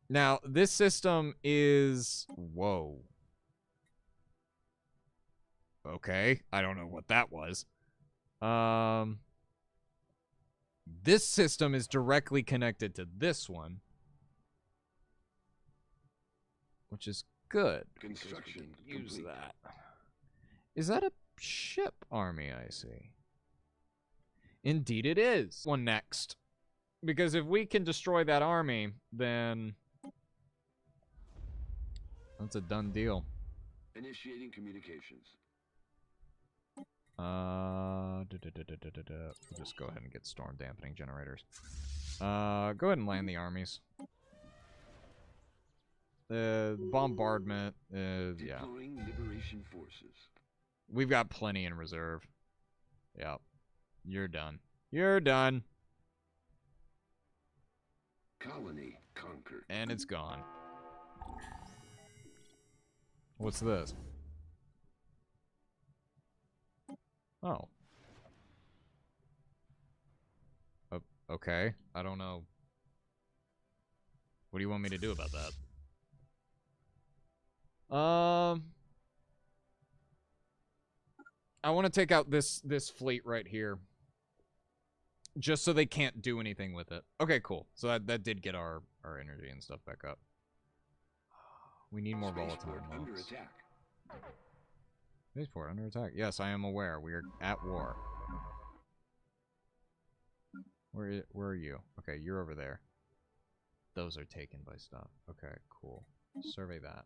S1: Now, this system is... Whoa. Okay, I don't know what that was. This system is directly connected to this one, which is good.
S2: Construction
S1: Use
S2: complete.
S1: that. Is that a ship army I see? Indeed it is. One next. Because if we can destroy that army, then... That's a done deal.
S2: Initiating communications.
S1: We'll just go ahead and get storm dampening generators. Go ahead and land the armies. The bombardment is, yeah.
S2: Deploying liberation forces.
S1: We've got plenty in reserve. Yep. You're done. You're done.
S2: Colony conquered.
S1: And it's gone. What's this? Oh. Okay. I don't know. What do you want me to do about that? I want to take out this fleet right here. Just so they can't do anything with it. Okay, cool. So that did get our energy and stuff back up. We need more volatile
S2: Spaceport under
S1: modes.
S2: attack.
S1: Spaceport under attack. Yes, I am aware. We are at war. Where are you? Okay, you're over there. Those are taken by stuff. Okay, cool. Survey that.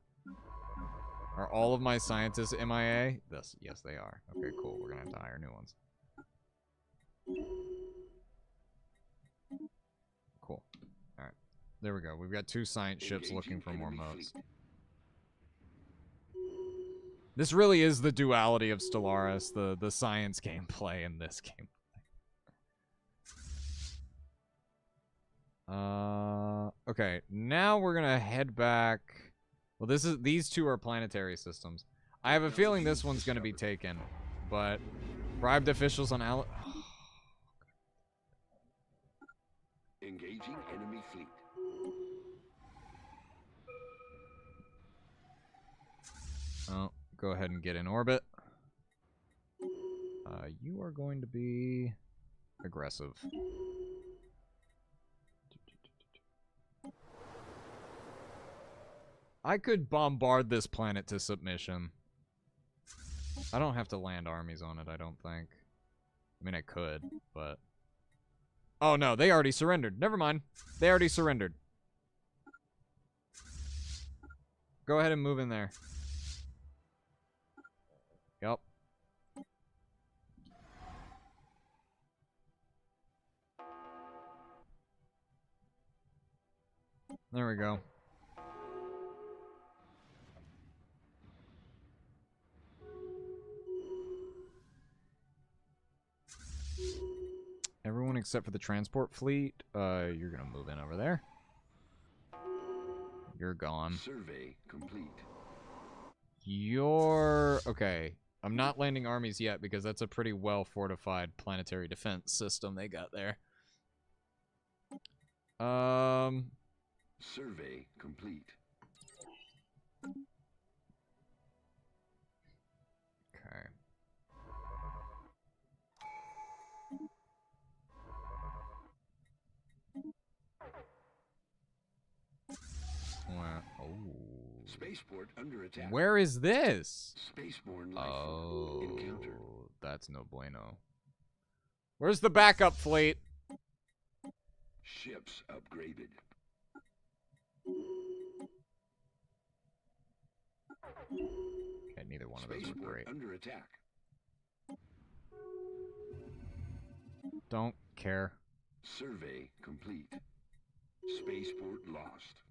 S1: Are all of my scientists MIA? Yes, they are. Okay, cool. We're gonna have to hire new ones. Cool. Alright. There we go. We've got 2 science ships looking for more modes. This really is the duality of Stellaris, the science gameplay and this gameplay. Okay, now we're gonna head back. Well, these two are planetary systems. I have a feeling this one's gonna be taken, but bribed officials on
S2: Engaging enemy fleet.
S1: Oh, go ahead and get in orbit. You are going to be aggressive. I could bombard this planet to submission. I don't have to land armies on it, I don't think. I mean, I could, but... Oh, no, they already surrendered. Never mind. They already surrendered. Go ahead and move in there. Yep. There we go. Everyone except for the transport fleet, you're gonna move in over there. You're gone.
S2: Survey complete.
S1: You're... Okay. I'm not landing armies yet because that's a pretty well-fortified planetary defense system they got there.
S2: Survey complete.
S1: Okay. Oh.
S2: Spaceport under attack.
S1: Where is this?
S2: Spaceborne life form encountered.
S1: That's no bueno. Where's the backup fleet?
S2: Ships upgraded.
S1: Okay, neither one of those were great.
S2: Under attack.
S1: Don't care.
S2: Survey complete. Spaceport lost.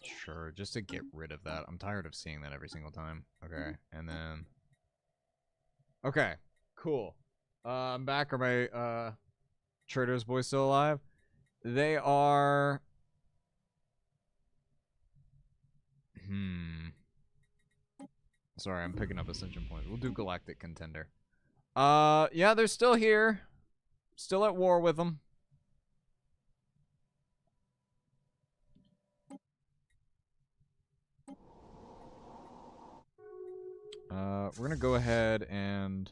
S1: Sure, just to get rid of that. I'm tired of seeing that every single time. Okay, and then... Okay, cool. I'm back. Are my, Trader's boys still alive? They are... Sorry, I'm picking up Ascension points. We'll do Galactic Contender. Yeah, they're still here. Still at war with them. We're gonna go ahead and...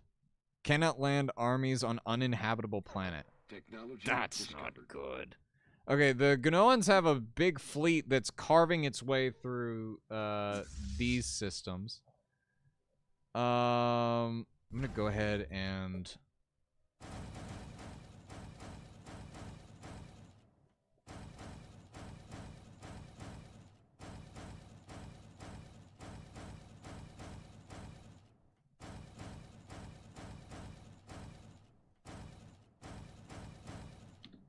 S1: Cannot land armies on uninhabitable planet.
S2: Technology
S1: That's
S2: discovered.
S1: not good. Okay, the Gnoans have a big fleet that's carving its way through these systems. I'm gonna go ahead and...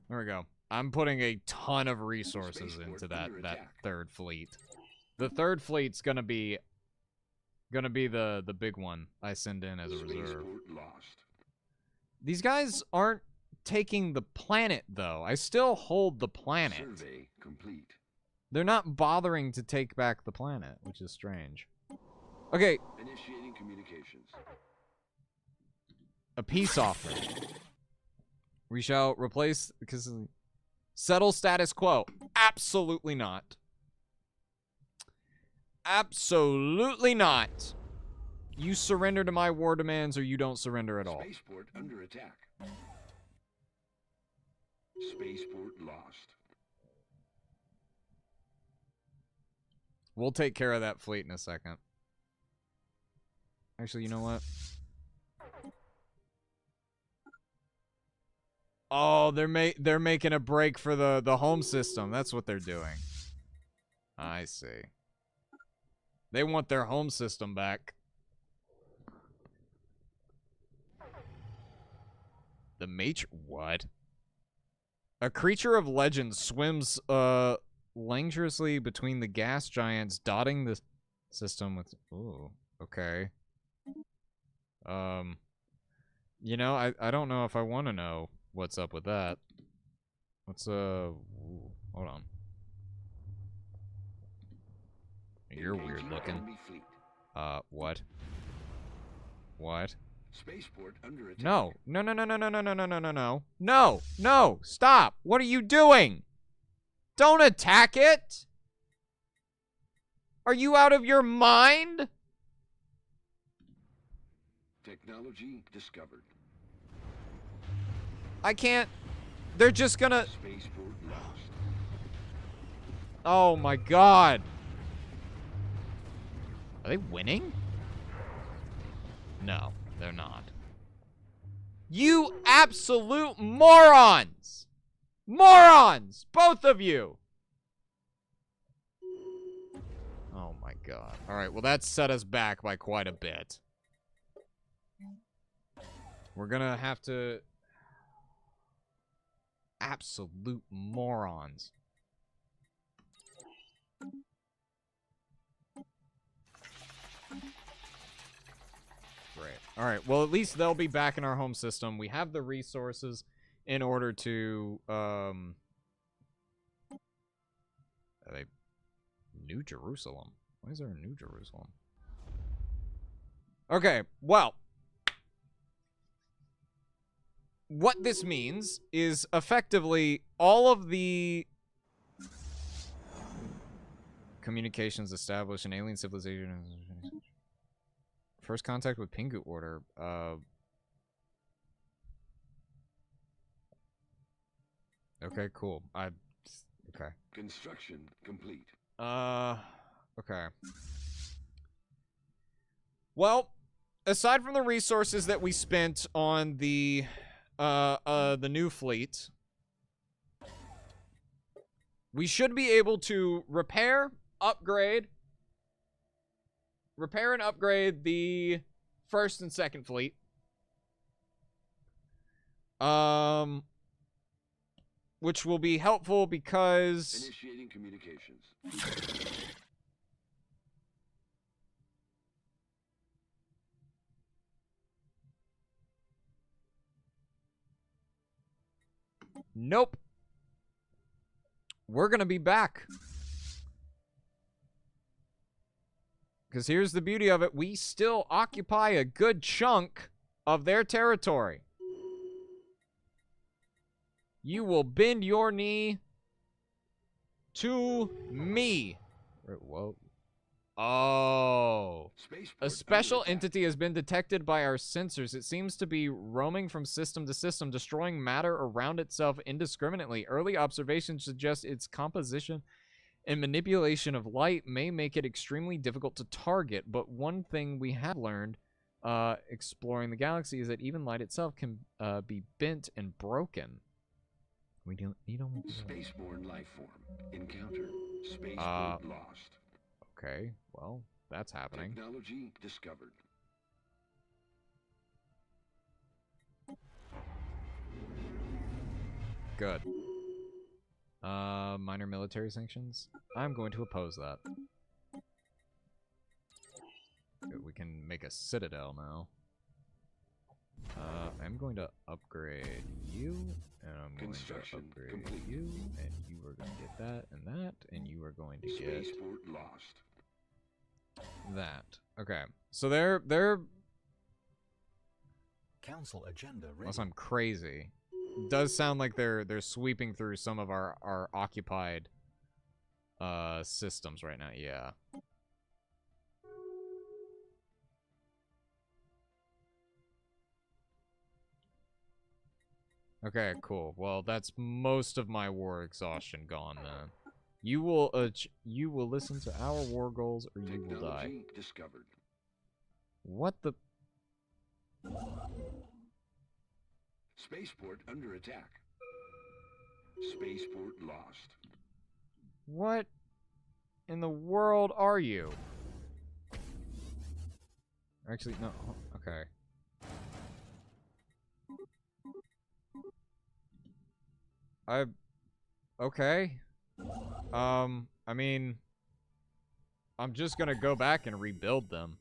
S1: There we go. I'm putting a ton of resources into that third fleet. The third fleet's gonna be the big one I send in as a reserve. These guys aren't taking the planet though. I still hold the planet.
S2: Survey complete.
S1: They're not bothering to take back the planet, which is strange. Okay,
S2: Initiating communications.
S1: a peace offer. We shall replace because settle status quo. Absolutely not. Absolutely not. You surrender to my war demands or you don't surrender at all.
S2: Spaceport under attack. Spaceport lost.
S1: We'll take care of that fleet in a second. Actually, you know what? Oh, they're making a break for the home system. That's what they're doing. I see. They want their home system back. The what? A creature of legend swims languorously between the gas giants, dotting the system with... Ooh, okay. You know, I don't know if I want to know what's up with that. Let's, ooh, hold on. You're weird looking. What? What?
S2: Spaceport under attack.
S1: No. No, no, no, no, no, no, no, no, no, no, no. No, no, stop. What are you doing? Don't attack it. Are you out of your mind?
S2: Technology discovered.
S1: I can't. They're just gonna.
S2: Spaceport lost.
S1: Oh my god. Are they winning? No, they're not. You absolute morons! Morons! Both of you! Oh my god. Alright, well that set us back by quite a bit. We're gonna have to... Absolute morons. Great. Alright, well at least they'll be back in our home system. We have the resources in order to, Are they... New Jerusalem? Why is there a New Jerusalem? Okay, well... What this means is effectively all of the communications established in alien civilization. First contact with Pingu Order. Okay, cool. Okay.
S2: Construction complete.
S1: Okay. Well, aside from the resources that we spent on the new fleet, we should be able to repair and upgrade the first and second fleet. Which will be helpful because...
S2: Initiating communications.
S1: Nope. We're gonna be back. Because here's the beauty of it. We still occupy a good chunk of their territory. You will bend your knee to me. Whoa. Oh. A special entity has been detected by our sensors. It seems to be roaming from system to system, destroying matter around itself indiscriminately. Early observations suggest its composition and manipulation of light may make it extremely difficult to target, but one thing we have learned exploring the galaxy is that even light itself can be bent and broken. We don't need only
S2: Spaceborne life form. Encounter. Spaceport lost.
S1: Okay, well, that's happening.
S2: Technology discovered.
S1: Good. Minor military sanctions? I'm going to oppose that. Good, we can make a citadel now. I'm going to upgrade you, and I'm going to upgrade
S2: complete.
S1: you, and you are going to get that, and you are going to get...
S2: Spaceport lost.
S1: That. Okay. So they're
S3: Council agenda ready.
S1: unless I'm crazy. It does sound like they're sweeping through some of our occupied systems right now. Yeah. Okay, cool. Well, that's most of my war exhaustion gone then. You will listen to our war goals or you will die.
S2: Technology discovered.
S1: What the...
S2: Spaceport under attack. Spaceport lost.
S1: What in the world are you? Actually, no. Okay. Okay. I mean, I'm just gonna go back and rebuild them.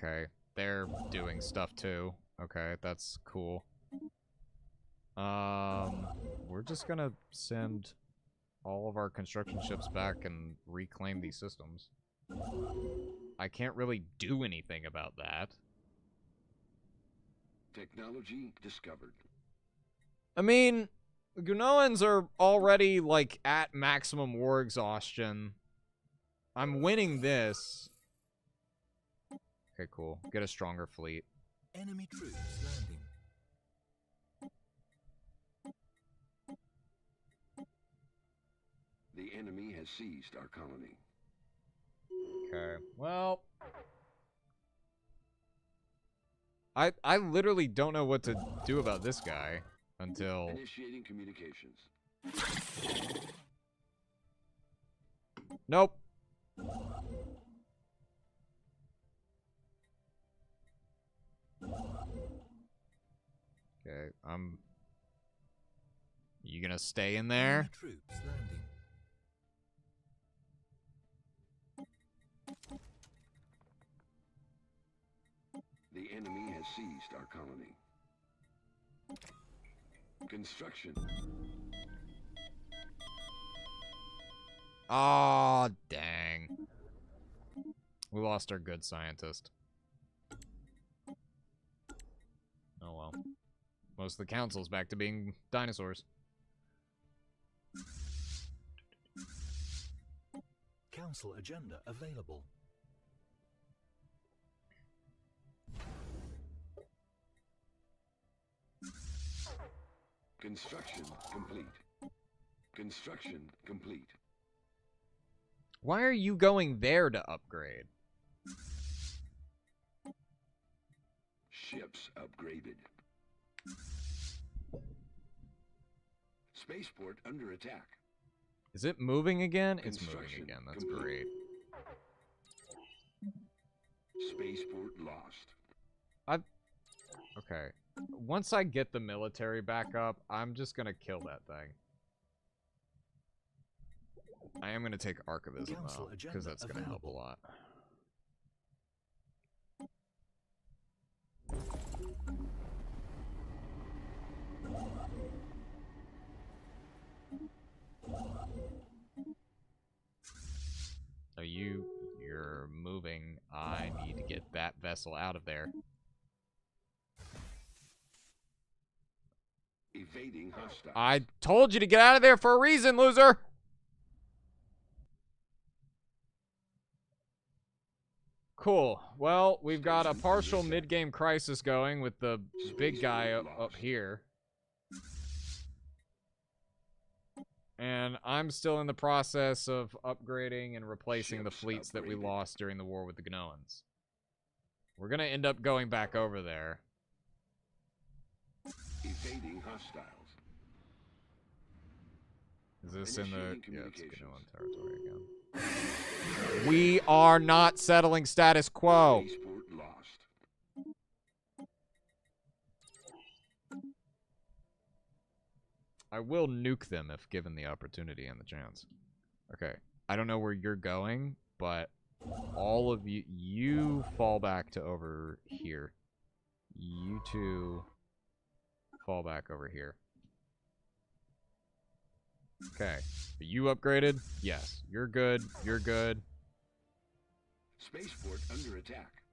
S1: Okay, they're doing stuff too. Okay, that's cool. We're just gonna send all of our construction ships back and reclaim these systems. I can't really do anything about that.
S2: Technology discovered.
S1: I mean, the Gnoans are already, like, at maximum war exhaustion. I'm winning this. Okay, cool. Get a stronger fleet.
S3: Enemy troops landing.
S2: The enemy has seized our colony.
S1: Okay, well... I literally don't know what to do about this guy until...
S2: Initiating communications.
S1: Nope. Okay, You gonna stay in there?
S3: Enemy troops landing.
S2: The enemy has seized our colony. Construction.
S1: Aw, dang. We lost our good scientist. Oh well. Most of the council's back to being dinosaurs.
S3: Council agenda available.
S2: Construction complete. Construction complete.
S1: Why are you going there to upgrade?
S2: Ships upgraded. Spaceport under attack.
S1: Is it moving again? It's moving
S2: Construction
S1: again. That's
S2: complete.
S1: great.
S2: Spaceport lost.
S1: Okay. Once I get the military back up, I'm just gonna kill that thing. I am gonna take Archivism
S3: Council
S1: though,
S3: agenda
S1: because that's gonna help a
S3: available.
S1: lot. So you're moving. I need to get that vessel out of there.
S2: Evading hostiles.
S1: I told you to get out of there for a reason, loser! Cool. Well, we've got a partial mid-game crisis going with the big guy up here. And I'm still in the process of upgrading and replacing the
S2: Ships
S1: fleets that we
S2: upgraded.
S1: lost during the war with the Gnoans. We're gonna end up going back over there.
S2: Evading hostiles.
S1: Is this in the...
S2: Initiating
S1: Yeah, it's
S2: communications.
S1: Gnoan territory again. We are not settling status quo.
S2: Spaceport lost.
S1: I will nuke them if given the opportunity and the chance. Okay. I don't know where you're going, but all of you fall back to over here. You two fall back over here. Okay. Are you upgraded? Yes. You're good. You're good.
S2: Spaceport under attack.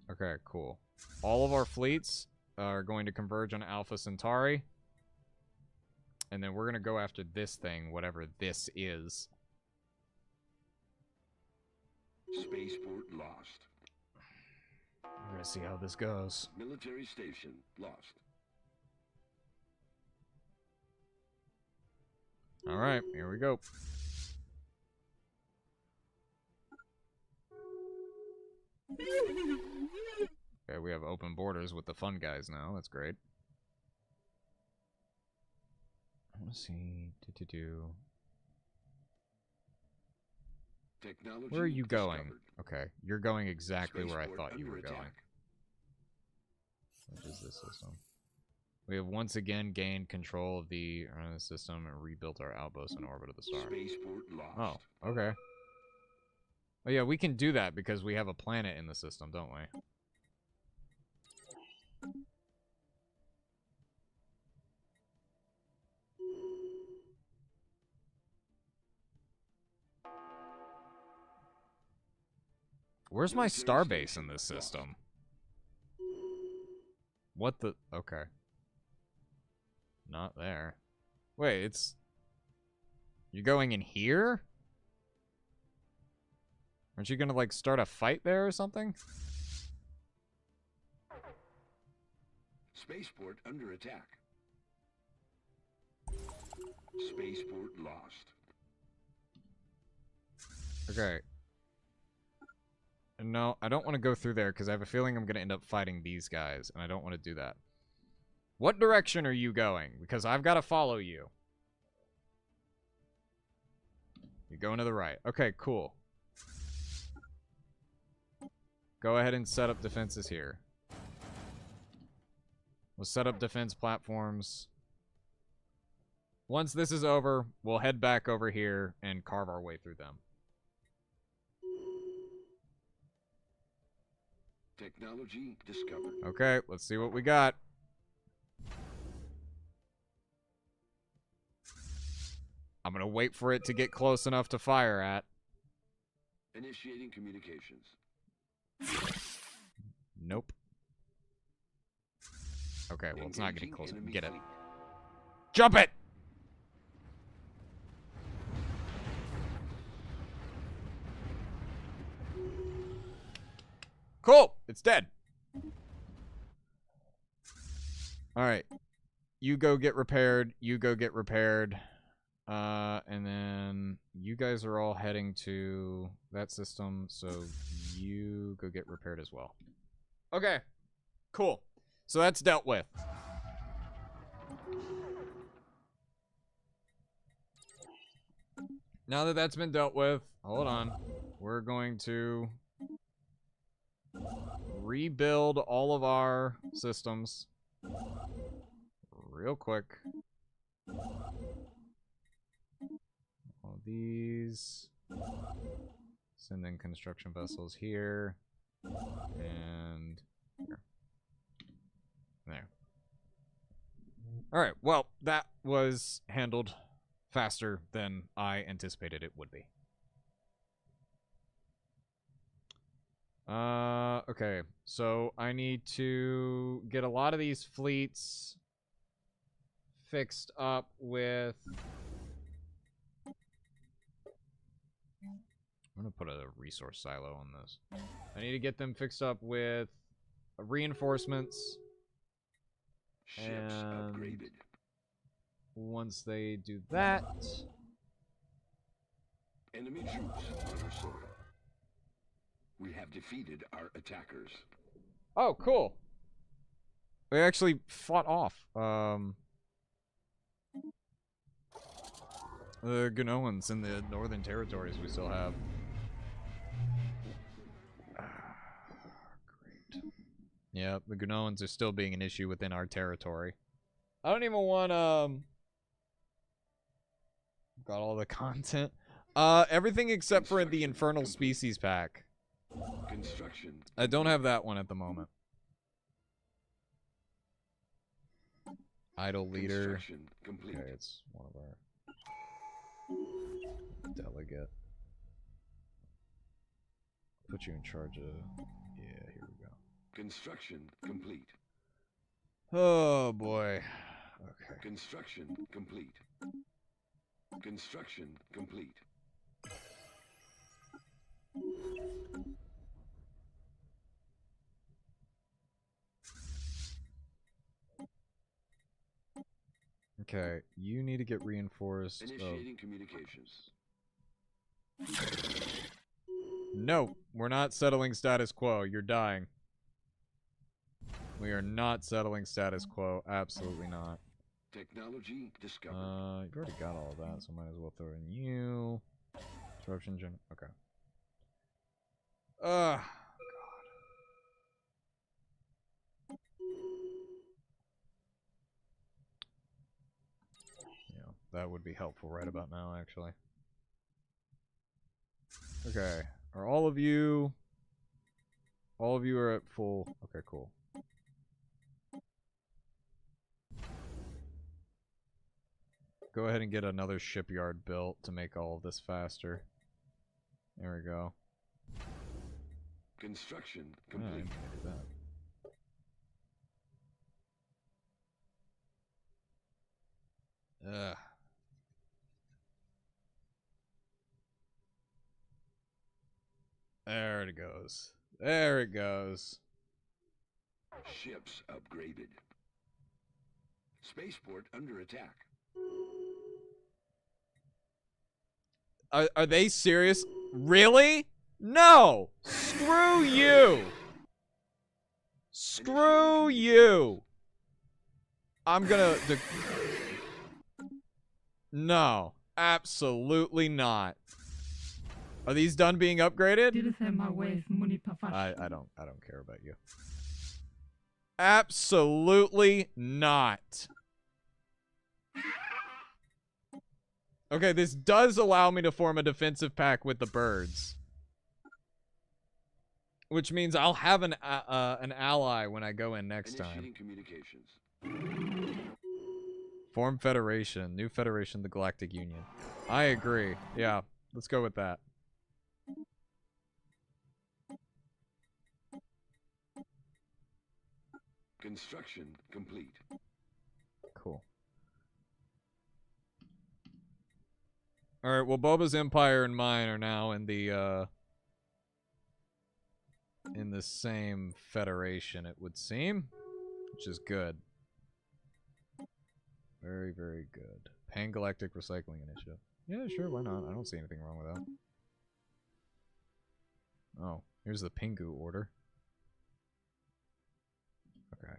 S1: Okay, cool. All of our fleets are going to converge on Alpha Centauri. And then we're going to go after this thing, whatever this is.
S2: Spaceport lost.
S1: We're going to see how this goes.
S2: Military station lost.
S1: Alright, here we go. Okay, we have open borders with the fun guys now. That's great. Let's see.
S2: Technology
S1: Where are you going?
S2: discovered.
S1: Okay, you're going exactly where I
S2: Spaceport
S1: thought you
S2: under
S1: were going.
S2: attack.
S1: Which is this system? We have once again gained control of the system and rebuilt our outpost in orbit of the star.
S2: Spaceport lost.
S1: Oh, okay. Oh yeah, we can do that because we have a planet in the system, don't we? Where's my star base in this system? What the... Okay. Not there. Wait, it's... You're going in here? Aren't you gonna, like, start a fight there or something?
S2: Spaceport under attack. Spaceport lost.
S1: Okay. No, I don't want to go through there because I have a feeling I'm going to end up fighting these guys, and I don't want to do that. What direction are you going? Because I've got to follow you. You're going to the right. Okay, cool. Go ahead and set up defenses here. We'll set up defense platforms. Once this is over, we'll head back over here and carve our way through them.
S2: Technology discovered.
S1: Okay, let's see what we got. I'm gonna wait for it to get close enough to fire at.
S2: Initiating communications.
S1: Nope. Okay, well, it's not getting close. Get it. Jump it! Cool! It's dead. Alright. You go get repaired. You go get repaired. And then you guys are all heading to that system, so you go get repaired as well. Okay. Cool. So that's dealt with. Now that that's been dealt with, hold on. We're going to rebuild all of our systems real quick. All these. Send in construction vessels here. And here. There. Alright, well, that was handled faster than I anticipated it would be. Okay, so I need to get a lot of these fleets fixed up with... I'm gonna put a resource silo on this. I need to get them fixed up with reinforcements.
S2: Ships
S1: And
S2: upgraded.
S1: once they do that...
S2: Enemy troops on our soil. We have defeated our attackers.
S1: Oh, cool. They actually fought off the Gnoans in the northern territories we still have. Great. Yeah, the Gnoans are still being an issue within our territory. I don't even want, got all the content. Everything except for the Infernal Species pack.
S2: Construction.
S1: I don't have that one at the moment. Idle leader.
S2: Construction complete.
S1: Okay, it's one of our delegate. Put you in charge of... Yeah, here we go.
S2: Construction complete.
S1: Oh, boy. Okay.
S2: Construction complete. Construction complete.
S1: Okay, you need to get reinforced.
S2: Initiating communications.
S1: No, we're not settling status quo. You're dying. We are not settling status quo. Absolutely not.
S2: Technology discovered.
S1: You've already got all of that, so might as well throw in you. Disruption gen. Okay. God. Yeah, that would be helpful right about now, actually. Okay. Are all of you... All of you are at full... Okay, cool. Go ahead and get another shipyard built to make all of this faster. There we go.
S2: Construction
S1: Yeah, I
S2: complete.
S1: didn't mean to do that. Ugh. There it goes. There it goes.
S2: Ships upgraded. Spaceport under attack.
S1: Are they serious? Really? No! Screw you! Screw you! I'm gonna... No. Absolutely not. Are these done being upgraded? I don't care about you. Absolutely not. Okay, this does allow me to form a defensive pack with the birds. Which means I'll have an ally when I go in next time.
S2: Initiating communications.
S1: Form Federation. New Federation, the Galactic Union. I agree. Yeah, let's go with that.
S2: Construction complete.
S1: Cool. Alright, well, Boba's Empire and mine are now in the same federation, it would seem. Which is good. Very, very good. Pan-Galactic Recycling Initiative. Yeah, sure, why not? I don't see anything wrong with that. Oh, here's the Pingu order. Okay.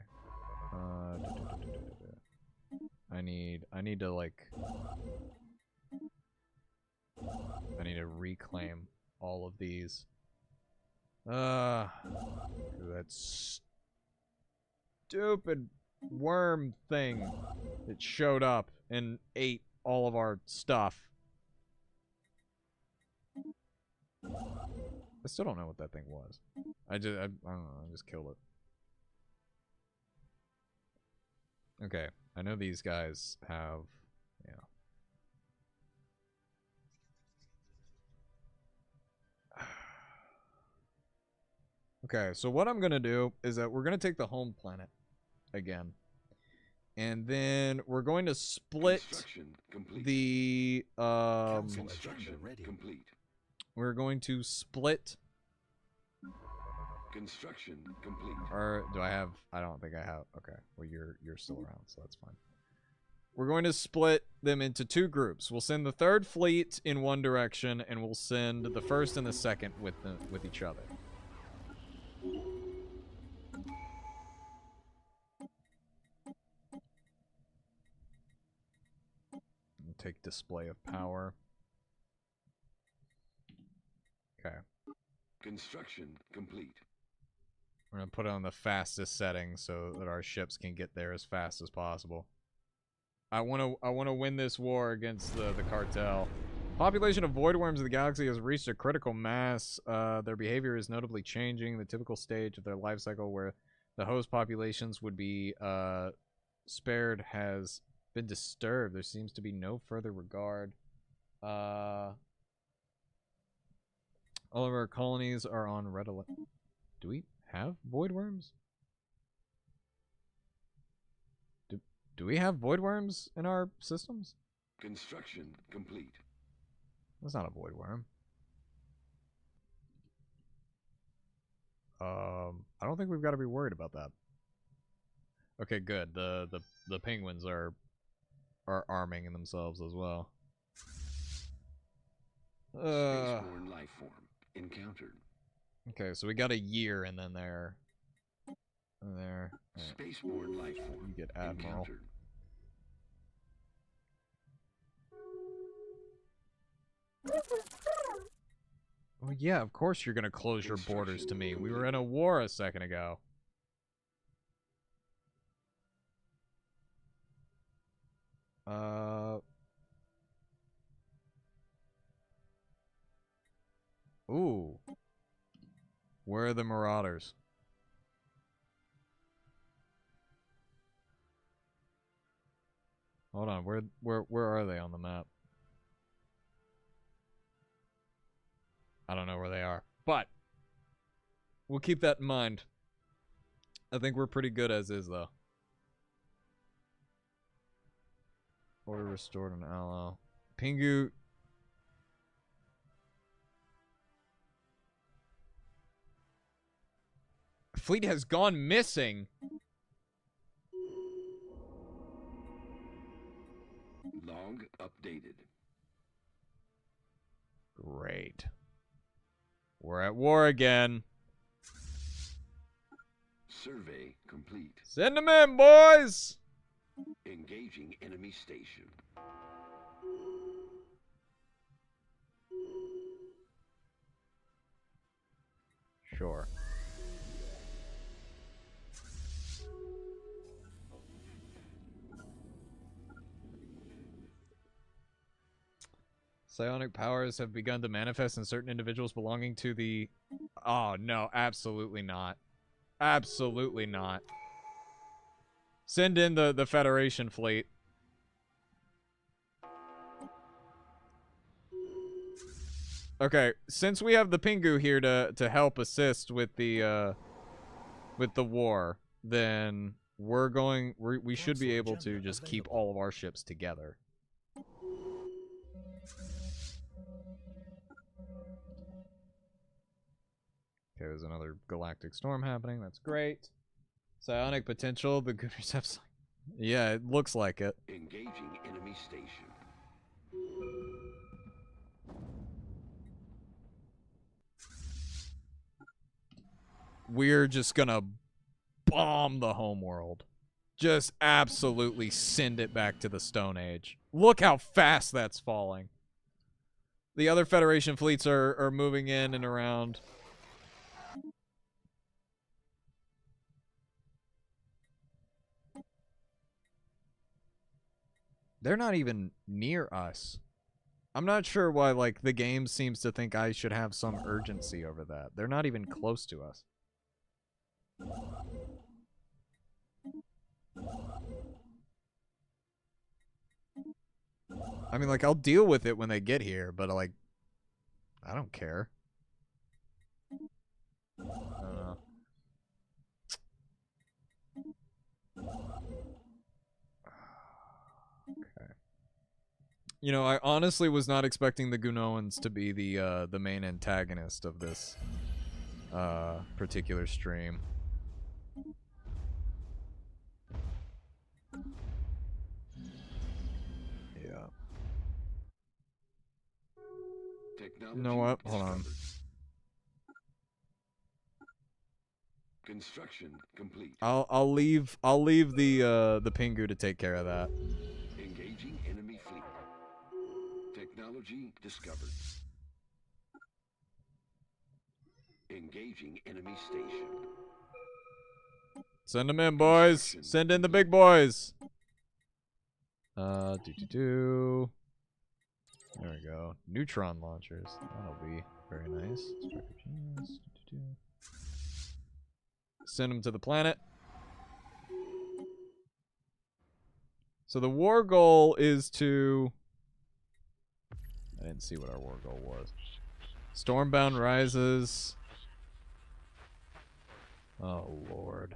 S1: I need to, like... I need to reclaim all of these. That stupid worm thing that showed up and ate all of our stuff. I still don't know what that thing was. I don't know, I just killed it. Okay, I know these guys have, yeah. Okay, so what I'm gonna do is that we're gonna take the home planet again. And then we're going to split the
S2: Construction complete.
S1: we're going to split
S2: Construction complete.
S1: or do I have I don't think I have okay. Well you're still around, so that's fine. We're going to split them into two groups. We'll send the third fleet in one direction and we'll send the first and the second with each other. Take display of power. Okay.
S2: Construction complete.
S1: We're gonna put it on the fastest setting so that our ships can get there as fast as possible. I wanna win this war against the cartel. Population of void worms in the galaxy has reached a critical mass. Their behavior is notably changing. The typical stage of their life cycle where the host populations would be spared has been disturbed. There seems to be no further regard. All of our colonies are on red alert. Do we have void worms? Do we have void worms in our systems?
S2: Construction complete.
S1: That's not a void worm. I don't think we've got to be worried about that. Okay, good. The penguins are arming themselves as well.
S2: Spaceborne life form encountered.
S1: Okay, so we got a year and then there. Right.
S2: Spaceborne life form
S1: You get Admiral.
S2: encountered.
S1: Oh yeah, of course you're gonna close your borders to me. We were in a war a second ago. Ooh. Where are the marauders? Hold on, where are they on the map? I don't know where they are, but we'll keep that in mind. I think we're pretty good as is, though. Order restored an ally. Pingu. Fleet has gone missing.
S2: Log updated.
S1: Great. We're at war again.
S2: Survey complete.
S1: Send them in, boys!
S2: Engaging enemy station.
S1: Sure. Psionic powers have begun to manifest in certain individuals belonging to the... Oh, no, absolutely not. Absolutely not. Send in the Federation fleet. Okay, since we have the Pingu here to help assist with the war, then we should be able to just keep all of our ships together. Okay, there's another galactic storm happening. That's great. Psionic potential. The Gooners have... Yeah, it looks like it.
S2: Engaging enemy station.
S1: We're just gonna bomb the homeworld. Just absolutely send it back to the Stone Age. Look how fast that's falling. The other Federation fleets are moving in and around. They're not even near us. I'm not sure why, like, the game seems to think I should have some urgency over that. They're not even close to us. I mean, like, I'll deal with it when they get here, but, like, I don't care. I don't know. Okay. You know, I honestly was not expecting the Gnoans to be the main antagonist of this particular stream. Yeah.
S2: Technology
S1: You know what? Hold on.
S2: Construction complete.
S1: I'll leave the Pingu to take care of that.
S2: Engaging enemy fleet. Technology discovered. Engaging enemy station.
S1: Send them in, boys. Send in the big boys. There we go. Neutron launchers. That'll be very nice. Send them to the planet. So the war goal is to... I didn't see what our war goal was. Stormbound rises. Oh, Lord.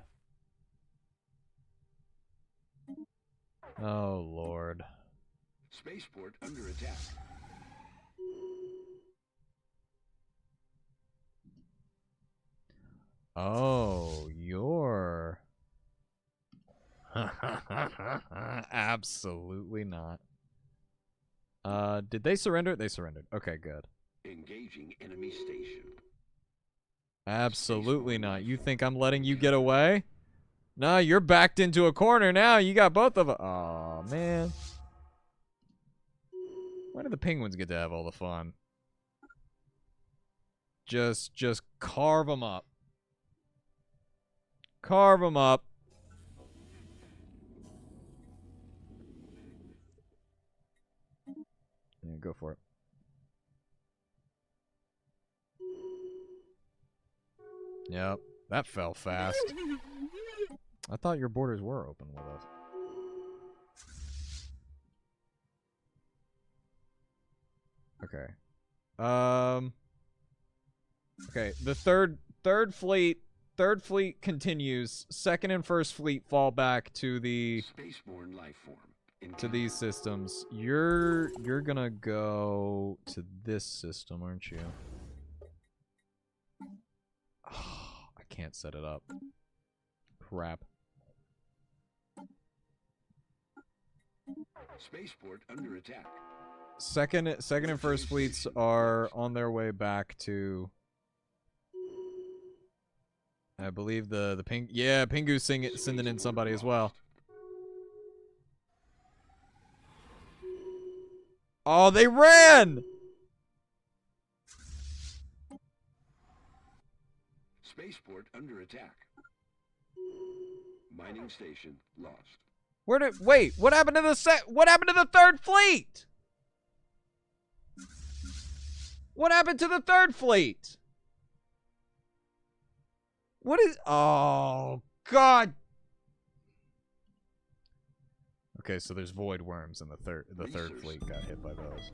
S1: Oh, Lord.
S2: Spaceport under attack.
S1: Oh, you're... Absolutely not. Did they surrender? They surrendered. Okay, good.
S2: Engaging enemy station.
S1: Absolutely not. You think I'm letting you get away? No, you're backed into a corner now. You got both of them. Aw, man. Why do the penguins get to have all the fun? Just carve them up. Carve them up. Yeah, go for it. Yep, that fell fast. I thought your borders were open with us. Okay. Okay, the third fleet continues. Second and first fleet fall back to the
S2: Spaceborne life form.
S1: to these systems. You're gonna go to this system, aren't you? Oh, I can't set it up. Crap.
S2: Spaceport under attack.
S1: Second and first fleets are on their way back to, I believe the ping. Yeah, Pingu's sending in somebody as well. Oh, they ran!
S2: Spaceport under attack. Mining station lost.
S1: Wait, what happened to the third fleet? What happened to the third fleet? What is, oh god. Okay, so there's void worms and the third fleet got hit by those.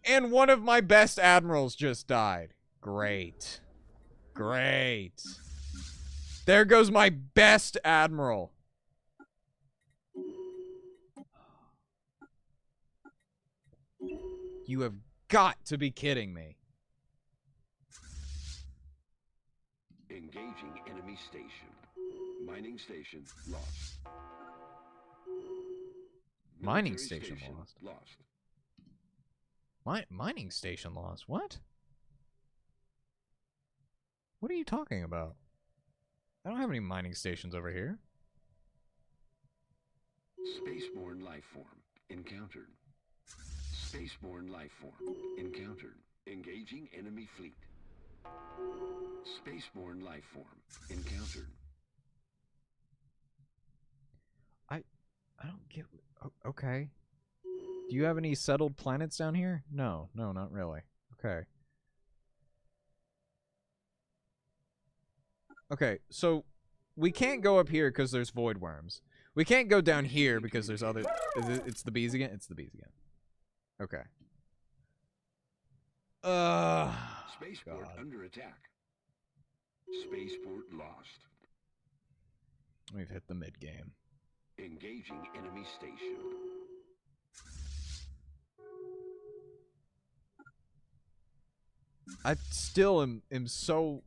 S1: And one of my best admirals just died. Great. Great. There goes my best admiral. You have got to be kidding me.
S2: Engaging enemy station. Mining station lost.
S1: Mining
S2: Military
S1: station lost. Mining station lost. What? What are you talking about? I don't have any mining stations over here.
S2: Spaceborne life form encountered. Spaceborne life form encountered. Engaging enemy fleet. Spaceborne life form encountered.
S1: I don't get. Okay. Do you have any settled planets down here? No, not really. Okay. Okay, so we can't go up here because there's void worms. We can't go down here because there's other. It's the bees again. It's the bees again. Okay.
S2: Spaceport under attack. Spaceport lost.
S1: We've hit the mid game.
S2: Engaging enemy station.
S1: I still am so.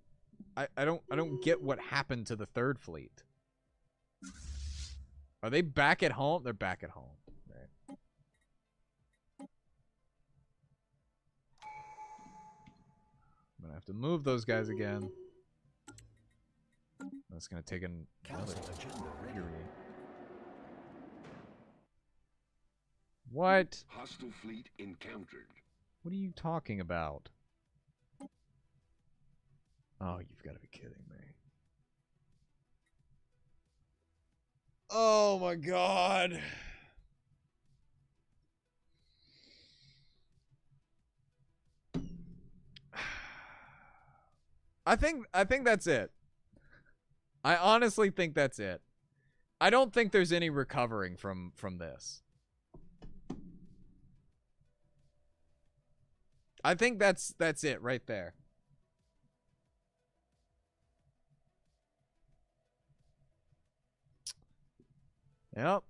S1: I don't get what happened to the third fleet. Are they back at home? They're back at home. Right. I'm gonna have to move those guys again. That's gonna take another period. What?
S2: Hostile fleet encountered.
S1: What are you talking about? Oh, you've got to be kidding me. Oh my god. I think that's it. I honestly think that's it. I don't think there's any recovering from this. I think that's it right there. Yep.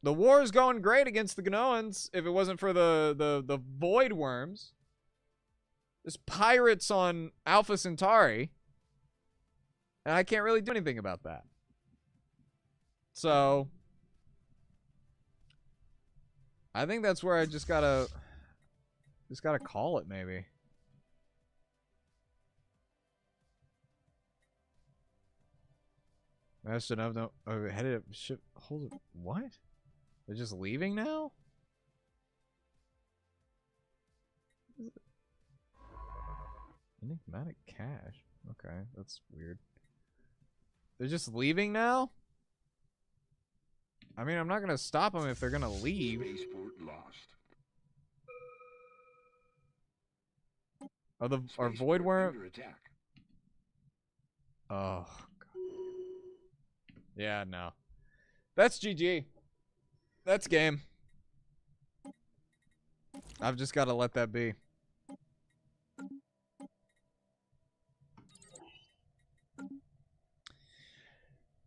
S1: The war is going great against the Gnoans if it wasn't for the void worms. There's pirates on Alpha Centauri. And I can't really do anything about that. So I think that's where I just gotta call it, maybe. That's enough. No, headed up ship. Hold it. What? They're just leaving now? Enigmatic cache. Okay, that's weird. They're just leaving now? I mean, I'm not gonna stop them if they're gonna leave.
S2: Spaceport lost.
S1: Are void
S2: Spaceport
S1: worm?
S2: under attack.
S1: Oh, God. Yeah, no. That's GG. That's game. I've just got to let that be.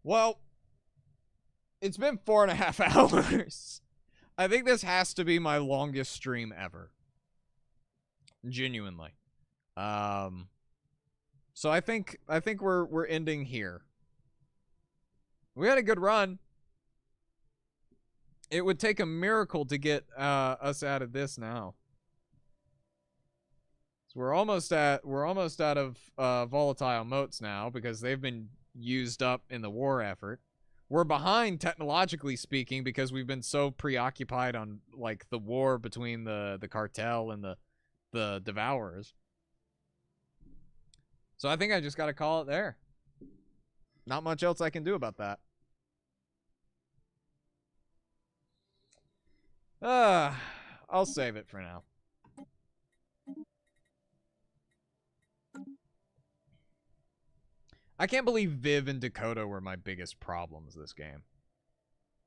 S1: Well, it's been 4.5 hours. I think this has to be my longest stream ever. Genuinely. So I think we're ending here. We had a good run. It would take a miracle to get us out of this now. So we're almost out of volatile motes now because they've been used up in the war effort. We're behind technologically speaking because we've been so preoccupied on like the war between the cartel and the devourers. So I think I just got to call it there. Not much else I can do about that. I'll save it for now. I can't believe Viv and Dakota were my biggest problems this game.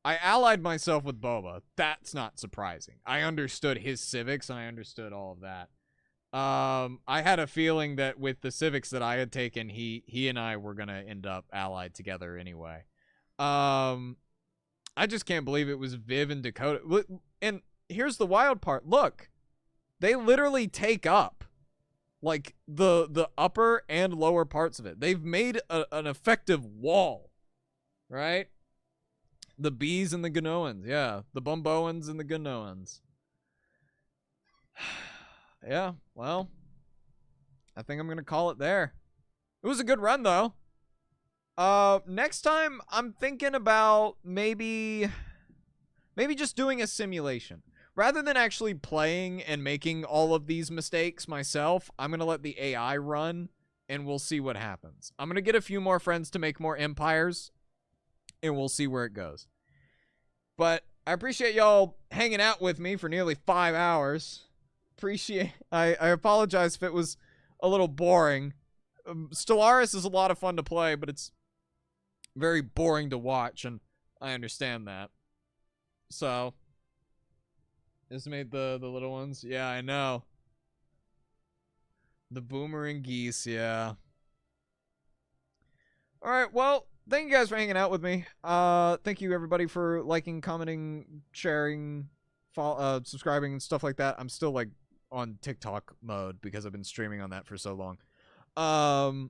S1: I allied myself with Boba. That's not surprising. I understood his civics and I understood all of that. I had a feeling that with the civics that I had taken, he and I were gonna end up allied together anyway. I just can't believe it was Viv and Dakota. And here's the wild part. Look, they literally take up like the upper and lower parts of it. They've made an effective wall, right? The bees and the Gnoans, yeah. The Bumboans and the Gnoans. Yeah, well, I think I'm going to call it there. It was a good run, though. Next time, I'm thinking about maybe just doing a simulation. Rather than actually playing and making all of these mistakes myself, I'm going to let the AI run, and we'll see what happens. I'm going to get a few more friends to make more empires, and we'll see where it goes. But I appreciate y'all hanging out with me for nearly 5 hours. I apologize if it was a little boring. Stellaris is a lot of fun to play, but it's very boring to watch, and I understand that. So, this made the little ones. Yeah, I know. The boomerang geese, yeah. Alright, well, thank you guys for hanging out with me. Thank you everybody for liking, commenting, sharing, subscribing, and stuff like that. I'm still like on TikTok mode because I've been streaming on that for so long. I'll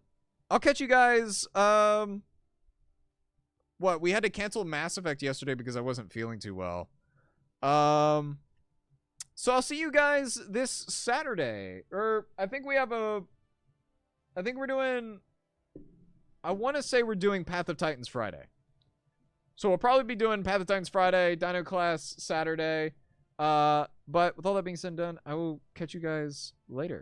S1: catch you guys. What, we had to cancel Mass Effect yesterday because I wasn't feeling too well. So I'll see you guys this Saturday. Or I think we're doing, I want to say we're doing Path of Titans Friday. So we'll probably be doing Path of Titans Friday, Dino Class Saturday. But with all that being said and done, I will catch you guys later.